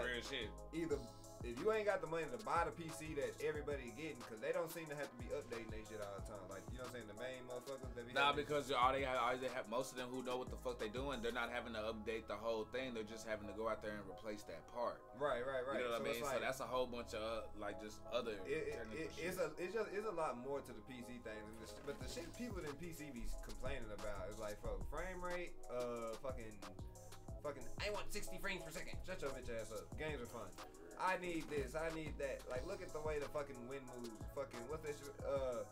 real shit. Either if you ain't got the money to buy the PC that everybody getting, because they don't seem to have to be updating their shit all the time. Like, you know what I'm saying? The main motherfuckers that be Because they have most of them who know what the fuck they doing, they're not having to update the whole thing. They're just having to go out there and replace that part. Right. You know what I mean? Like, so that's a whole bunch of just other it's a lot more to the PC thing. But the shit people in PC be complaining about is like, frame rate, fucking, I want 60 frames per second. Shut your bitch ass up. Games are fun. I need this. I need that. Like, look at the way the fucking wind moves. Fucking, what's that shit? The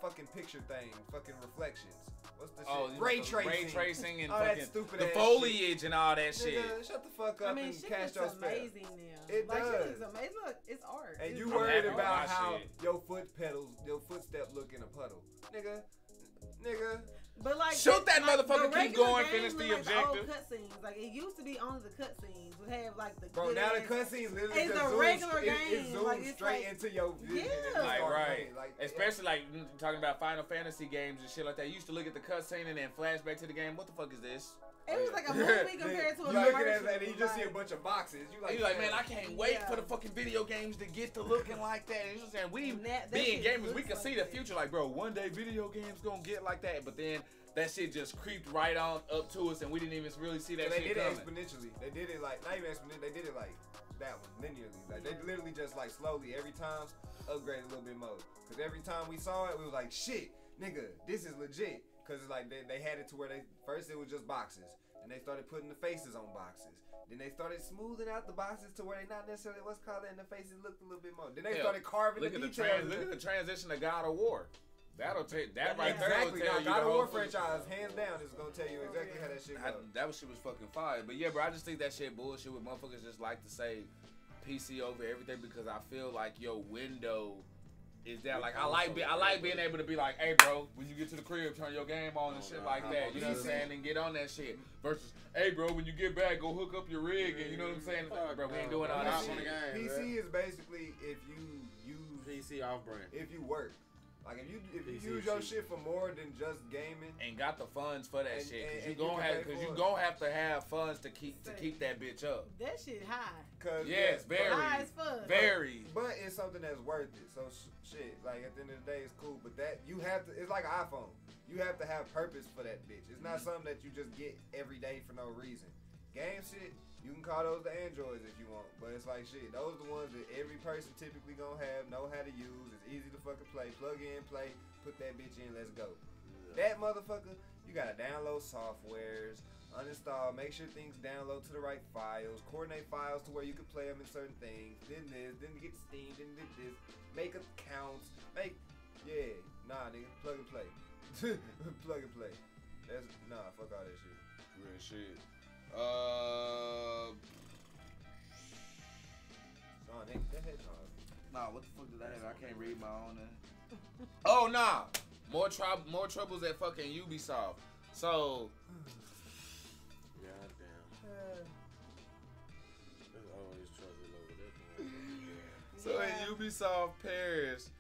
fucking picture thing. Fucking reflections. What's the shit? Ray tracing and all fucking that stupid the ass foliage and all that shit. Nigga, shut the fuck up and cast your spell. Amazing now. It like, does. Shit looks amazing. Look, it's art. And it's you art. worried about how shit. your footstep look in a puddle. Nigga. But like, shoot that motherfucker, keep going, game finish the like objective. The old cutscenes, like it used to be only the cutscenes would have like the. Bro, now the cutscenes literally it's just a regular game. It zooms like, it's straight like, into your vision. Yeah. And Like, right. Like, especially like talking about Final Fantasy games and shit like that. You used to look at the cutscene and then flashback to the game. What the fuck is this? It was like a movie compared to a you looking at commercial. that and you just see a bunch of boxes. You like, Man, I can't wait for the fucking video games to get to looking like that. And you saying we being gamers, we can see the future. Like, bro, one day video games gonna get like that. But then that shit just creeped right on up to us, and we didn't even really see that. They shit did coming. it exponentially. They did it like not even exponentially. They did it like that one linearly. Like they literally just like slowly every time upgraded a little bit more. Cause every time we saw it, we was like, shit, nigga, this is legit. Cause it's like they had it to where first it was just boxes. Then they started putting the faces on boxes. Then they started smoothing out the boxes to where they not necessarily what's called it, and the faces looked a little bit more. Then they started carving the details. Look at the transition to God of War. That'll take that right exactly. there. Will tell you God of the War whole franchise, hands down, is gonna tell you exactly how that shit goes. That shit was fucking fire. But yeah, bro, I just think that shit bullshit with motherfuckers just like to say PC over everything because I feel like your window is down. Like I like being able to be like, hey bro, when you get to the crib, turn your game on and shit like that. You know what I'm saying? And get on that shit. Versus, hey bro, when you get back, go hook up your rig and you know what I'm saying? Bro, we ain't doing all that shit. PC is basically if you use PC off brand. If you work. Like if you use your shit for more than just gaming and got the funds for that shit, cause you gonna have to have funds to keep that bitch up. That shit high. Yes, very high as fuck. Very. But it's something that's worth it. So shit, like at the end of the day, it's cool. But that you have to. It's like an iPhone. You have to have purpose for that bitch. It's not something that you just get every day for no reason. Game shit. You can call those the Androids if you want, but it's like shit. Those are the ones that every person typically gonna have, know how to use. It's easy to fucking play. Plug in, play, put that bitch in, let's go. That motherfucker, you gotta download softwares, uninstall, make sure things download to the right files, coordinate files to where you can play them in certain things. Then this, then get Steam, then this, make accounts, nah, nigga, plug and play, plug and play. That's fuck all that shit. Real shit. Nah, what the fuck did I have? I can't read my own. Oh nah, more troubles at fucking Ubisoft. So, goddamn. There's always trouble over there. So at Ubisoft Paris,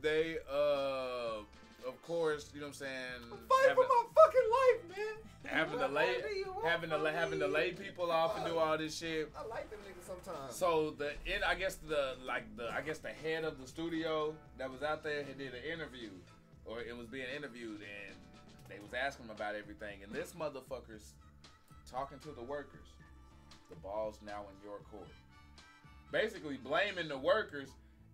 they of course, you know what I'm saying. Fight for my fucking life, man. Having to lay people off and do all this shit. I like them niggas sometimes. So I guess the head of the studio that was out there did an interview, or it was being interviewed, and they was asking him about everything, and this motherfucker's talking to the workers. The ball's now in your court. Basically blaming the workers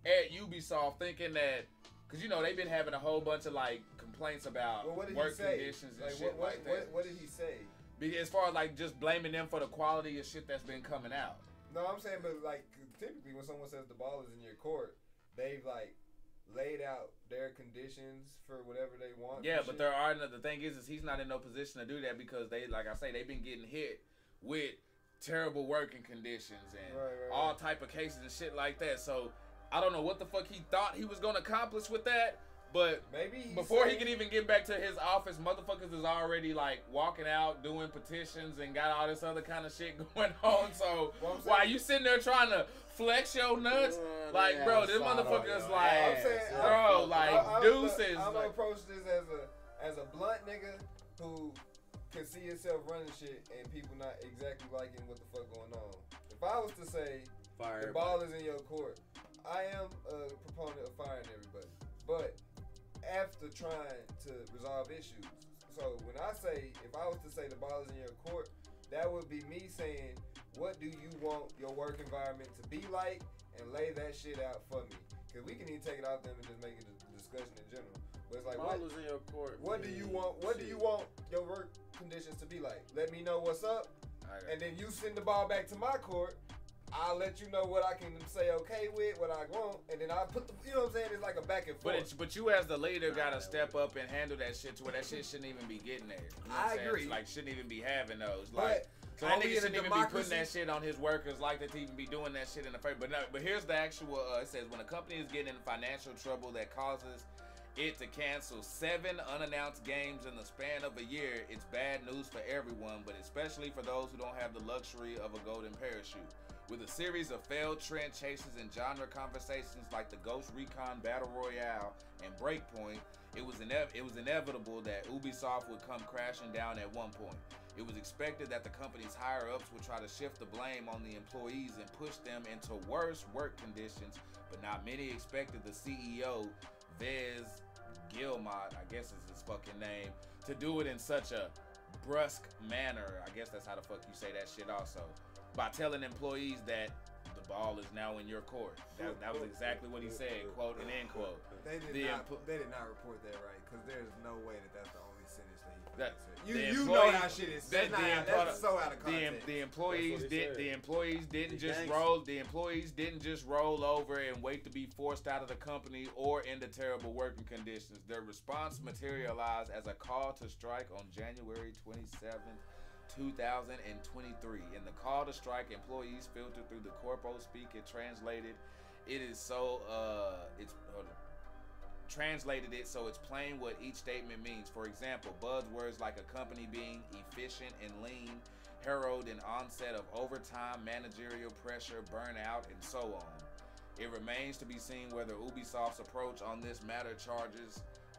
at Ubisoft, thinking that. Cause you know they've been having a whole bunch of like complaints about work conditions and shit like that. What did he say? As far as like just blaming them for the quality of shit that's been coming out. No, I'm saying, but like typically when someone says the ball is in your court, they've like laid out their conditions for whatever they want. Yeah, but the thing is he's not in no position to do that because they've been getting hit with terrible working conditions and all type of cases and shit like that. So. I don't know what the fuck he thought he was gonna accomplish with that, but maybe before he could even get back to his office, motherfuckers is already like walking out, doing petitions, and got all this other kind of shit going on. So while you sitting there trying to flex your nuts, like bro, this motherfucker is like, deuces. I'm gonna approach this as a blunt nigga who can see himself running shit and people not exactly liking what the fuck going on. If I was to say, Fire. The ball is in your court. I am a proponent of firing everybody, but after trying to resolve issues. So when I say, if I was to say the ball is in your court, that would be me saying, what do you want your work environment to be like, and lay that shit out for me. Because we can even take it off them and just make it a discussion in general. But it's like, ball is in your court. What do you want? What do you want your work conditions to be like? Let me know what's up, and then you send the ball back to my court. I'll let you know what I can say okay with, what I want, and then I put the, you know what I'm saying? It's like a back and forth. But you as the leader gotta step up and handle that shit to where that shit shouldn't even be getting there. You know I agree. Like shouldn't even be having those. But Like so that nigga shouldn't even be putting democracy? that shit on his workers like that to even be doing that shit in the face. But no, but here's the actual. It says when a company is getting in financial trouble that causes it to cancel 7 unannounced games in the span of a year, it's bad news for everyone, but especially for those who don't have the luxury of a golden parachute. With a series of failed trend chases and genre conversations like the Ghost Recon Battle Royale and Breakpoint, it was inevitable that Ubisoft would come crashing down at one point. It was expected that the company's higher-ups would try to shift the blame on the employees and push them into worse work conditions, but not many expected the CEO, Vez Gilmot, I guess is his fucking name, to do it in such a brusque manner. I guess that's how the fuck you say that shit also. By telling employees that the ball is now in your court. That was exactly what he said, quote and end quote. They did not report that right, because there's no way that that's the only sentence that he said. You know how shit is. That's so out of context. The employees didn't just roll over and wait to be forced out of the company or into terrible working conditions. Their response materialized as a call to strike on January 27th. 2023. In the call to strike, employees filtered through the corpo speak and translated. Translated it so it's plain what each statement means. For example, buzzwords like a company being efficient and lean herald an onset of overtime, managerial pressure, burnout, and so on. It remains to be seen whether Ubisoft's approach on this matter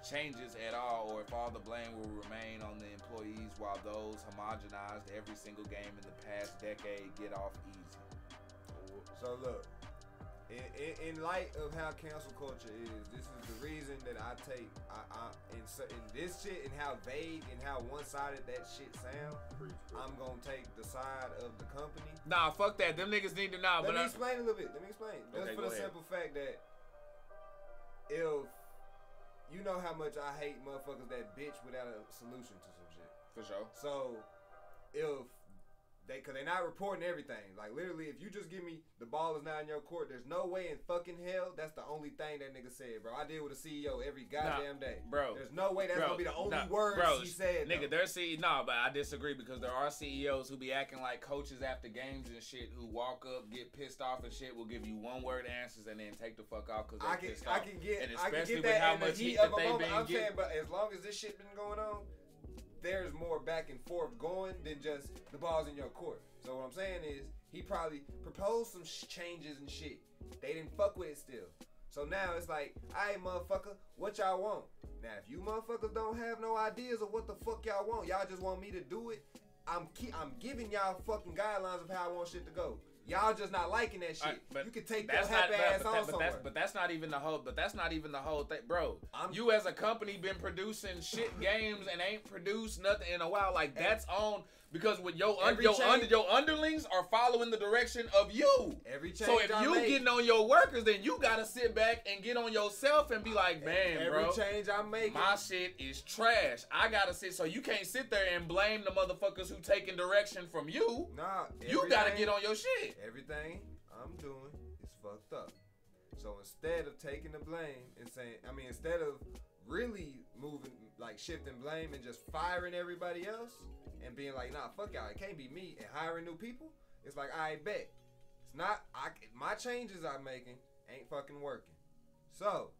changes at all, or if all the blame will remain on the employees while those homogenized every single game in the past decade get off easy. So look, in light of how cancel culture is, this is the reason that I take in this shit and how vague and how one-sided that shit sound. I'm gonna take the side of the company. Nah, fuck that. Them niggas need to know. Let me explain a little bit. Just for the simple fact that if you know how much I hate motherfuckers that bitch without a solution to some shit. For sure. So, cause they're not reporting everything. Like literally, if you just give me the ball is now in your court, there's no way in fucking hell that's the only thing that nigga said, bro. I deal with a CEO every goddamn day, bro. There's no way that's gonna be the only words he said. Nigga, their CEO. No, but I disagree because there are CEOs who be acting like coaches after games and shit, who walk up, get pissed off and shit, will give you one-word answers and then take the fuck off because they're pissed off. I can get that how much heat that they been getting. I'm saying, but as long as this shit been going on, there's more back and forth going than just the ball's in your court. So what I'm saying is, he probably proposed some changes and shit. They didn't fuck with it still. So now it's like, alright motherfucker, what y'all want? Now if you motherfuckers don't have no ideas of what the fuck y'all want, y'all just want me to do it, I'm giving y'all fucking guidelines of how I want shit to go. Y'all just not liking that shit. You can take that happy ass on somewhere. But that's not even the whole thing, bro. You as a company been producing shit games and ain't produced nothing in a while. Like that's on because with your underlings are following the direction of you. So if you getting on your workers, then you gotta sit back and get on yourself and be like, man, bro, every change I'm making, my shit is trash. I gotta sit. So you can't sit there and blame the motherfuckers who taking direction from you. Nah, you gotta get on your shit. Everything I'm doing is fucked up. So instead of taking the blame and saying, instead of really moving, like shifting blame and just firing everybody else and being like, nah, fuck y'all, it can't be me, and hiring new people, it's like, I bet. It's not, my changes I'm making ain't fucking working. So,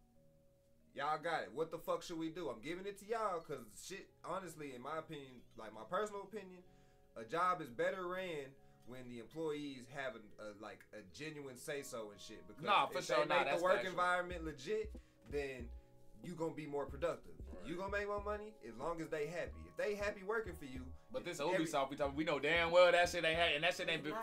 y'all got it. What the fuck should we do? I'm giving it to y'all because shit, honestly, in my opinion, like my personal opinion, a job is better ran when the employees have a genuine say so and shit. Because if they make the work environment legit, then you gonna be more productive. You gonna make more money as long as they happy. If they happy working for you. But this Ubisoft, we know damn well that shit ain't and that shit ain't been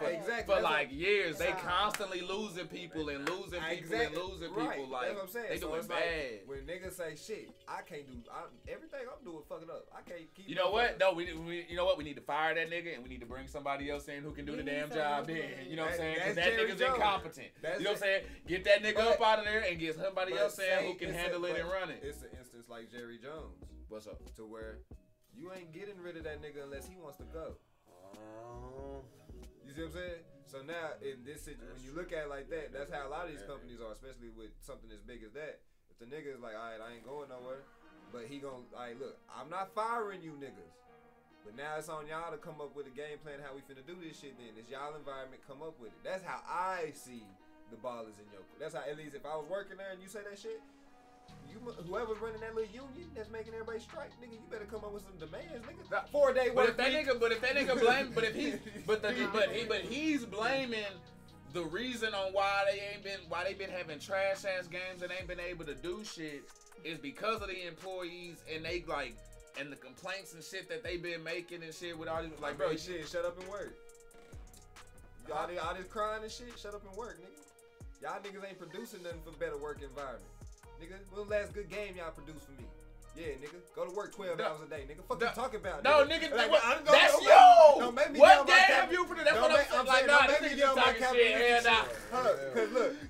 for like years. They constantly losing people and losing people and losing people. Like that's what I'm saying. They doing bad. Like, when niggas say shit, I can't do everything I'm doing fucking up. I can't keep. You know what? No, we you know what? We need to fire that nigga and we need to bring somebody else in who can do the damn job. Then you know what I'm saying? Because that nigga's incompetent. You know what I'm saying? Get that nigga up out of there and get somebody else in who can handle it and run it. It's an instance like Jerry Jones. What's up? To where you ain't getting rid of that nigga unless he wants to go. You see what I'm saying? So now in this situation, when you look at it like that, that's how a lot of these companies are, especially with something as big as that. If the nigga is like, all right, I ain't going nowhere, but he gon' all right, look, I'm not firing you niggas. But now it's on y'all to come up with a game plan how we finna do this shit then. It's y'all environment, come up with it. That's how I see the ball is in your court. That's how, at least if I was working there and you say that shit, whoever's running that little union that's making everybody strike, nigga, you better come up with some demands, nigga. 4-day work. But if that nigga blame, but he's blaming the reason on why they been having trash ass games and ain't been able to do shit is because of the employees and they like and the complaints and shit that they been making and shit with all these like bro, shit, shut up and work. All this crying and shit, shut up and work, nigga. Y'all niggas ain't producing nothing for better work environment. Nigga, when the last good game y'all produced for me? Yeah, nigga. Go to work 12 hours a day, nigga. Fuck you talking about, no, nigga. Like, that's you! No, what game have you produced? That's what I'm like, nah, this nigga just talking shit.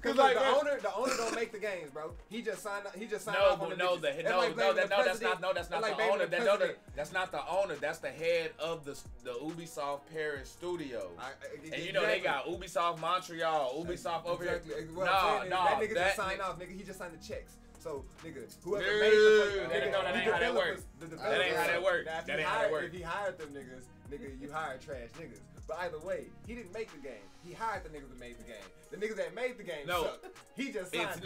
Cause look, the owner don't make the games, bro. He just signed off on the that's not the owner. That's not the owner. That's the head of the Ubisoft Paris studio. And you know they got Ubisoft Montreal, Ubisoft over here. That nigga just signed off, nigga. He just signed the checks. So, nigga, whoever made that ain't how that works. That ain't how that works. That ain't how that works. If he hired them niggas, nigga, you hired trash niggas. But either way, he didn't make the game. He hired the niggas that made the game. The niggas that made the game suck. He just signed.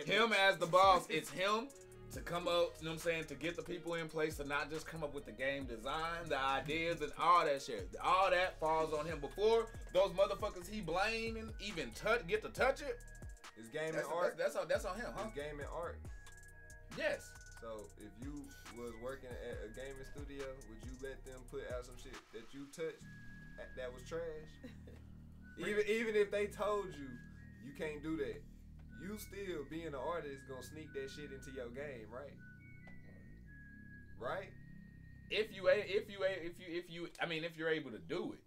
Him as the boss, it's him to come up, you know what I'm saying, to get the people in place to not just come up with the game design, the ideas, and all that shit. All that falls on him. Before those motherfuckers he blamed and even get to touch it, it's game and art. That's on him, huh? It's game and art. Yes. So if you was working at a gaming studio, would you let them put out some shit that you touched that was trash? even if they told you you can't do that, you still being an artist gonna sneak that shit into your game, right? Right? If you're able to do it.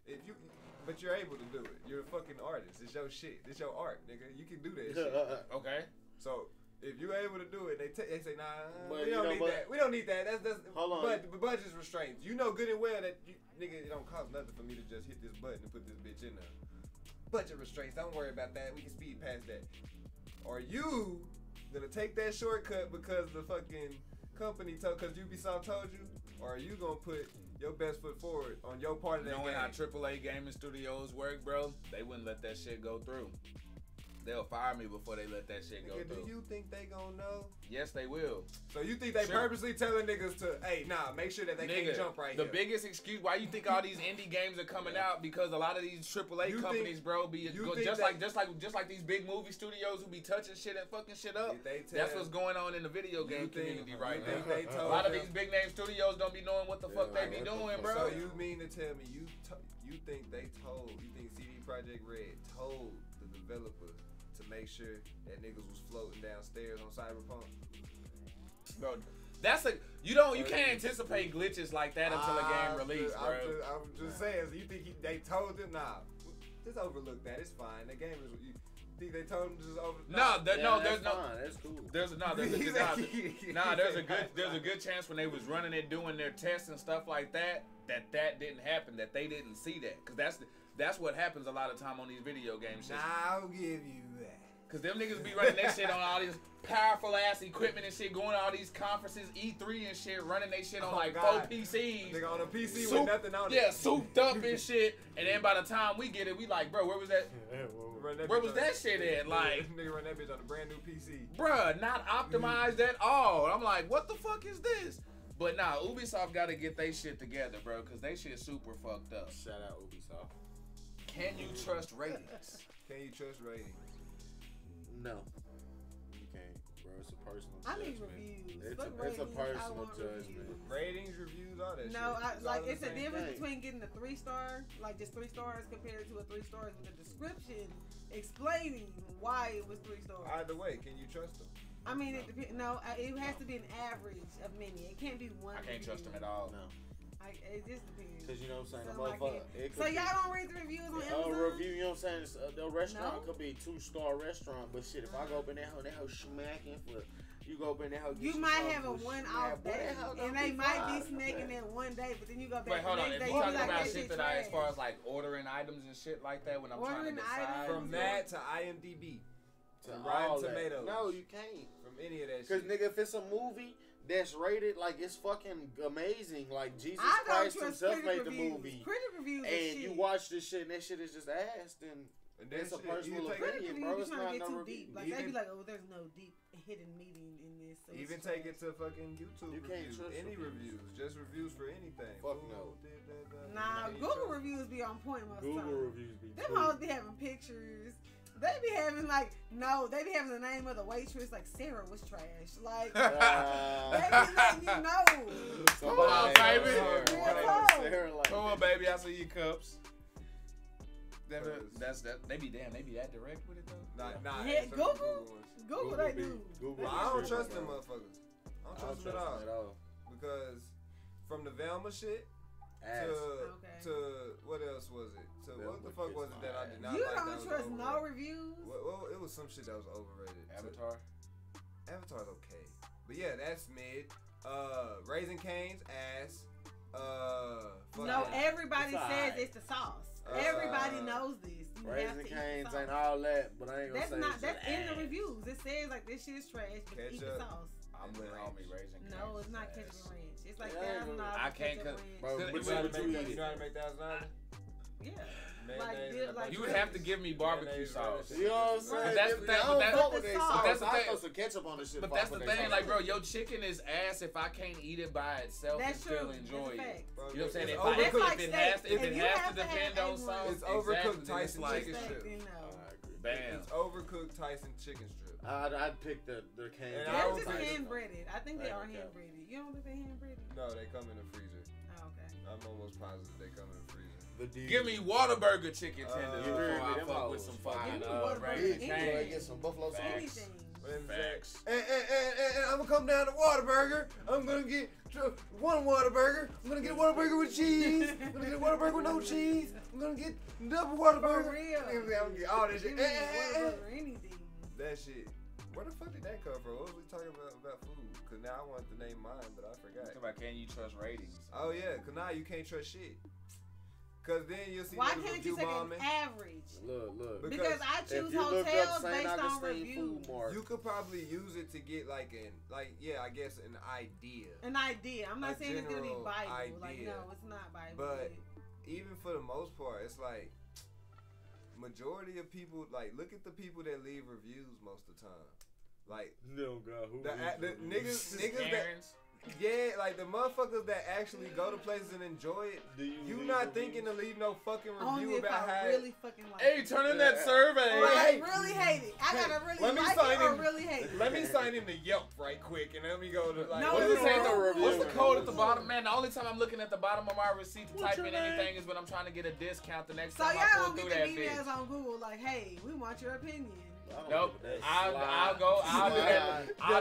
But you're able to do it. You're a fucking artist. It's your shit. It's your art, nigga. You can do that shit. Okay. So if you're able to do it, they say, nah, we don't need that. We don't need that. That's hold on. But budget's restraints. You know good and well that nigga, it don't cost nothing for me to just hit this button and put this bitch in there. Budget restraints. Don't worry about that. We can speed past that. Are you gonna take that shortcut because the fucking company because Ubisoft told you, or are you gonna put your best foot forward on your part of that Knowing game? how AAA gaming studios work, bro, they wouldn't let that shit go through. They'll fire me before they let that shit go through. Do you think they gonna know? Yes, they will. So you think they purposely telling niggas to, hey, nah, make sure that they can't jump right here? The biggest excuse why you think all these indie games are coming out because a lot of these AAA companies, bro, just like these big movie studios who be touching shit and fucking shit up. That's what's going on in the video game community right now. A lot of these big name studios don't be knowing what the fuck they be doing, bro. So you mean to tell me you think CD Projekt Red told the developers to make sure that niggas was floating downstairs on Cyberpunk? Bro, you can't anticipate glitches like that until a game release, bro. I'm just saying. So you think they told them? Nah, just overlook that. It's fine. The game is. You think they told them to just overlook? That's cool. There's a good chance when they was running it, doing their tests and stuff like that didn't happen. That they didn't see that, because that's what happens a lot of time on these video game shit. I'll give you that. Cause them niggas be running that shit on all this powerful ass equipment and shit, going to all these conferences, E3 and shit, running they shit on 4 PCs. Nigga on a PC with nothing on it. Yeah, souped up and shit. And then by the time we get it, we like, bro, where was that? Where was that shit at? Like, nigga run that bitch on a brand new PC. Bruh, not optimized at all. I'm like, what the fuck is this? But nah, Ubisoft got to get they shit together, bro, cause they shit super fucked up. Shout out Ubisoft. Can you trust ratings? Can you trust ratings? No, you can't. bro. It's a personal I need judgment. reviews. It's Fuck a ratings, I personal want judgment. reviews. Ratings, reviews, all that No, shit. it's a difference thing. between getting a 3-star, like just 3 stars, compared to a 3 stars with a description explaining why it was 3 stars. Either way, can you trust them? I mean, it depends. No, it has to be an average of many. It can't be one. I can't trust them review. at all. No. It just depends. Because you know what I'm saying? So, The like, motherfucker. It So could y'all be, don't read the reviews on Amazon? review, you know what I'm saying? The restaurant No? could be a 2-star restaurant, but shit, if I go up in that hoe smacking for, you go up in that hoe. You might have a one-off day, and they might be snacking that one day, but then you go back Wait, hold the on. next If day, you you talking be like, about that shit shit that I, as far trash. as like ordering items and shit like that, when I'm trying to Ordering decide. items? From that to IMDb, To to all Rotten that. Tomatoes. No, you can't. From any of that Because, shit. nigga, if it's a movie that's rated, like, it's fucking amazing. Like, Jesus I don't Christ trust himself critic made the reviews. movie. Critic reviews are And shit. you watch this shit and that shit is just ass, then And then it's a shit, personal you take- Critic opinion, reviews bro. be It's trying not to get no too review. deep. Like, they be Even- like, oh, there's no deep hidden meaning in this. So Even it's take trash. it to fucking YouTube You can't reviews. trust Any reviews. reviews. Just reviews for anything. Fuck Food, no. Nah, You Google trust- reviews be on point most Google of the time. reviews be Them tweet. hoes be having pictures. They be having like, no, they be having the name of the waitress, like Sarah was trash. Like, they be letting you know. Come on, baby. Sarah, like, Come on, baby. I see your cups. Thurs. That's that. They be that direct with it though. Nah, Yeah, some Google? ones. Google, they be- do. Google Well, be I don't tripping, trust them bro. motherfuckers. I I don't don't trust them trust them at at all. all. Because from the Velma shit Ass. Okay. to what else was it? To what Velma the fuck was it that I did not You like that don't was trust no overrated? reviews? Well, it was some shit that was overrated. Avatar. Avatar's okay. But yeah, that's mid. Raising Cane's ass. No, everybody It's says alright. it's the sauce. Uh, Everybody knows this. You have Raising to eat the Cane's sauce. ain't all that, but I ain't gonna That's say not. it's That's just in the ass. reviews. It says like this shit is trash, but eat the Ketchup. sauce. I'm with homie raising. No, it's not ketchup and ranch. It's like Yeah, $1,000. I can't ketchup cut- ranch. Bro, You but You know how to what you make eat you it? know how to make $1,000? Yeah. Mayonnaise Like, and a like You would have to give me barbecue Mayonnaise, sauce. relish. You know what I'm saying? But that's the thing, I but don't that's- fuck with But that that's sauce. the I thing. throw some ketchup on this shit. But fuck that's the with that thing, sauce. like, bro, your chicken is ass if I can't eat it by itself That's and true. still enjoy That's a it. fact. Bro, You know what I'm saying? it's If, overcooked. That's like it steak. has to, If you have have to to depend have on A1. sauce, It's overcooked exactly, then it's Tyson like, chicken strip. Then no. I agree. bam. It's overcooked Tyson chicken strip. I'd pick the cane. And I They're don't just think- hand breaded. I think they Right, are okay. hand breaded. You don't think they hand breaded? No, they come in the freezer. Oh, okay. I'm almost positive they come in the freezer. Give me Whataburger chicken tenders You before heard me, I them fuck with hoes some fire. fucking Give me Whataburger Raising any Go Cane's. get some buffalo sauce. Facts. Anything. Facts. And I'm gonna come down to Whataburger. I'm gonna get one Whataburger. I'm gonna get a Whataburger with cheese. I'm gonna get a Whataburger with no cheese. I'm gonna get double Whataburger. For real. I'm gonna get all this Give shit. me Whataburger anything. That shit. Where the fuck did that come from? What was we talking about food? Cause now I wanted to name mine, but I forgot. Talk about can you trust ratings? Oh yeah, cause now you can't trust shit. Cause then you'll see Why niggas can't you review take an bombing. average? Look. Because I If choose you look up hotels St. based on Augustine reviews. Food Mart, You could probably use it to get like I guess an idea. An idea. I'm not A saying it's gonna be general Bible. Like idea. no, it's not Bible. But even for the most part, it's like majority of people like look at the people that leave reviews most of the time. Like no God, who the niggas that Karens. yeah, like the motherfuckers that actually go to places and enjoy it. You not thinking to leave no fucking only review if about I how really fucking like Hey, it. turn in that survey. Or I Hey, really hate it. I gotta really let me like sign it or in. really hate it. Let me sign in to Yelp right quick and let me go to like No, What does it say? no, no. What's the code at the bottom? Man, the only time I'm looking at the bottom of my receipt to What's type in your name? anything is when I'm trying to get a discount the next So time I y'all pull don't through get that the emails bitch. on Google like, hey, we want your opinion. Nope. I'll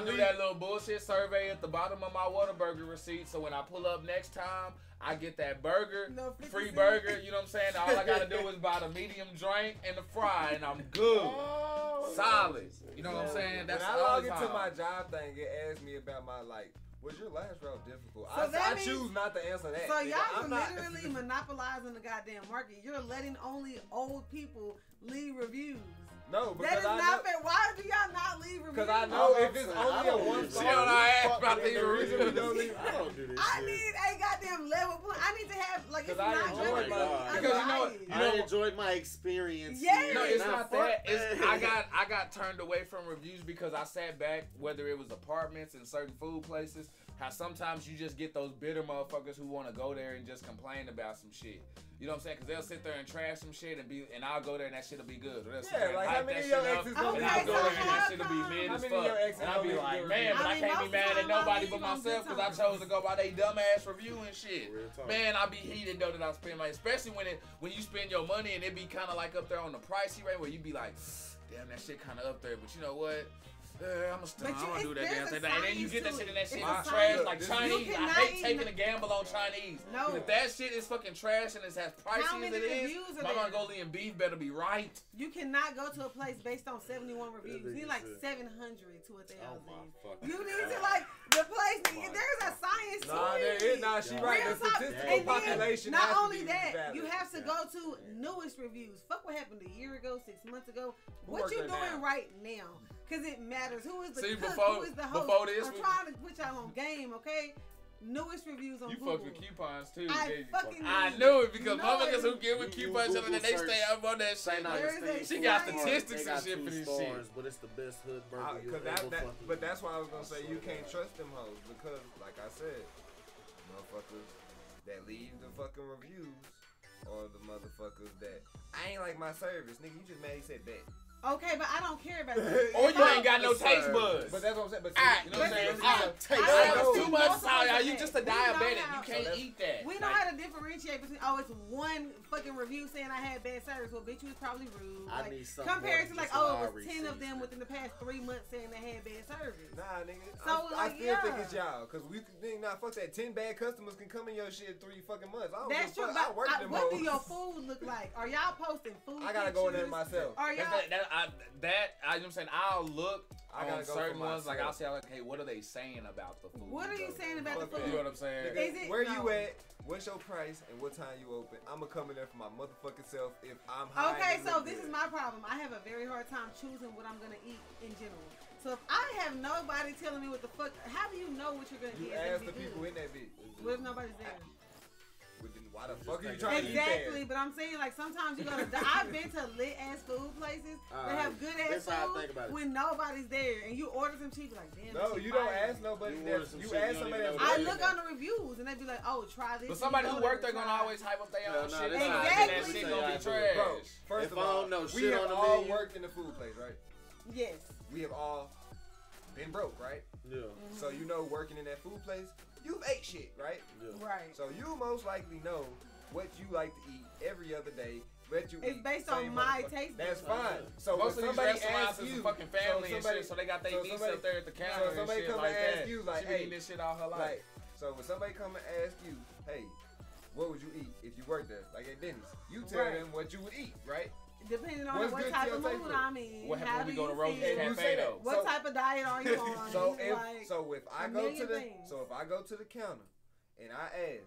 do that little bullshit survey at the bottom of my Whataburger receipt. So when I pull up next time, I get that burger, No, 50 free cents. burger. You know what I'm saying? All I gotta do is buy the medium drink and the fry, and I'm good. Solid. You know what I'm saying? That's when I all log the into time. my job thing, it asks me about my like. Was your last route difficult? So I that means- choose not to answer that. So nigga. y'all are I'm not. literally monopolizing the goddamn market. You're letting only old people leave reviews. No, That because is I not know. fair. Why do y'all not leave reviews? Because I know if it's I only a don't one do star. She on our ass about the the reason we don't leave. I don't do this I shit. need a goddamn level point. I need to have like it's 'Cause I not enjoyed just my- a because you know what- diet. you know- I enjoyed my experience. Yeah. here, No, it's and I not fuck that. It's I got turned away from reviews because I sat back, whether it was apartments and certain food places, how sometimes you just get those bitter motherfuckers who want to go there and just complain about some shit. You know what I'm saying? Because they'll sit there and trash some shit and I'll go there and that shit'll be good. Or they'll sit there and like hype how many that of your shit up, exes and gonna I'll be go there and that shit'll be mid How as many of your fuck. exes And I'll be gonna like, be man, but I I mean, can't be most mad of at the time nobody I but leave on myself good because I chose to go by they dumbass review and shit. Real talk. Man, I be heated though that I spend money, especially when you spend your money and it be kind of like up there on the pricey rate where you be like, damn, that shit kind of up there, but you know what? I'm gonna do that damn thing. And then you get that shit and that shit is trash like Chinese. I hate taking a gamble on Chinese. No. If that shit is fucking trash and it's as pricey How as many it is, reviews are my there? Mongolian beef better be right. You cannot go to a place based on 71 reviews. You need like 700 to 1,000. Oh my fucking You need to God. like the place. Oh my There's a science to Nah, there it. is. Nah, she right. Real The talk. statistical And then, population not has to only be that, valid. you have to go to newest reviews. Fuck what happened a year ago, 6 months ago. Who What work you there doing now? right now? Because it matters. Who is the See, cook? before- Who is the host? before this I'm was- trying to put y'all on game, okay? Newest reviews on You Google. fuck with coupons too. I did you? fucking I knew knew it because No, motherfuckers who it- get with You coupons Google and they search. stay up on that Say shit. not There to is stay a She got science. statistics They and got shit 2 for this stars, shit. but it's the best hood burger you Cause ever fucking. but that's why I was gonna say you can't trust them hoes because, like I said, motherfuckers that leave the fucking reviews or the motherfuckers that I ain't like my service, nigga. You just mad he said bet. Okay, but I don't care about that. Or you ain't got no taste buds. But that's what I'm saying. But Alright, you you know what I'm saying? But Ah, see, no, I that's know too much most of salt. us You are just a that. We know diabetic. how- You can't eat that. We know Like, how to differentiate between it's one fucking review saying I had bad service. Well, bitch, you was probably rude. I Like, need something compared more to like, than oh, just it a was raw 10 of receipt. them within the past 3 months saying they had bad service. Nah, nigga. So, I like, still think yeah. it's y'all. Cause we could nah, fuck that. 10 bad customers can come in your shit in 3 fucking months. I don't That's give true. a fuck. I work But them what do hoes. your food look like? Are y'all posting food? I gotta go in there pictures? myself. Are y'all? you know what I'm saying? I'll look I on gotta go certain for ones. Like, I'll myself. say, okay, what are they saying about the food? What are you saying about the Fuck that. food? You know what I'm saying? Nigga, Is it- where no. you at? What's your price and what time you open? I'ma come in there for my motherfucking self if I'm high. Okay, and so look this good. is my problem. I have a very hard time choosing what I'm gonna eat in general. So if I have nobody telling me what the fuck, how do you know what you're gonna You get? ask the people in that bitch. What if nobody's there? Well, then why the Just fuck are you take trying to eat Exactly, there? but I'm saying like sometimes you gotta. I've been to lit ass food places that have good ass This how I think food about it. when nobody's there, and you order some cheap, like damn. No, this you shit don't fire. ask nobody. You that- order some You shit ask you don't somebody even that's know I working look there. on the reviews and they be like, oh, try this. But and somebody you who go work there there and gonna try. always hype up their Yeah, own nah, shit. this They how I not do that it. shit Say gonna I be do trash. it. Bro, first If of I all, don't know we shit have on the all menu- worked in the food place, right? Yes. We have all been broke, right? Yeah. So you know, working in that food place, you've ate shit, right? Yeah. Right. So you most likely know what you like to eat every other day. Let you It's eat based same on my motherfucker- taste That's buds. fine. So when Most of these somebody restaurants asks is you, a fucking family and somebody- shit, so they got their so niece somebody- up there at the counter so and somebody shit come like and ask that. you, like, she been hey, eating this shit all her life. like, so when somebody come and ask you, hey, what would you eat if you worked there? Like at Denny's, you tell Right. them what you would eat, right? Depending on What's what good type to of your taste mood buds? I'm in, What how happened when do we go to you Rose's feel? And you Cafe say that. though? What So- type of diet are you on? So Like, if I a go to million the things. so if I go to the counter and I ask,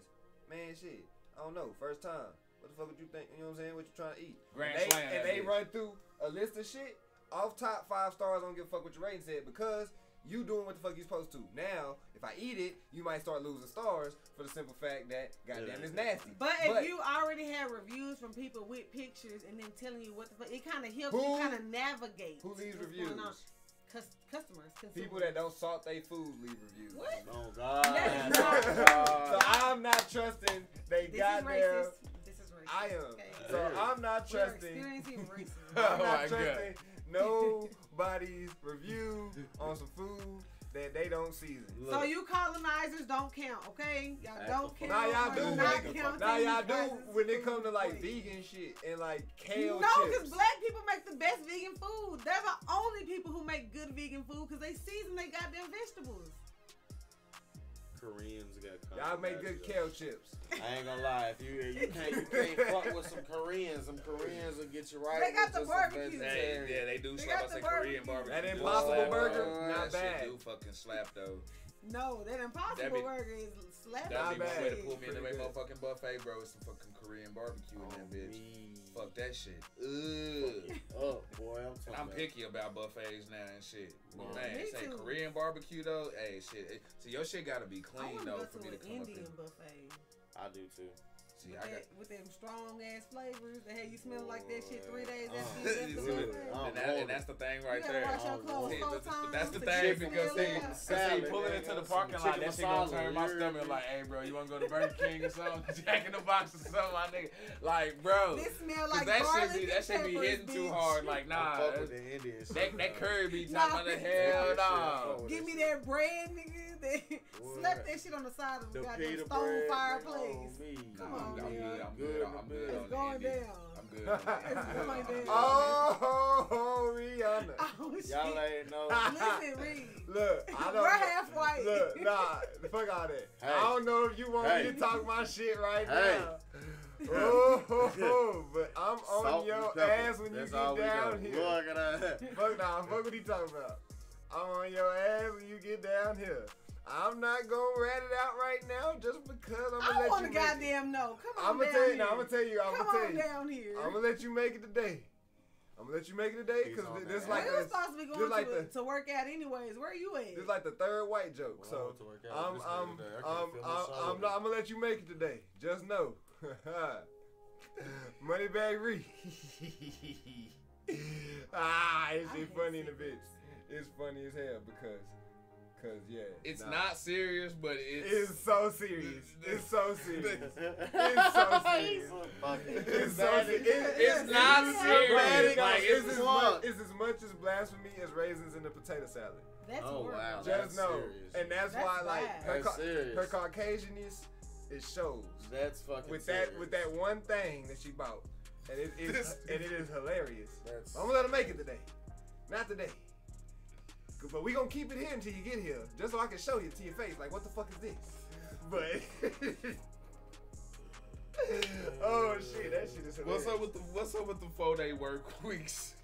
man, shit, I don't know, first time. What the fuck would you think? You know what I'm saying? What you trying to eat? Grand and they, slam and that they bitch. run through a list of shit. Off top 5 stars, I don't give a fuck what your rating said because you doing what the fuck you supposed to. Now, if I eat it, you might start losing stars for the simple fact that goddamn it's nasty. But if you already have reviews from people with pictures and then telling you what the fuck, it kind of helps you kind of navigate. Who leaves what's reviews? going on. Customers, consumers. People that don't salt their food leave reviews. What? Oh God. That is Oh, not- So God. I'm not trusting they This got is there. racist. This is racist. I am. Okay. So I'm not We're trusting. experiencing racism. I'm Oh my not God. trusting nobody's review on some food that they don't season. Look, So you colonizers don't count, okay? Y'all Act don't the count. Now y'all or do. not Nigga, count Now these y'all do prices when it food come to like place. vegan shit and like kale No, chips. because black people make the best vegan food. They're the only people who make good vegan food because they season they goddamn vegetables. Koreans got. Y'all make good kale chips. I ain't gonna lie. If you can't fuck with some Koreans will get you right. They got with the just some barbecue. vegetarian. Yeah, they do They slap got us the at Korean barbecue. barbecue. That Do Impossible slap. Burger, Oh, not that shit bad. do fucking slap though. No, that Impossible That be- Burger is slapping. That'd be Not my way to bad. pull me into Pretty my good. motherfucking buffet, bro, with some fucking Korean barbecue in that bitch. Me. Fuck that shit. Ugh. Up, boy. I'm talking And I'm about. picky about buffets now and shit. But Yeah. man, Me say too. Korean barbecue though, hey shit. So your shit gotta be I clean want to though go for to me to an come up Indian there. buffet. I do too. See, with them strong ass flavors that had you smelling like that shit 3 days. And that's the thing right there. Wash your clothes 4 times. That's the thing because see, pulling into the parking lot, that shit gonna turn my stomach like, hey, bro, you wanna go to Burger King or something? Jack in the Box or something, my nigga. Like, bro, this smell like that shit be hitting too hard. Like, nah, that curry be talking about the hell no. Give me that bread, nigga. Slap that shit on the side of the goddamn stone fireplace. Come on, I'm good. It's going down. I'm good. It's going down. Oh, Rihanna. Oh, shit. Y'all ain't know. Listen, Reed. Look, I don't. We're half white. Look, nah, fuck all that. Hey. I don't know if you want me Hey. to talk my shit right Hey. now. But I'm on Salt your and pepper. ass when That's you all get we down got. here. Look at that. Fuck what he talking about. I'm on your ass when you get down here. I'm not gonna rat it out right now just because I'm gonna I let want you to make it. goddamn know. Come on I'm gonna down tell you. here. I'm gonna tell you. Come on down here. I'm gonna let you make it today. I'm gonna let you make it today because this like we were supposed to be going like to work out anyways. Where are you at? this like the third white joke. So I'm gonna let you make it today. Just know, Moneybag Reed. It's shit funny in the bitch. It's funny as hell because yeah. It's not serious, but It's so serious. It's so serious. It's so serious. It's so serious. It's not serious. Like, it's as much as blasphemy as raisins in the potato salad. That's Oh, horrible. wow. Just know, serious. and that's That's why like bad. her Caucasianness, it shows That's fucking with serious. that one thing that she bought, and it is hilarious. That's I'm gonna let her make it today, not today. But we gonna keep it here until you get here, just so I can show you to your face, like what the fuck is this? But oh shit, that shit is hilarious. what's up with the 4-day work weeks?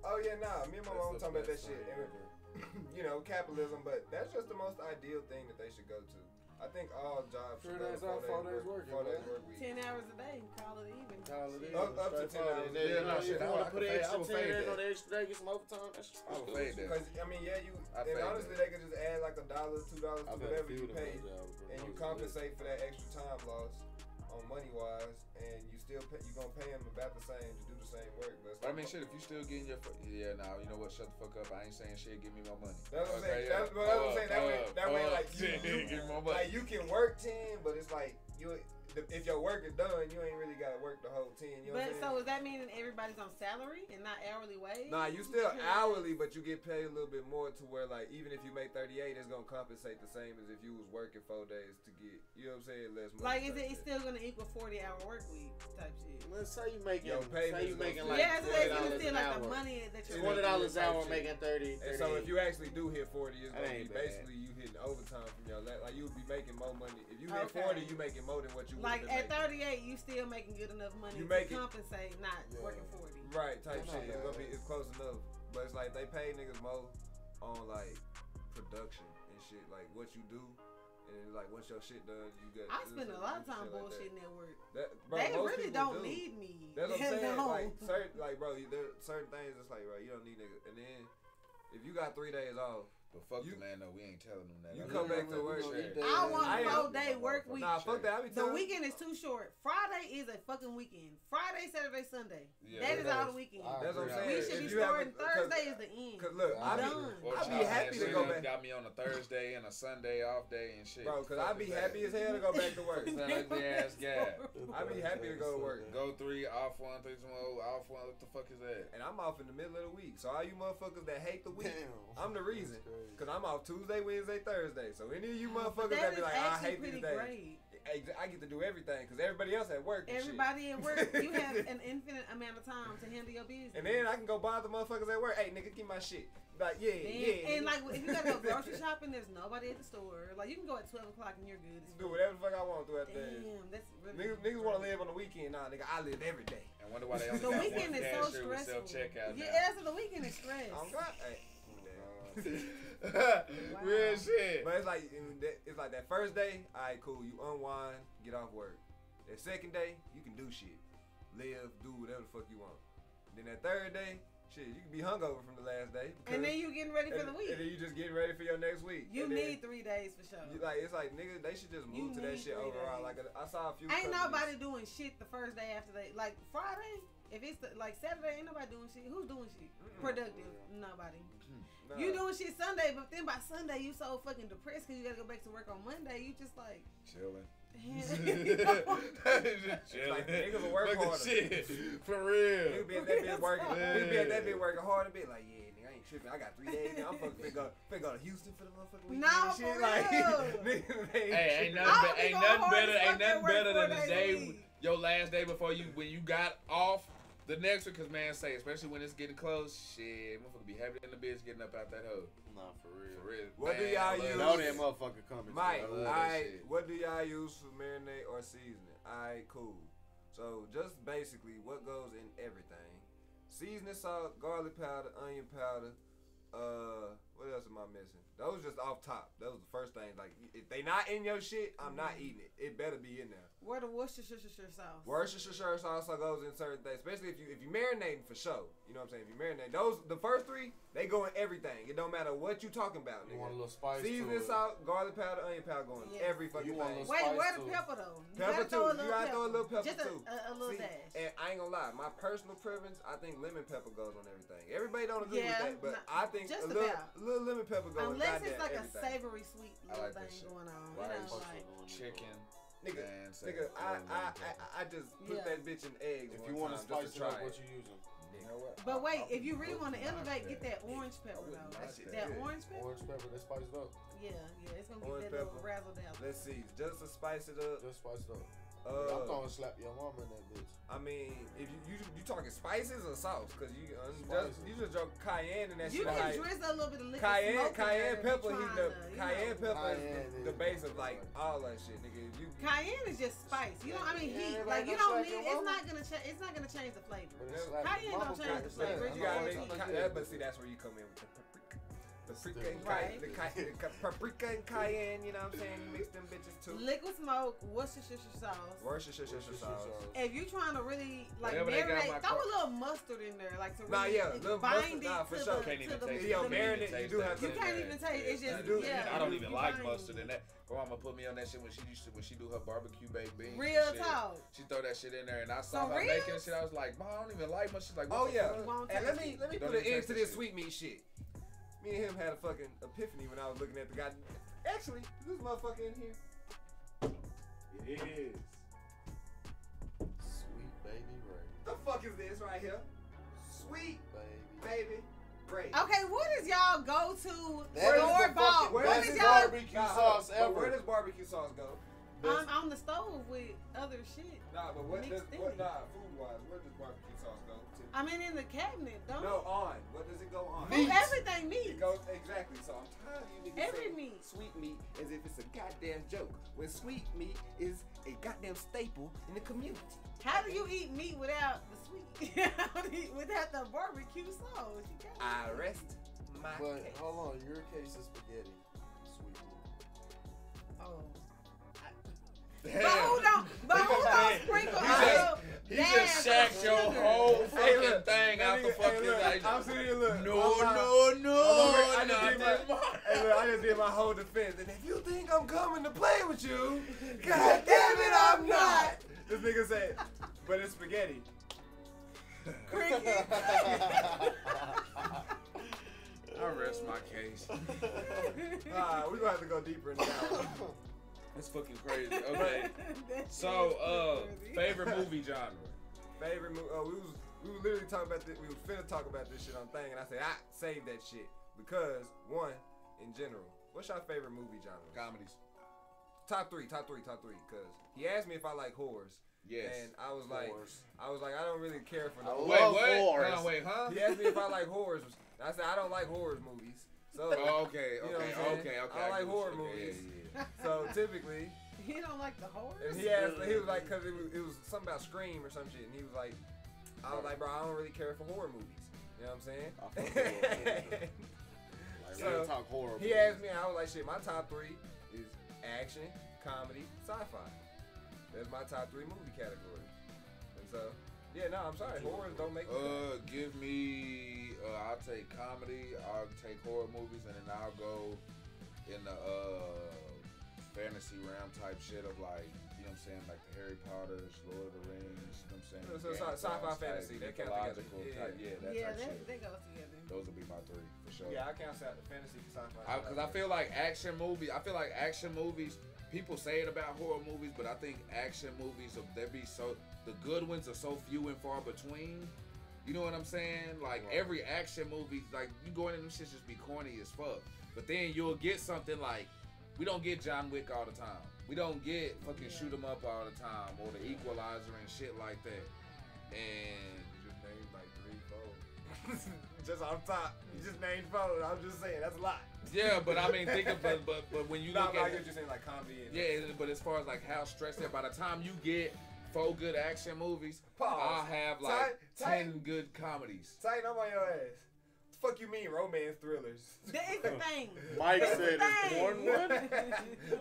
Oh yeah, nah, me and my mom talking about that shit, and you know, capitalism, but that's just the most ideal thing that they should go to. I think all jobs should 3 go days to off, 4 days work. 4 days work week. 10 hours a day. Call it even. Up to 10 hours. Yeah, no shit. I I want to would put an fade extra 10 that. in on the extra day, get some overtime. That's I would fade that. Because I mean, yeah, you I and fade honestly, that. they could just add like $1, $2 to whatever you pay, and you compensate for that extra time loss on money wise, and you still pay, you gonna pay them about the same to do the same work. But But I mean, shit, if you still getting your you know what? Shut the fuck up. I ain't saying shit. Give me my money. that's what I'm saying. Okay, That's what I'm saying. That way, like give me my money. like you can work 10, but it's like if your work is done, you ain't really gotta work the whole 10. You know But what I'm so saying? is that meaning everybody's on salary and not hourly wage? Nah, you still hourly, but you get paid a little bit more to where like even if you make 38, it's gonna compensate the same as if you was working 4 days to get, you know what I'm saying, less money. Like, is it still gonna equal 40-hour work week type shit? Let's say you making, Yo, payment's like Yeah, so it's $40 still an like hour. the money that you're $20 an hour shit. making 30. And so if you actually do hit 40, it's That gonna be ain't bad. basically you hitting overtime from your like you'll be making more money. If you hit Okay. 40, you making more than what you like would at making. 38, you still making good enough money You to make it- compensate not working 40. Right, type That's shit. not It's gonna bad. be close enough. But it's like they pay niggas more on like production and shit, like what you do. And like once your shit done, you get. I spend a lot of time shit like bullshitting at work. that. Bro, They most really people don't do. need me. That's what I'm They saying. don't. Like certain, like bro, there certain things. It's like bro, you don't need niggas. And then if you got 3 days off, But fuck You- the man, though. We ain't telling them that. you I come mean, back to work. I want I a am- 4-day work week. Nah, fuck that. I be The telling. weekend is too short. Friday is a fucking weekend. Friday, Saturday, Sunday. Yeah, that is it all is. the weekend. That's what I'm saying. We If should be you have starting a- 'cause- Thursday is the end. Cause look, I Done. be happy to go back. Got me on a Thursday and a Sunday off day and shit. Bro, cause I be happy as hell to go back to work. Sound like the ass guy. I be happy to go to work. Go 3, off 1, 3 some more, off 1. What the fuck is that? And I'm off in the middle of the week. So all you motherfuckers that hate the week, Damn. I'm the reason. That's crazy. Cause I'm off Tuesday, Wednesday, Thursday. So any of you But motherfuckers that that be is like, I actually hate pretty these days. great. I get to do everything because everybody else at work and Everybody at work, you have an infinite amount of time to handle your business. shit. And then I can go bother motherfuckers at work. Hey, nigga, give my shit. Like, yeah, Then- yeah. And nigga. like if you gotta go grocery shopping, there's nobody at the store. Like you can go at 12 o'clock and you're good. It's do whatever the fuck I want throughout the day. Damn, that's really Niggas want to live on the weekend. Nah, nigga, I live every day. And wonder why they only The got weekend one is so cashier with stressful. self-checkout Yeah, now. that's the weekend is stress. I'm glad. Hey. Real shit. But it's like that first day, alright, cool. You unwind, get off work. That second day, you can do shit, live, do whatever the fuck you want. Then that third day, shit, you can be hungover from the last day. And then you getting ready for the week. And then you just getting ready for your next week. You need 3 days for sure. It's like nigga, they should just move to that shit overall. Like I saw a few. Ain't nobody doing shit the first day after they like Friday. If it's like Saturday, ain't nobody doing shit. Who's doing shit? Productive? Nobody. No. You doing shit Sunday, but then by Sunday you so fucking depressed because you gotta go back to work on Monday. You just like chilling. Like, niggas will work harder. Shit. For real. Niggas be at that bitch working. Niggas be at that bitch working hard and be like, yeah, nigga, I ain't tripping. I got 3 days now. I'm fucking finna go to Houston for the motherfucking weekend. No, and shit. for Like, real. niggas Hey, ain't nothing better than the day, your last day before you, when you got off. The next one, cause man, say, especially when it's getting close, shit, motherfucker be happy in the bitch getting up out that hole. Nah, for real. For real. What do y'all use? Know that motherfucker coming. Mike, what do y'all use for marinade or seasoning? Alright, cool. So just basically what goes in everything. Seasoning salt, garlic powder, onion powder, what else am I missing? Those just off top. Those are the first things. Like if they not in your shit, I'm not eating it. It better be in there. Where the Worcestershire sauce? Worcestershire sauce goes in certain things, especially if you marinating for show. You know what I'm saying? If you marinate, the first 3 they go in everything. It don't matter what you talking about. You Nigga. want a little spice. Seasoning salt, garlic powder, onion powder going in every fucking thing. Wait, where the pepper though? Pepper too. You gotta throw a little pepper just too. A little dash. And I ain't gonna lie, my personal preference, I think lemon pepper goes on everything. Everybody don't agree with that, but I think a little lemon pepper goes on unless it's like everything. A savory sweet little like thing going on. Rice, like chicken. Nigga, I just put that bitch in eggs. If you want to spice it up, what you using? But wait, if you really want to elevate, get that orange pepper though. That orange pepper. Orange pepper, that spice it up. Yeah, it's gonna Orange get that pepper. little razzle dazzle. Let's see, just to spice it up. Just spice it up. I'm throwing slap your mama in that bitch. I mean, if you talking spices or sauce, cause you just drop cayenne in that you shit. You can like, drizzle a little bit of liquid cayenne pepper. Cayenne pepper Cayenne is the base of like all that shit, nigga. Cayenne is just spice. You know, I mean heat. Like you don't need. It's not gonna change the flavor. Cayenne don't change the flavor. You gotta make but see that's where you come in with the paprika and cayenne, you know what I'm saying? You mix them bitches too. Liquid smoke, Worcestershire sauce. Worcestershire sauce. If you trying to really like marinate, throw a little mustard in there, like to really bind it for to sure. the marinate. You do have to. You can't even taste. It's just I don't even like mustard in that. Grandma put me on that shit when she do her barbecue baked beans. Real talk. She throw that shit in there, and I saw her making shit. I was like, Mom, I don't even like much. She's like, oh yeah. And let me put an end to this sweetmeat shit. Me and him had a fucking epiphany when I was looking at the guy. Actually, this motherfucker in here. It is. Sweet baby Ray. The fuck is this right here? Sweet baby Ray. Okay, what is y'all go to store bought? What is y'all barbecue sauce ever? Where does barbecue sauce go? On the stove with other shit. Nah, but food wise, where does barbecue sauce go to? I mean, in the cabinet, don't No, on. What does it go on? Meat. Everything meat. It goes exactly. So I'm tired of you niggas Every saying meat. sweet meat as if it's a goddamn joke. When sweet meat is a goddamn staple in the community. How do you eat meat without the sweet? Without the barbecue sauce? I rest my But case. hold on, your case is spaghetti. Sweet meat. Oh. Damn. But who don't sprinkle all He just shacked your whole fucking thing out the fucking like. I'm sitting here, look. No. I just did my whole defense. And if you think I'm coming to play with you, god damn it, I'm not. This nigga said, but it's spaghetti. Cricket. I rest my case. We're gonna have to go deeper in that one. That's fucking crazy. Okay. So, favorite movie genre. Favorite movie? We were literally talking about this. We were finna talk about this shit on thing, and I said I saved that shit because one, in general, what's your favorite movie genre? Comedies. Top three. Cause he asked me if I like horrors. Yes. And I was like, I don't really care for no. Wait, what? Huh? He asked me if I like horrors. I said I don't like horror movies. So okay. You know what I'm saying? I like horror movies. Yeah. So typically. He don't like the horror. And he asked, he was like, cause it was something about Scream or some shit, and he was like, I was like, bro, I don't really care for horror movies. You know what I'm saying? So talk horror. He asked me, I was like, shit, my top three is action, comedy, sci-fi. That's my top three movie categories. And so, Yeah, no, I'm sorry. Horrors don't make me. Give me. I'll take comedy. I'll take horror movies, and then I'll go in the fantasy realm type shit of like, you know what I'm saying, like the Harry Potters, Lord of the Rings. You know what I'm saying? So sci-fi fantasy. They count mythological together. type. Yeah, that type shit. They go together. Those will be my 3 for sure. Yeah, I count fantasy sci-fi. Because I feel like action movies. People say it about horror movies, but I think action movies the good ones are so few and far between. You know what I'm saying? Like every action movie, like you go into them shits just be corny as fuck. But then you'll get something like, we don't get John Wick all the time. We don't get fucking shoot 'em up all the time, or the Equalizer and shit like that. And you just named like 3, 4. Just off top, you just named 4. I'm just saying that's a lot. Yeah, but I mean, but when you look at you're just saying like comedy. But as far as like how stressed out, by the time you get 4 good action movies, I'll have like 10 good comedies. Tighten up on your ass. The fuck you mean romance thrillers? That is the thing. Mike said it's porn one.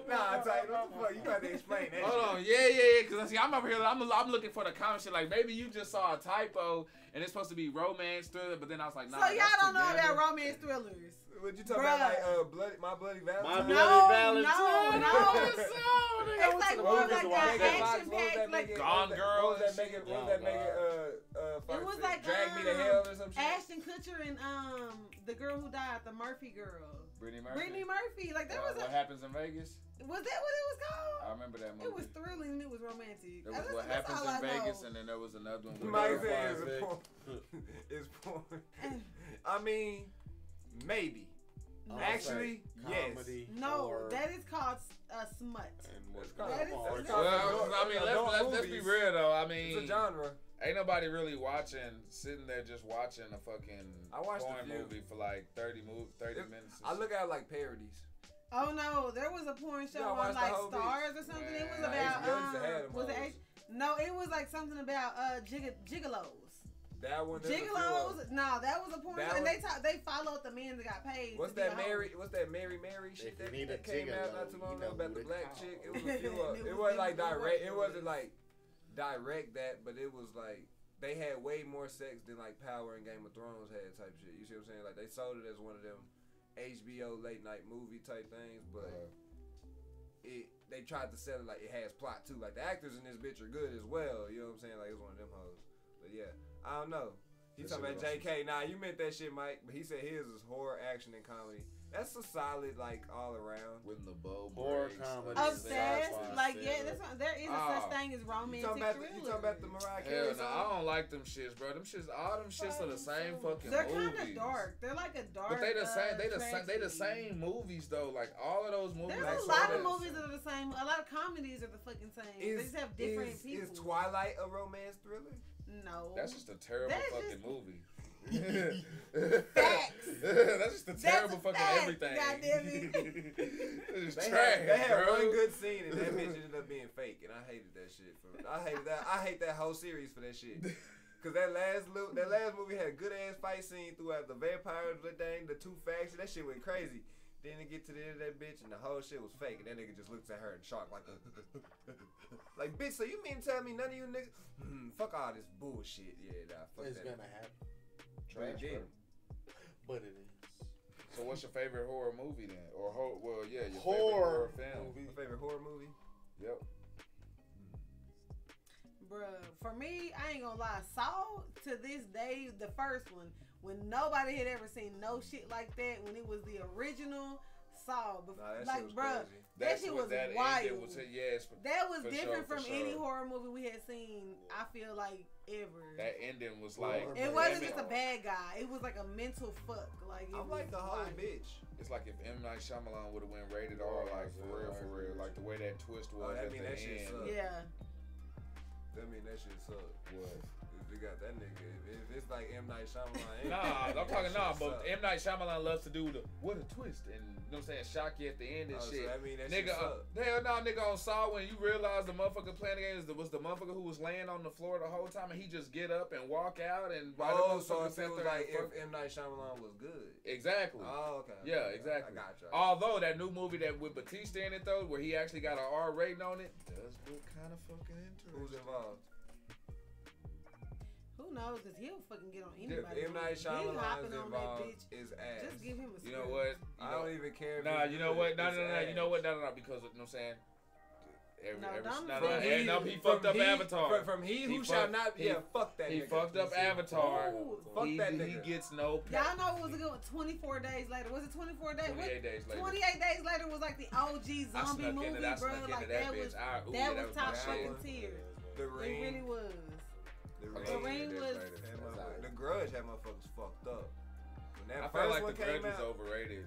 Nah, Tighten, what the fuck? You got to explain that. Hold on, yeah. Because see, I'm over here. I'm looking for the comment shit. Like maybe you just saw a typo and it's supposed to be romance thriller, but then I was like, nah. So y'all don't know about romance thrillers. What you talking about? Like My Bloody Valentine? No. It's like more like an action packed, like Gone Girl. What was that make it? it was like Drag Me to Hell or some shit. Ashton Kutcher and the girl who died, the Murphy girl. Brittany Murphy. Like that was What Happens in Vegas? Was that what it was called? I remember that movie. It was thrilling and it was romantic. There was What Happens in Vegas, and then there was another one. Mike said it's porn. I mean, maybe. Actually, yes. No, that is called smut. Let's be real though. I mean, it's a genre. Ain't nobody really sitting there just watching a fucking porn movie for like 30 minutes. I look at it like parodies. Oh no, there was a porn show on like Stars or something. It was about No, it was like something about gigolos. That one. Gigolos. No, that was a porn show, and they followed the men that got paid. What's that Mary shit that came out not too long ago about the black chick? It was a few It wasn't like direct. It wasn't like direct that, but it was like they had way more sex than like Power and Game of Thrones had type shit. You see what I'm saying? Like they sold it as one of them HBO late night movie type things, but they tried to sell it like it has plot too. Like the actors in this bitch are good as well. You know what I'm saying? Like it was one of them hoes. But yeah, I don't know. He's talking about JK. Nah, you meant that shit, Mike. But he said his is horror, action, and comedy. That's a solid, like, all around. With the bow horror comedy. Obsessed. Like, yeah, there is a such thing as romantic thriller. You talking about the Mariah Carey song? I don't like them shits, bro. All them shits are the same fucking They're movies. kind of dark. They're like a dark. But they the same movies though. Like all of those movies. There's a lot of movies that are the same. A lot of comedies are the fucking same. They just have different people. Is Twilight a romance thriller? No. That's just a terrible fucking movie. Facts. That's just a terrible fucking everything. God damn it. It's trash. They had one good scene and that bitch ended up being fake, and I hated that shit. I hate that whole series for that shit. Cause that last movie had a good ass fight scene throughout the vampires, the two factions. That shit went crazy. Then they get to the end of that bitch and the whole shit was fake, and that nigga just looks at her in shock like, like bitch. So you mean to tell me none of you niggas? Fuck all this bullshit. Yeah, nah, fuck it's that. Gonna happen. Trash, but it is. So what's your favorite horror movie then? Or your horror favorite horror film? movie. My favorite horror movie? Yep. Bruh, for me, I ain't gonna lie. Saw to this day, the first one, when nobody had ever seen no shit like that, when it was the original Saw. That like, shit was bruh, crazy. that shit was wild. That was different from any sure. horror movie we had seen, I feel like, ever. That ending was like... It wasn't just a bad guy. It was like a mental fuck. Like, I'm like the whole bitch. It's like if M. Night Shyamalan would have went rated R, like, for real. Like, the way that twist was at the end. Shit sucked. Yeah. That mean that shit sucked. What? If you got that nigga, if it's like M. Night Shyamalan. I'm talking but M. Night Shyamalan loves to do what a twist, and you know what I'm saying, shock you at the end and shit. So that mean that nigga, hell no, nigga on Saw when you realize the motherfucker playing the game was the motherfucker who was laying on the floor the whole time, and he just get up and walk out and. So if it was like if M. Night Shyamalan was good. Exactly. Oh, okay. Yeah, exactly. I got you. Although that new movie that with Batista in it though, where he actually got an R rating on it, does look kind of fucking interesting. Who's involved? Who knows? Because he'll fucking get on If anybody. M. Night He Shyamalan's hopping on that involved, bitch. is ass. Just give him a script. You know what? I don't even care. Nah, you know what? No, It's you know ass. what? No, because you know what I'm saying. He From fucked up Avatar. From he He who shall fucked- not. he- Yeah, fuck that. He nigga. fucked up Avatar. Ooh, Fuck that He nigga. gets no. Y'all know it was a good one. 24 days later. Was it 24 days? 28 days later. 28 days later was like the OG I zombie snuck movie, into bro. that. Snuck Like into that that was bitch. that was my top shit. fucking tier. The It Ring. really was. The Okay. The Ring. Ring days was. later. That That's motherfucker- alright. The Grudge had motherfuckers fucked up. When that I first felt like one the Grudge came was out, overrated.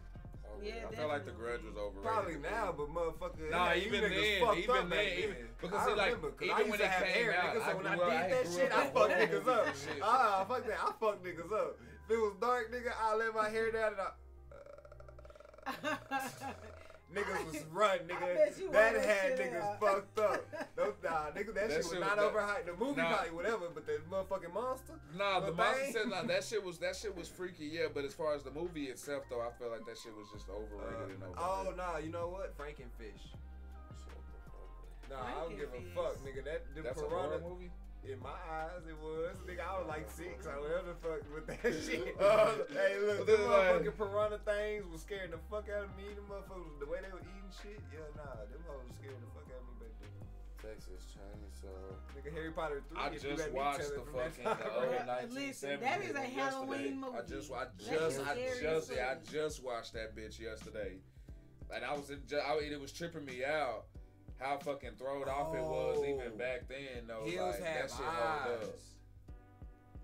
Yeah, I felt like the definitely. Grudge was overrated. probably now, but motherfucker. Nah, you even niggas then, fucked even up back then, because I see, like, remember, 'cause even I used when to it have came hair, out, nigga, so I when I grew up- did I that grew shit, up I on fucked horror niggas movies up. and shit. Fuck that. I fucked niggas up. If it was dark, nigga, I let my hair down and niggas was run, bet nigga. you That wore that had shit niggas out. fucked up. Nigga, that shit was shit not was- overhyped. The movie Nah. probably whatever, but the motherfucking monster. Nah, the Little monster thing. said nah, that shit was freaky, yeah. But as far as the movie itself, though, I feel like that shit was just overrated and Oh, overrated. nah, you know what? Frankenfish. Nah, I don't give a Frankenfish. fuck, nigga. Them That's a piranha. horror movie. In my eyes, it was. Nigga, I was like 6 or whatever the fuck with that shit. Uh, Hey, look, this them is like- motherfucking piranha things was scaring the fuck out of me. Them motherfuckers, the way they were eating shit, yeah, nah, them hoes was scaring the fuck out of me back then. Texas Chainsaw. Nigga, Harry Potter 3. I if you just let me watched tell it the from that fucking time. the old Listen, 1970s. that is a one Halloween movie. I just scary as watched that bitch yesterday, and it was tripping me out how fucking thrown off it was even back then. Though, Hills like, have that shit hold up. eyes.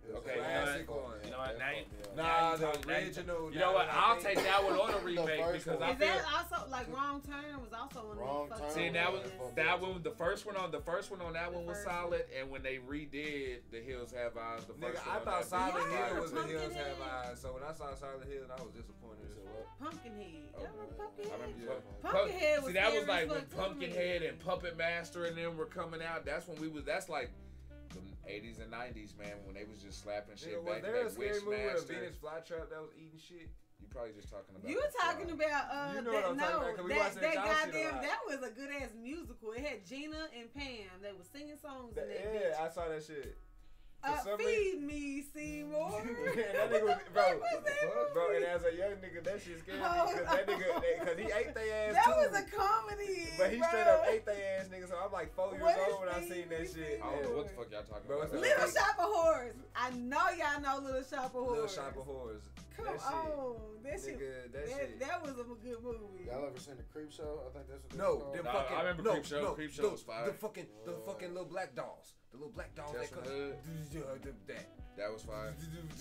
Okay, Classic you know one. You know what? Now you, Nah, now you the talk- now you- original. You know what? I'll take that one on a remake first because one. I Is feel. that also like Wrong Turn was also on Wrong that Turn. fucking See, that one, the first one on that The one was first solid, and when they redid The Hills Have Eyes, the Nigga, first I one thought on that Silent Yeah, Hill was the Pumpkinhead. Hills Have Eyes. So when I saw Silent Hill, I was disappointed. You said what? Pumpkinhead. Oh, Y'all remember Pumpkinhead? I remember Yeah. Pumpkinhead was See, that was scary like as when fuck to me. Pumpkinhead and Puppet Master and them were coming out. That's when that's like the 80s and 90s, man, when they was just slapping shit Nigga, was back there a to scary back. movie with a Wishmaster. Venus flytrap that was eating shit? You probably just talking about. You were The talking Fly. about You know what I'm talking about, 'cause we watched that that y'all shit a goddamn lot. that was a good ass musical. It had Gina and Pam. They were singing songs in that Yeah, bitch. I saw that shit. For some Feed me, Seymour. And that nigga was, bro, and as a young nigga, that shit scared me because that nigga, because he ate their ass That too. was a comedy. But he bro. straight up ate their ass, nigga. So I'm like 4 years What is old when I Feed seen that Me, shit. I don't know what the fuck y'all talking Bro, about. it's a- Little Shop of Horrors. I know y'all know Little Shop of Horrors. Little Shop of Horrors. Come that shit. on, that shit. Nigga, that shit. That was a good movie. Y'all ever seen the Creep Show? I think that's what No, it's them Nah, fucking. I remember no, Creep Show. No, Creep Show the, was fire. The fucking little black dolls. The little black dolls Tales that from come. the Hood. That. That was fire.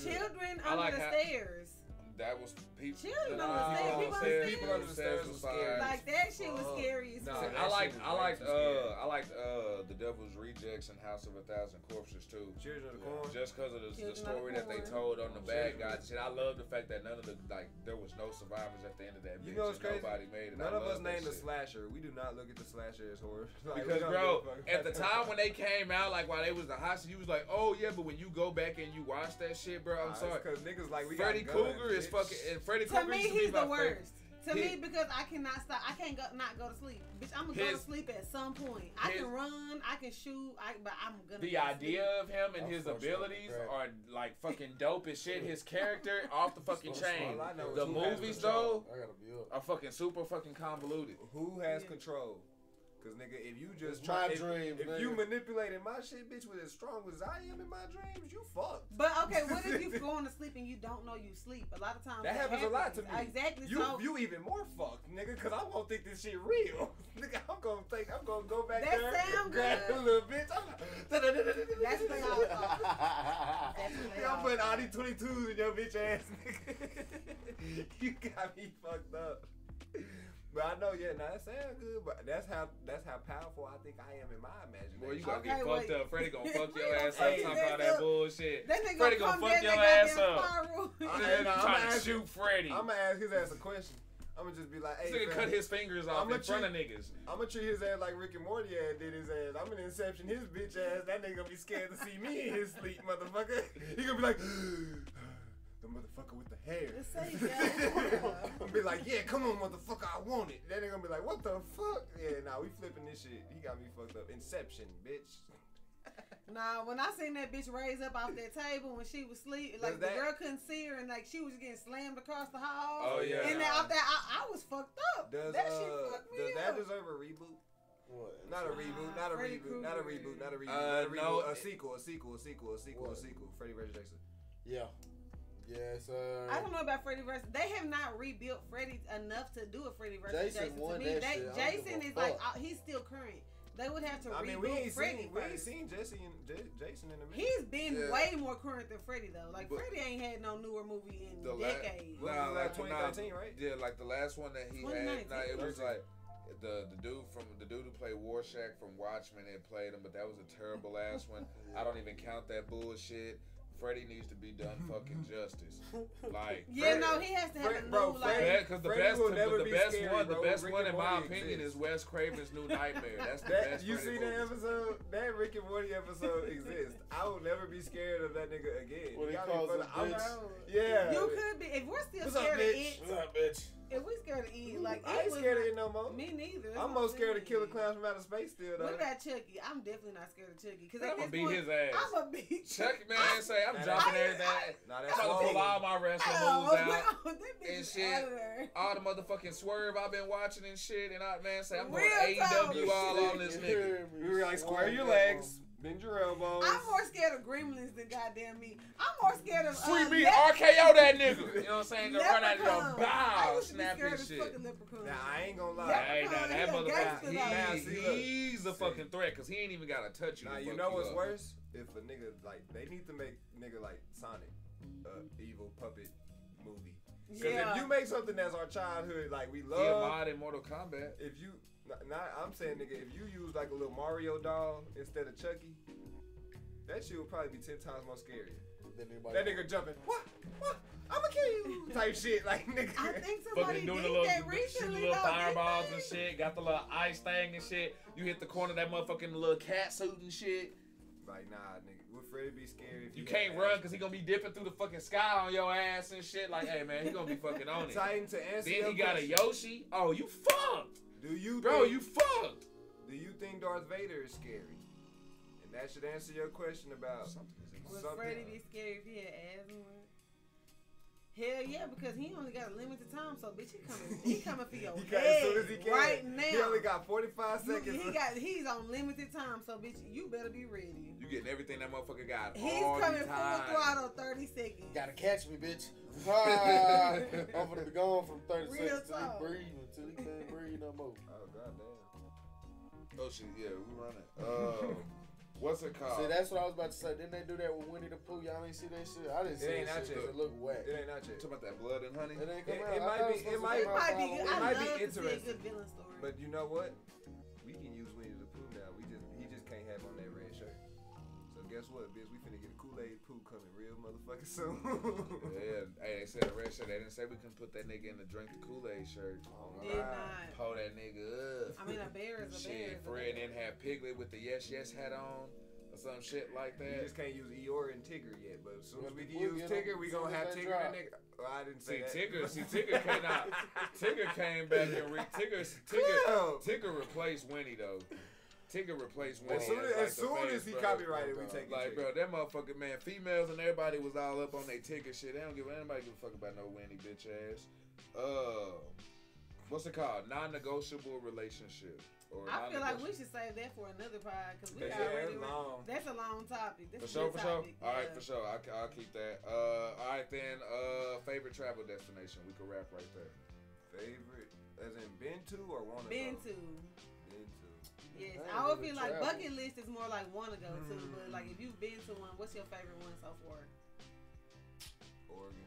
Children I Under like the how- Stairs. That was people. Children Nah, Under the Stairs. People Under the People Under the Stairs. Stairs was scary. Like that shit was scary as Nah, fuck. that I shit was way too scary. The Devil's Rejects and House of a Thousand Corpses too. Children of the Corn. Just because of the Children of the story that they Corn. told on the bad guys. Shit, I love the fact that none of the there was no survivors at the end of that. You bitch know what's and crazy? Nobody made it. None I of us love that named a shit. slasher. We do not look at the slasher as horror. Like, we Because don't bro, give a fuck. at the time when they came out, like while they was the hot, you was like, oh yeah, but when you go back and you watch that shit, bro, I'm sorry. Because niggas like we Freddy got guns, Krueger is bitch. fucking, and Freddy To Krueger me, used to be he's my the worst. To His- me, because I cannot stop. I can't not go to sleep. Bitch, I'm gonna go to His- sleep at some point. I his- can run, I can shoot, but I'm gonna. The go to idea sleep. of him and I'm his fucked up, abilities right. are like fucking dope as shit. His character off the fucking chain. All I know is The who has movies control. though I gotta be up. are fucking super fucking convoluted. Who has Yeah. control? Because, nigga, if you just It's my if, dreams, if nigga. you manipulating my shit, bitch, with as strong as I am in my dreams, you fucked. But okay, what if you going to sleep and you don't know you sleep? A lot of times That happens a lot to me. Exactly. You so you even more fucked, nigga, because I won't think this shit real. Nigga, I'm gonna go back That there, sound grab good. a little bitch. that's what they all thought. That's what they I'm all putting all thought. these 22s in your bitch ass, nigga. You got me fucked up. But I know, yeah, that sound good. But that's how powerful I think I am in my imagination. Boy, you gonna Okay, get fucked wait. up. Freddie gonna fuck your Freddie ass gonna up. fuck Talking his about ass that up. bullshit. That nigga Freddie gonna gonna come fuck down your that ass goddamn up. spiral. Trying to shoot Freddie. I'm gonna ask his ass a question. I'm gonna just be like, hey, This nigga cut Freddie, his fingers off I'ma in front of niggas. I'm gonna treat his ass like Rick and Morty ass did his ass. I'm gonna Inception his bitch ass. That nigga gonna be scared to see me in his sleep, motherfucker. He gonna be like, the motherfucker with the hair. Let's say, yeah. I'm gonna be like, yeah, come on, motherfucker, I want it. Then they gonna be like, what the fuck? Yeah, nah, we flipping this shit. He got me fucked up. Inception, bitch. Nah, when I seen that bitch raise up off that table when she was asleep, like the girl couldn't see her and like she was getting slammed across the hall. Oh yeah. And then off that, I was fucked up. Does that shit fucked me does up. that deserve a reboot? What? Not a reboot. Not a Freddy reboot. Not a reboot. Not a reboot. No, not a reboot. A sequel. A sequel. A sequel. A sequel. What? A sequel. Freddy vs. Jason. Yeah. Yes, I don't know about Freddy vs. They have not rebuilt Freddy enough to do a Freddy vs. Jason Jason. won To me, that shit. Jason is like he's still current. They would have to reboot we ain't Freddy seen first. Jason in a minute. He's been way more current than Freddy though. Like Freddy ain't had no newer movie in decades. Nah, like 2013, right? Yeah, like the last one that he had. Nah, it was like the dude who played Rorschach from Watchmen had played him, but that was a terrible ass one. I don't even count that bullshit. Freddy needs to be done fucking justice. Like yeah, no, he has to have a new because the best one in my opinion is Wes Craven's New Nightmare. That's the best. You see that episode? That Rick and Morty episode exists. I will never be scared of that nigga again. What he calls him, bitch. Yeah. You could be if we're still What's scared up, of bitch? it. What's up, bitch? If we scared of it, like I ain't scared of it no more. Me neither. I'm more scared of Killer Clowns from Outer Space still though. What about Chucky? I'm definitely not scared of Chucky because I'm gonna beat his ass. I'm gonna beat Chucky, man. Say I'm jumping everything. Nah, I'm about to pull all my wrestling moves out and shit. There. All the motherfucking swerve I've been watching and shit, and I say I'm going Real AEW all on this nigga. We were like square your legs. Bend your elbows. I'm more scared of Gremlins than goddamn me. I'm more scared of Sweet meat RKO that nigga. You know what I'm saying? To run out of your bow, snap his shit. Nah, I ain't gonna lie. Hey, now that motherfucker, he's he's a fucking threat because he ain't even gotta touch you. Nah, you know what's worse? If a nigga like they need to make nigga like Sonic, evil puppet movie. Because if you make something that's our childhood, like we love. Yeah, mod in Mortal Kombat. If you. I'm saying, nigga, if you use like a little Mario doll instead of Chucky, that shit would probably be 10 times more scary. That nigga jumping, what? I'ma kill you, type shit, like nigga. I think somebody doing did the little, that recently. Little fireballs and shit. Got the little ice thing and shit. You hit the corner of that motherfucking little cat suit and shit. Like, nah, nigga, would Freddy be scary if you can't run because he gonna be dipping through the fucking sky on your ass and shit. Like, hey man, he gonna be fucking on it. Titan to answer then he got a Yoshi. Oh, you fucked. You fucked. Do you think Darth Vader is scary? And that should answer your question about would Freddy be scary if he had asthma? Hell yeah, because he only got a limited time, so bitch, he coming for your head as soon as he can. right now. He only got 45 seconds. He's on limited time, so bitch, you better be ready. You getting everything that motherfucker got. He's coming full throttle, 30 seconds. Gotta catch me, bitch. I'm gonna be gone from 30 seconds till he breathe until he can't breathe no more. Oh goddamn. Oh shit, yeah, we running. What's it called? See, that's what I was about to say. Didn't they do that with Winnie the Pooh? Y'all ain't see that shit? I didn't see that shit because it looked whack. It ain't not yet. Talking about that blood and honey? It ain't come out. It might be good. I might love be to see a good villain story. But you know what? We can use Winnie the Pooh now. He just can't have on that red shirt. So guess what, bitch? We finna get a Kool-Aid Pooh coming real motherfucking soon. Yeah, hey, they said a red shirt. They didn't say we can put that nigga in the drink the Kool-Aid shirt. Did not. Pull that nigga up. I mean, a bear is a bear. Shit, Fred didn't have Piglet with the yes hat on. Or some shit like that. We just can't use Eeyore and Tigger yet, but as soon as we can use Tigger, we gonna have Tigger and nigga. Oh, I didn't say that. Tigger came out. Tigger came back and Tigger replaced Winnie though. Tigger replaced Winnie. As soon as he copyrighted, we take it. Like, bro, that motherfucker, man, females and everybody was all up on their Tigger shit. They don't give anybody give a fuck about no Winnie bitch ass. What's it called? Non-negotiable relationship. I feel like we should save that for another pod because we already that's a long topic. For sure. All right, for sure. I'll keep that. All right then. Favorite travel destination? We could wrap right there. Favorite, as in been to or want to? Been to. Yes, I would feel like bucket list is more like want to go to, but like if you've been to one, what's your favorite one so far? Oregon.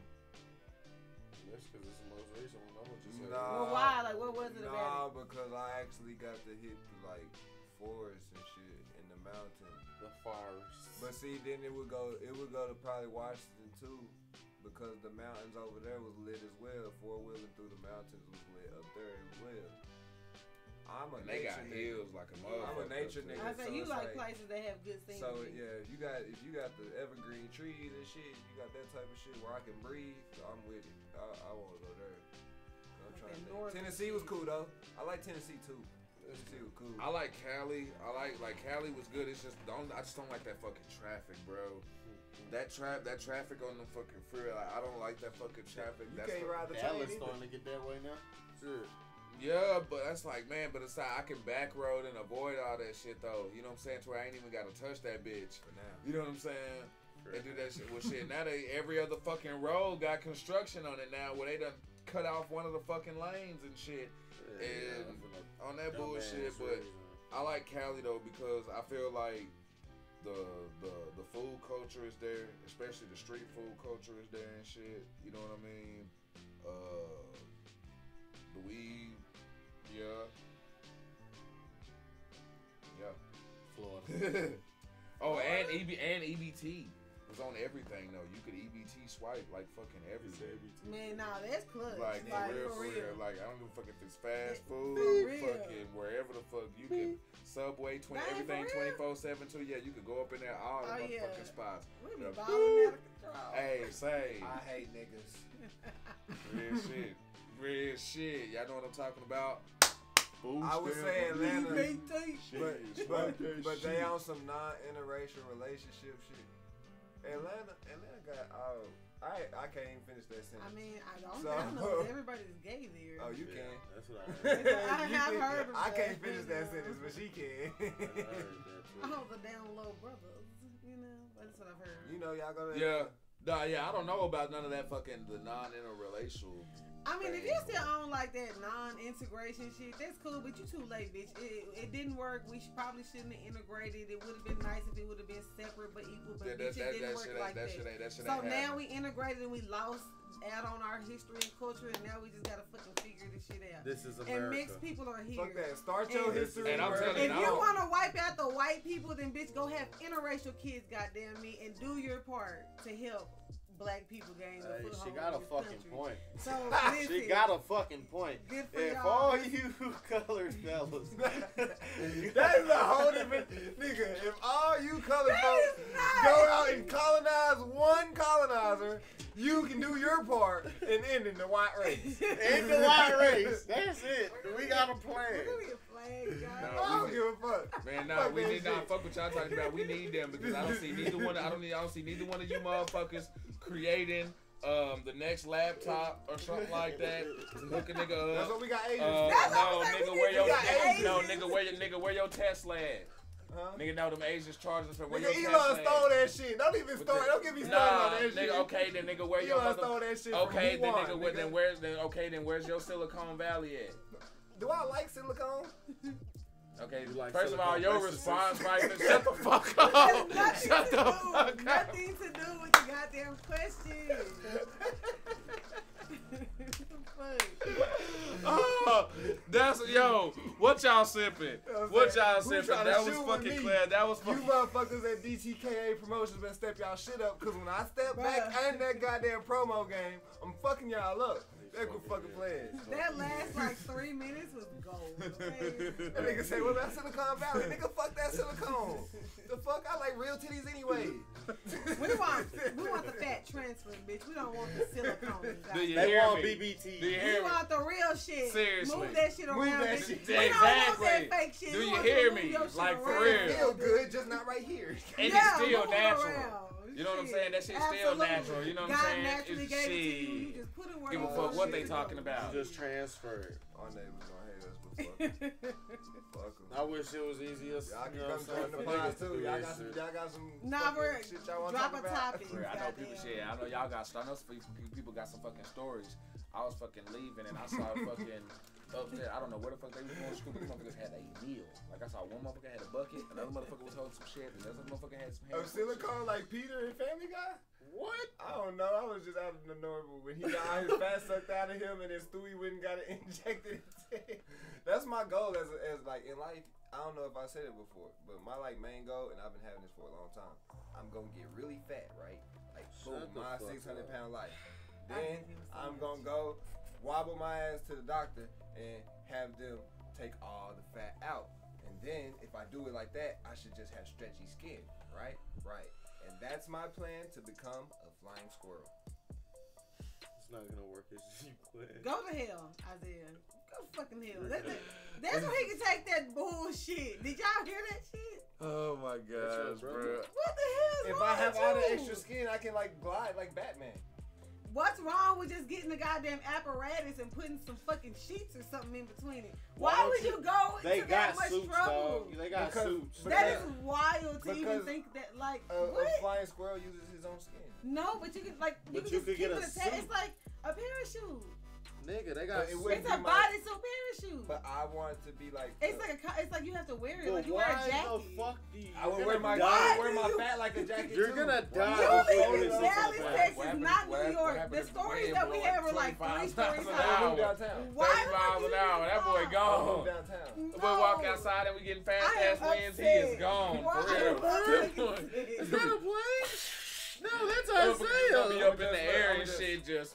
That's because it's the most recent one. I'm just saying. Well, why? Like, what was it about? Nah, because I actually got to hit like forests and shit in the mountains. The forests. But see, then it would go to probably Washington too, because the mountains over there was lit as well. 4-wheeling through the mountains was lit up there as well. They got hills like a motherfucker. I'm a nature nigga. I say you like places that have good scenery. So yeah, if you got the evergreen trees and shit, you got that type of shit where I can breathe. I'm with it. I want to go there. I'm trying to Tennessee was cool though. I like Tennessee too. She was cool. I like Cali. Like Cali was good. It's just I just don't like that fucking traffic, bro. That traffic on the fucking freeway. Like, I don't like that fucking traffic. You can't ride the train. Dallas starting to get that way now. Shit. Yeah, but that's like, man, but it's like I can back road and avoid all that shit though. You know what I'm saying? To where I ain't even gotta touch that bitch. For now. You know what I'm saying? And do that shit. Well, shit. Now every other fucking road got construction on it now, where they done cut off one of the fucking lanes and shit. And on that bullshit, but I like Cali though because I feel like the food culture is there, especially the street food culture is there and shit. You know what I mean? The weed, yeah. Florida. Oh, and EBT was on everything though. You could EBT swipe like fucking everything. Man, nah, that's clutch. Like for real. Like I don't give a fuck if it's fast food, fucking wherever the fuck you can. Subway, everything 24/7 too. Yeah, you could go up in there all the motherfucking spots. We be balling out of control. Hey, say. I hate niggas. Real shit. Y'all know what I'm talking about? I would say Atlanta, but they on on some non-interracial relationship shit. Atlanta got I can't even finish that sentence. I mean, I don't know. Everybody's gay there. Oh, you can. That's what I heard. I have heard of I that. can't finish that sentence, but she can. Oh, the down low brothers. You know, that's what I've heard. You know, y'all go to Yeah, I don't know about none of that fucking the non-interracial. I mean, if you still on like that non-integration shit, that's cool, but you too late, bitch. It didn't work. We probably shouldn't have integrated. It would have been nice if it would have been separate but equal, but bitch, it didn't work like that. So now we integrated and we lost out on our history and culture, and now we just gotta fucking figure this shit out. This is America. And mixed people are here. Fuck that. Start your history. And I'm telling if you want to wipe out the white people, then bitch, go have interracial kids, goddamn me, and do your part to help black people gain a foothold. She got a in this fucking country. point. So listen, She got a fucking point. good for If y'all. all you colored fellas, That is a whole different nigga. If all you colored folks go out and colonize one colonizer, you can do your part in ending the white race. in the white race, that's it. We got a plan. Look at your flag, guys. I don't give a fuck. Man, Fuck we that need not shit. fuck what y'all talking about. We need them because I don't see neither one. I don't see neither one of you motherfuckers creating the next laptop or something like that. Hook a nigga That's up. what we got Asians. No, nigga, where your Asians. where your Tesla at? Huh? Nigga, know them Asians charging for where Nigga, your Elon Tesla stole at. that shit. Don't even start. Don't get me started on that Nigga, shit. okay, then nigga, where your Elon stole that shit okay, from then Wuhan, nigga, where's your Silicon Valley at? Do I like silicone? Okay, You like first of all, silicone your racism? response right there. Shut the fuck up. Shut the fuck up. Nothing to do with the goddamn question. Oh, that's what y'all sipping? What y'all Who sipping? tryna That was shoot with fucking me? clear. That was You fucking. motherfuckers at DTKA Promotions better step y'all shit up, cause when I step back in that goddamn promo game, I'm fucking y'all up. That could fucking play. That last like 3 minutes was gold. Okay? That nigga say, well, that's Silicon Valley. Nigga, fuck that silicone. The fuck? I like real titties anyway. We want the fat transfer, bitch. We don't want the silicone. Do you They hear want me? BBT. Do you We hear me? want the real shit. Seriously. Move that shit around. Move that bitch. shit. We don't Exactly. want that fake shit. Do We you want hear to move me? your shit Like, for around. real. It feel good, just not right here. And Yeah, it's still move it natural. around. You know what I'm Shit. saying? That shit's still Absolutely. natural. You know what I'm God saying? naturally It's gave it to you. shit. You just put it where Give you a fuck want what it they to talking go. about. Just transfer it. Our neighbors gonna hate us, but fuck them. I wish it was easier. Y'all can you know come what I'm join the saying, pod for niggas to too. do Y'all that got some, shit. y'all got some Nah, fucking we're shit y'all want to drop talk a about. topic. I know people shit. I know y'all got. I know some people got some fucking stories. I was fucking leaving and I saw fucking upstairs. I don't know where the fuck they was going to school, but these motherfuckers had a meal. Like I saw one motherfucker had a bucket, another motherfucker was holding some shit, and another motherfucker had some. Oh, silicone like Peter and Family Guy? What? I don't know. I was just out of the normal when he got all his fat sucked out of him and then Stewie went and got it injected. That's my goal as like in life. I don't know if I said it before, but my like main goal, and I've been having this for a long time. I'm gonna get really fat, right? Like boom, Shut the my fuck 600-pound life. I Then hate him so I'm much. gonna go wobble my ass to the doctor and have them take all the fat out. And then if I do it like that, I should just have stretchy skin, right? Right. And that's my plan to become a flying squirrel. It's not gonna work. It's you quit. Go to hell, Isaiah. Go fucking hell. That's where he can take that bullshit. Did y'all hear that shit? Oh my gosh, bro. What the hell is If wrong I have with all the you? extra skin, I can like glide like Batman. What's wrong with just getting the goddamn apparatus and putting some fucking sheets or something in between it? Why Why would you go They into that got much suits, trouble? dog. They got suits. That is wild to even because think that, like, A what? flying squirrel uses his own skin. No, but you can, like, you But can you just could keep get it a attached. suit. It's like a parachute. Nigga, they got But it suits. wouldn't It's a be my- bodysuit parachute. But I want it to be like. It's like you have to wear it. But Like you wear a why jacket. the fuck do you? I would you're wear gonna my die. fat like a jacket. You're too. gonna die. You before live this in is Dallas, over. Texas, not New York. The stories that we have are like 3 stories an high. hour. Move downtown. Why 30 would miles you an hour. That boy even Move gone. downtown. No. The boy walk outside and we getting fast I am ass winds. He upset. is gone. Why For are real. you upset? Is that a plane? No, that's Gonna be Isaiah. up in the air and shit just.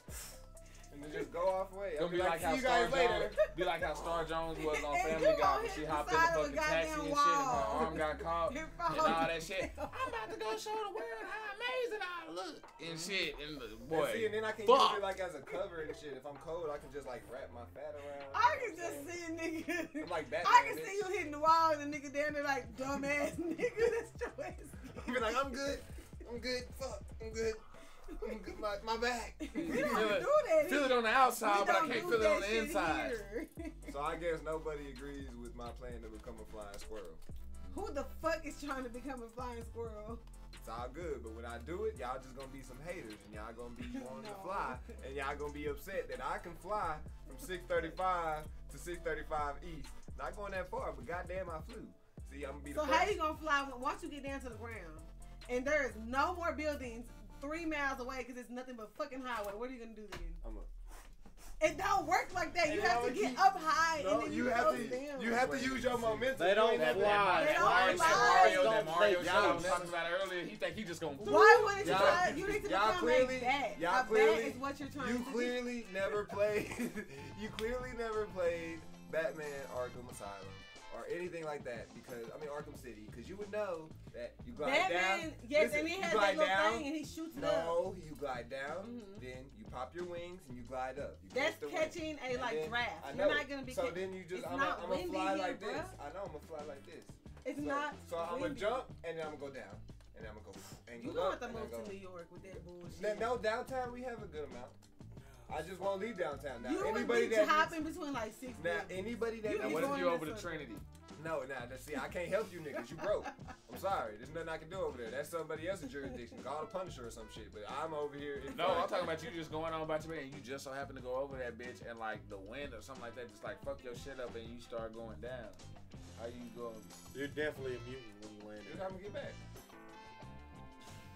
And then just go off way. Gonna be like how see you Star guys later. Jones, be like how Star Jones was on And Family you Guy on when she his hopped in the side of a fucking taxi goddamn and shit, and her wall. arm got caught Your and phone all that shit. fell. I'm about to go show the world how amazing I look and shit. And the And boy, see, and then I can fuck. use it like as a cover and shit. If I'm cold, I can just like wrap my fat around. I can just see a nigga. I'm like Batman. I can see you hitting the wall and the nigga down there like, dumbass nigga, that's your ass. You be like, I'm good. I'm good. Fuck. I'm good. I'm good. My back. We don't Feel it- do that. Feel it on the outside, We but I don't can't do feel it that on the shit inside. here. So I guess nobody agrees with my plan to become a flying squirrel. Who the fuck is trying to become a flying squirrel? It's all good, but when I do it, y'all just gonna be some haters, and y'all gonna be wanting to No. fly, and y'all gonna be upset that I can fly from 635 to 635 East. Not going that far, but goddamn, I flew. See, I'm gonna be the So first. how you gonna fly once you get down to the ground and there is no more buildings 3 miles away because it's nothing but fucking highway? What are you gonna do then? It don't work like that. And You they have to always get keep- up high No, and then you go have to. down. You have to use your momentum. They You don't ain't have to- fly. They don't Mario, fly. that Mario They shit I was don't. talking about earlier, he think he just gonna. Why wouldn't you Y'all- try? You need to y'all become clearly- a bat. y'all A bat clearly- is what you're trying You to do. clearly never played. You clearly never played Batman Arkham Asylum or anything like that because Arkham City because you would know that you glide down. Batman, yes, Listen, and he you has that glide little down. thing and he shoots it up. No, you glide down, Mhm. then you pop your wings and you glide up. You That's catch the catching wind. a like And then- draft. I You're know. not gonna be. So then you just it's I'm not gonna windy fly here, like this. bruh. I know I'm gonna fly like this. It's So- not. So I'm gonna windy. jump and then I'm gonna go down and then I'm gonna go and You go don't up have to and then move go. to New York with that bullshit. No, downtown we have a good amount. I just won't leave downtown now. You would Anybody be that hopping between like 6 now buildings. anybody that You Now be what needs- if going you in over to circles. Trinity? No, see, I can't help you niggas. You broke. I'm sorry. There's nothing I can do over there. That's somebody else's jurisdiction. Call the Punisher or some shit. But I'm over here. In No, I'm talking about you just going on about your man and you just so happen to go over that bitch and like the wind or something like that just like fuck your shit up and you start going down. How you going? You're definitely a mutant when you land Just in. have to get back.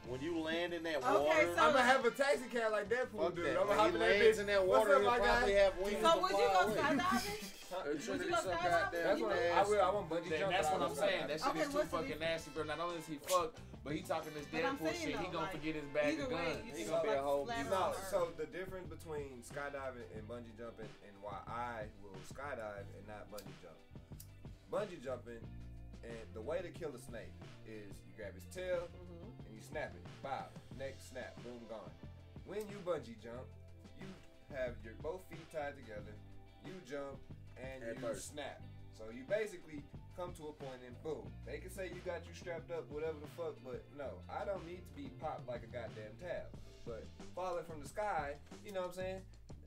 When you land in that Okay, water, so- I'm gonna have a taxi cab like Deadpool fuck dude. that. I'm gonna When hop he in that lands bitch. in that What's water, up, he'll my probably guy? have wings So to would you fly go away. skydiving? Huh? Would you go so skydiving? goddamn That's what I will. I want bungee jump. That's but what I I'm will saying. skydiving. That shit Okay, is too what's the fucking nasty, bro. Not only is he fucked, but he talking this But I'm Deadpool saying shit. He though, gonna like, forget his bag either of way, guns. you He just gonna be a like whole flat mutant. on No, Earth. so the difference between skydiving and bungee jumping and why I will skydive and not bungee jump. Bungee jumping and the way to kill a snake is you grab his tail and you snap it. Bob, neck snap, boom, gone. When you bungee jump, you have your both feet tied together, you jump and Head you first. snap. So you basically come to a point and boom. They can say you got you strapped up, whatever the fuck, but no, I don't need to be popped like a goddamn tab. But falling from the sky, you know what I'm saying?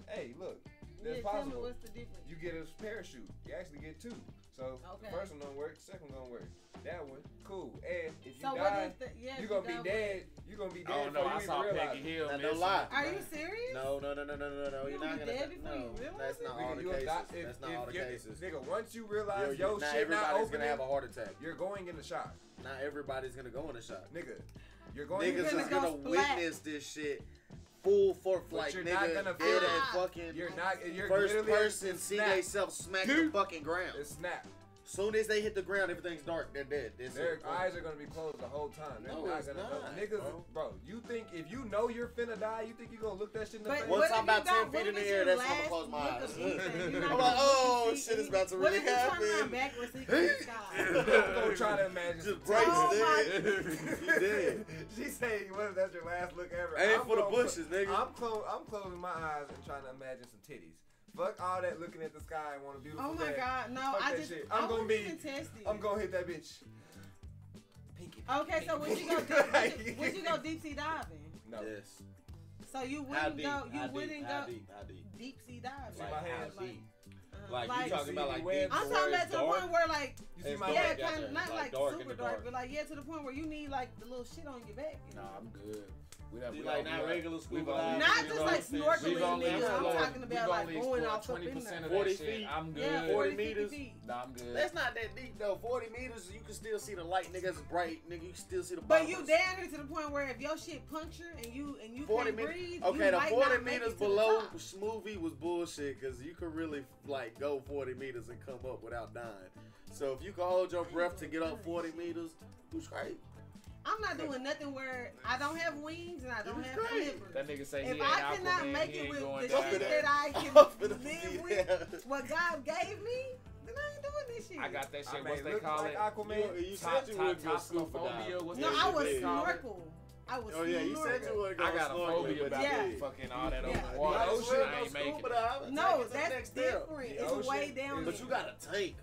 Hey, look, that's Yeah, tell me possible. what's the difference. You get a parachute. You actually get two. So Okay. the first one don't work, the second one don't work. That one, cool. And if you So what die, is the you're gonna be dead. You're gonna be I dead don't know. before I you saw even realize Peggy it. Hill. Now, miss don't him. lie. Are you serious? No. You're You'll not be gonna. dead before you No, realize that's it. not all Nigga, the you'll cases. die That's not all the cases. Nigga, once you realize Not your shit not everybody's gonna opening, have a heart attack. you're going in the shock. Not everybody's gonna go in a shot. Nigga, you're going Niggas in the gonna is shock. go gonna splat. witness this shit full force, But like you're nigga, not gonna dead feel at it. fucking You're not. You're first literally person see snap. theyself smack the fucking ground. It's snap. Soon as they hit the ground, everything's dark. They're dead. Their eyes are gonna be closed the whole time. They're No, not it's gonna not, know. Niggas, bro. You think if you know you're finna die, you think you gonna look that shit in the face? Once I'm about 10 feet in the air, that's when I'm gonna close my eyes. I'm like, oh, shit is about to really happen. What if you turn around backwards so you can see the sky? I'm gonna try to imagine. Just breaks dead. You dead. She say, "What if that's your last look ever?" Ain't for the bushes, nigga. I'm closing my eyes and trying to imagine some titties. Fuck all that looking at the sky and want a beautiful Oh my day. God, no! Fuck I that just shit. I'm gonna be tested. I'm gonna hit that bitch. Pinky. Okay, so would you go deep sea diving? No. Yes. So you How wouldn't deep? go. You How wouldn't deep? go How deep? How deep? deep sea diving. See my hands? How deep? Like you talking about like deep deep I'm to talking where about it's to the dark? point where like You see my yeah, leg? kind of not like dark in super the dark, dark. but like to the point where you need like the little shit on your back. Nah, I'm good. You like not regular scuba only- diving? Not just like snorkeling, We've only nigga. I'm explored- talking about we've like only going explored off up 20% in of there. that 40 shit. feet? I'm good. Yeah, 40 40 meters? feet. Nah, I'm good. That's not that deep though. 40 meters, you can still see the light, nigga. It's bright, nigga. You can still see the. But you bubbles. down here to the point where if your shit puncture and you 40 can't meters. breathe, Okay, you the might 40 not make meters it to the below top. Smoothie was bullshit because you could really like go 40 meters and come up without dying. So if you can hold your breath to get up 40 meters, you straight. I'm not doing nothing where I don't have wings and I don't have great. flippers. That nigga say he If ain't I cannot Aquaman, make he it ain't with going the down shit there. that I can I'm finna live be with, there. what God gave me, then I ain't doing this shit. I got that shit. I mean, What's they look call like it? Aquaman. You said you wouldn't go scuba Tassophobia? diving. What's No, that I shit was they call it? snorkel. I was Oh yeah, you said you would go I got a snorkeling, phobia but about Yeah. fucking all that Yeah. open water. The Shit, ocean, I ain't making it. No, the that's next step. different. The It's ocean way down is- But there. you got a tank.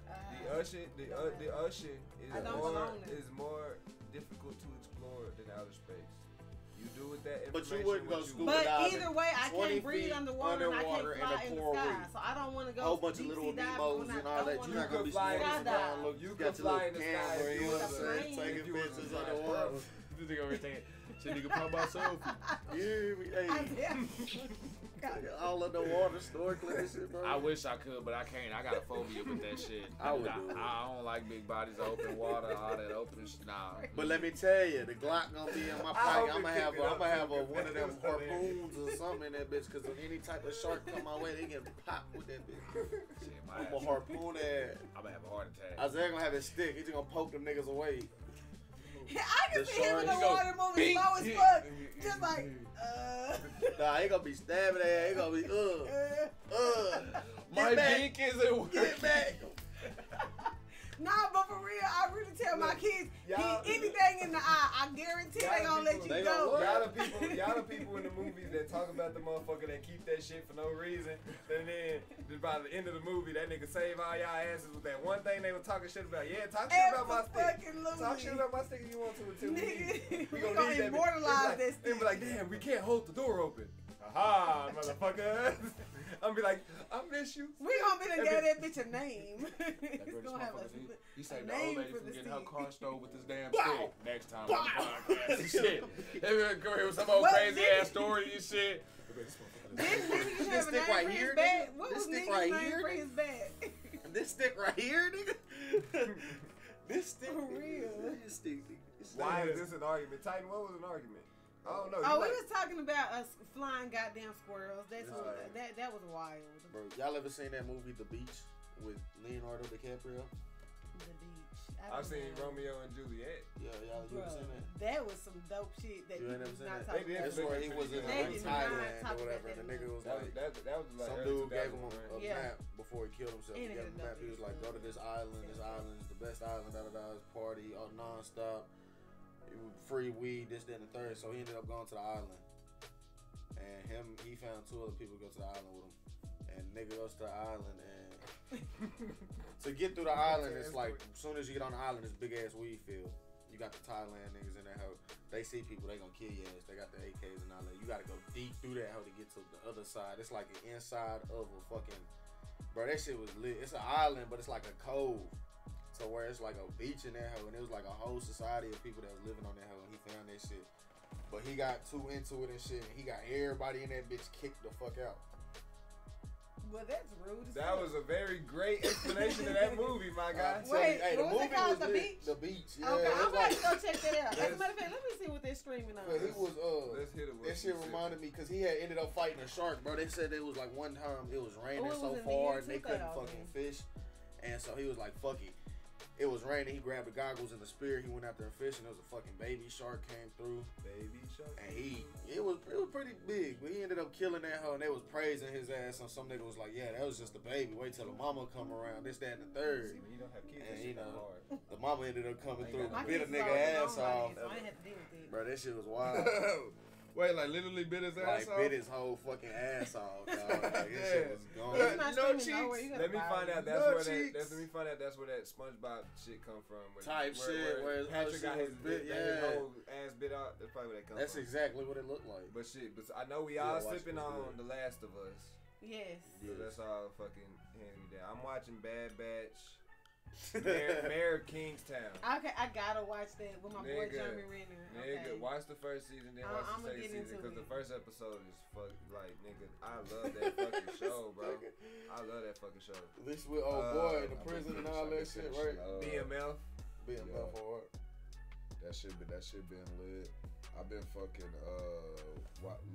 The ocean I don't more belong there. is more difficult to explore than outer space. You do with that But you information wouldn't what go you scuba want. But diving, either way, I 20 can't breathe feet underwater and I can't underwater in fly a in the coral sky. reef. So I don't want to go Whole bunch of deep little sea diving Nemos when I and all don't that. wanna You're not gonna be You could fly snorkeling in the around. sky. Look, You you could got your fly little in the sky camera. if You you know what I'm was saying? afraid. Taking If you was pictures like, underwater. This nigga over there. Shit, nigga pop my selfie. Yeah, I hey, am. all of the water snorkeling and shit, bro. I wish I could, but I can't. I got a phobia with that shit. I would do it. I don't like big bodies, open water, all that open shit. Nah. But let me tell you, the Glock gonna be in my pocket. I'm gonna have one of them It's hilarious. harpoons or something in that bitch. Cause if any type of shark come my way, they get popped with that bitch. Shit, my I'm ass. gonna harpoon that. I'm gonna have a heart attack. Isaiah gonna have his stick. He's just gonna poke them niggas away. I can The see him in the shark, he water moving bing. slow as fuck. Just like, Nah, he gonna be stabbing that. He gonna be My Get back. dick isn't working. Get back. Nah, but for real, I really tell my kids, y'all- hit anything in the eye, I guarantee they gonna let you They go. gonna Y'all the people in the movies that talk about the motherfucker that keep that shit for no reason. And then by the end of the movie, that nigga save all y'all asses with that one thing they were talking shit about. Yeah, talk shit about my stick. Talk shit about my stick if you want to until we leave. Nigga, we gonna gonna need that bitch. immortalize that They stick. be like, damn, we can't hold the door open. Aha, motherfucker. I'm be like, I miss you. We gonna be That gonna give that bitch a name. That It's British gonna have motherfucker, he a saved the name old lady for from the getting her stick. car stole with this damn Bow. stick. Next time on the podcast and shit. They gonna go here with some old What, crazy nigga? ass story and shit. This nigga This have a stick name right for here, his bag. nigga? What This was stick nigga's right name here, for nigga? his bag? This stick right here, nigga. This stick. For real. This stick. Why is this an argument? Titan, what was an argument? I don't know. Oh, You we like- was talking about us flying goddamn squirrels. That's what, Right. that was wild. Bro, y'all ever seen that movie The Beach with Leonardo DiCaprio? The beach. I've seen Romeo and Juliet. Yeah, y'all you ever Bro, seen that? that was some dope shit that You you ain't never did seen not that? talk They did. about. That's where he was in They did not Thailand talk or whatever, about and the that nigga was That like, was like some early dude gave him 2000s, a right? Yeah. map before he killed himself. He And gave it him a map. He was like, go to this island. This island is the best island. Da da da. It's party nonstop. Free weed. This, that, and the third. So he ended up going to the island. And he found two other people to go to the island with him. And nigga goes to the island and to get through the island, it's like as soon as you get on the island, it's big ass weed field. You got the Thailand niggas in that hoe. They see people, they gonna kill your ass. They got the AKs and all that. You gotta go deep through that hoe to get to the other side. It's like the inside of a fucking, bro. That shit was lit. It's an island, but it's like a cove. So where it's like a beach in that hoe, and it was like a whole society of people that was living on that hoe, and he found that shit. But he got too into it and shit, and he got everybody in that bitch kicked the fuck out. Well, that's rude. As That fuck. was a very great explanation of that movie, my guy. Wait, hey, the what was it movie called? was The lit. Beach? The Beach, yeah. Okay, it I'm was gonna have like, to go check that out. As a Yes. matter of fact, let me see what they're streaming on. but he was Let's hit it with that shit reminded me because he had ended up fighting a shark, bro. They said it was like one time it was raining Oh, it so was in the far year and they couldn't 2000. fucking fish, and so he was like, "Fuck it." It was raining. He grabbed the goggles and the spear. He went out there fishing. There was a fucking baby shark came through. Baby shark. And it was pretty big, but he ended up killing that hoe. And they was praising his ass. And some nigga was like, "Yeah, that was just a baby. Wait till the mama come around. This, that, and the third." See, when you don't have kids, And that you shit know, hard. the mama ended up coming through, My bit a kids was nigga already ass grown by off. then, so I ain't have to deal with it. Bro, that shit was wild. Wait, like literally bit his ass Like off? bit his whole fucking ass off, dog. Like his shit was gone. It's not No streaming cheeks. nowhere. You gotta Let me buy find it. out let me find out that's where that SpongeBob shit come from. Type shit, where his Patrick whole got shit his was bit, his yeah. whole ass bit out. That's probably where that comes That's from. exactly what it looked like. But shit, I know we Yeah, all watch sipping this on good. The Last of Us. Yes. So that's all fucking hand me down. I'm watching Bad Batch. Mayor of Kingstown. Okay, I gotta watch that with my boy Nigga, Jeremy Renner. Nigga, Okay. watch the first season, then watch I'ma the get second season, into because the it. first episode is like, nigga, I love that fucking show, bro. I love that fucking show. This with old boy in the I've prison been and all that finishing shit, right? BMF. Being Yeah. left for it. That shit been lit. I've been fucking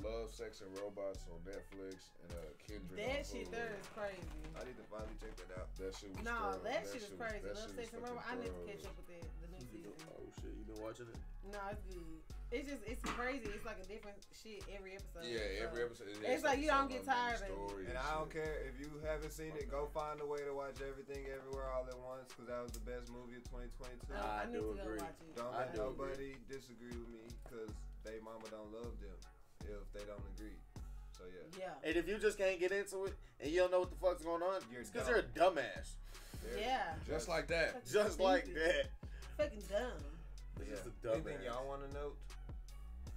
Love, Sex, and Robots on Netflix and Kindred That on shit Hulu. there is crazy. I need to finally check that out. That shit was No, thorough. that shit is was- crazy. that Love, shit Sex, was and Robot. I fucking need to thorough. catch up with that. The new season. Oh shit, you been watching it? No, it's good. It's crazy. It's like a different shit every episode. Yeah, every So, episode. It's like you don't get tired of it. And I don't care if you haven't seen it, go find a way to watch everything everywhere all at once, because that was the best movie of 2022. I need do to go agree. watch it. Don't I let do nobody disagree with me, because they mama don't love them if they don't agree. So yeah. Yeah. And if you just can't get into it and you don't know what the fuck's going on, You're it's because dumb. you're a dumbass. Yeah. Just like that. Just like that. Fucking dumb. It's Yeah. just a dumbass. Anything y'all want to note?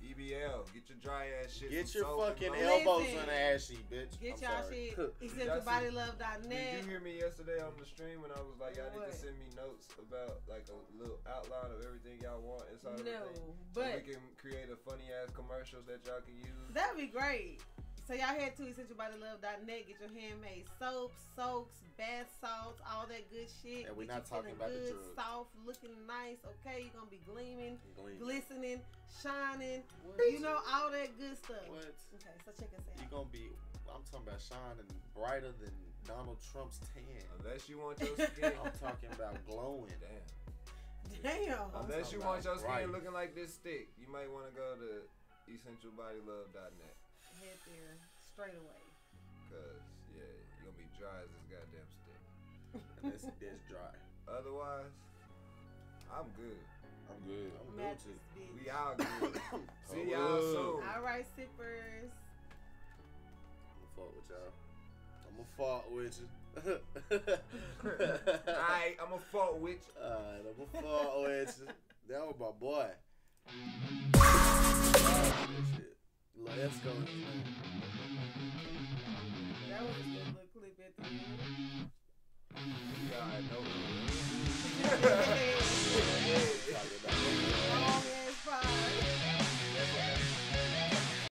EBL, get your dry ass shit. Get from your Soap and fucking Lotion. elbows Listen. on the ass sheet, bitch. Get I'm y'all sorry. shit. Y'all see- EssentialBodyLove.net. Did you hear me yesterday on the stream when I was like, y'all need What? to send me notes about like a little outline of everything y'all want inside of No, everything? So but we can create a funny ass commercials that y'all can use. that'd be great. So y'all head to EssentialBodyLove.net. Get your handmade soaps, soaks, bath salts, all that good shit. And we're Get not you talking feeling about the good, drugs. soft, looking nice. Okay, you're gonna be gleaming, Gleam. glistening, shining. What? You know all that good stuff. What? Okay, so check us You out. gonna be? I'm talking about shining brighter than Donald Trump's tan. Unless you want your skin. I'm talking about glowing. Damn. Damn. Unless you talking want your about skin bright. looking like this stick, you might want to go to EssentialBodyLove.net. Head there straight away. Cause yeah, you're gonna be dry as this goddamn stick. And it's dry. Otherwise, I'm good. I'm good. I'm good Matches, too. bitch. We all good. See Oh, y'all good. soon. All right, sippers. I'm gonna fuck with y'all. I'm gonna fuck with you. Alright, I'ma fuck with you. Alright, I'm gonna fuck with you. That was my boy. Shit. Let's go. That was a good little clip at the end. You already know.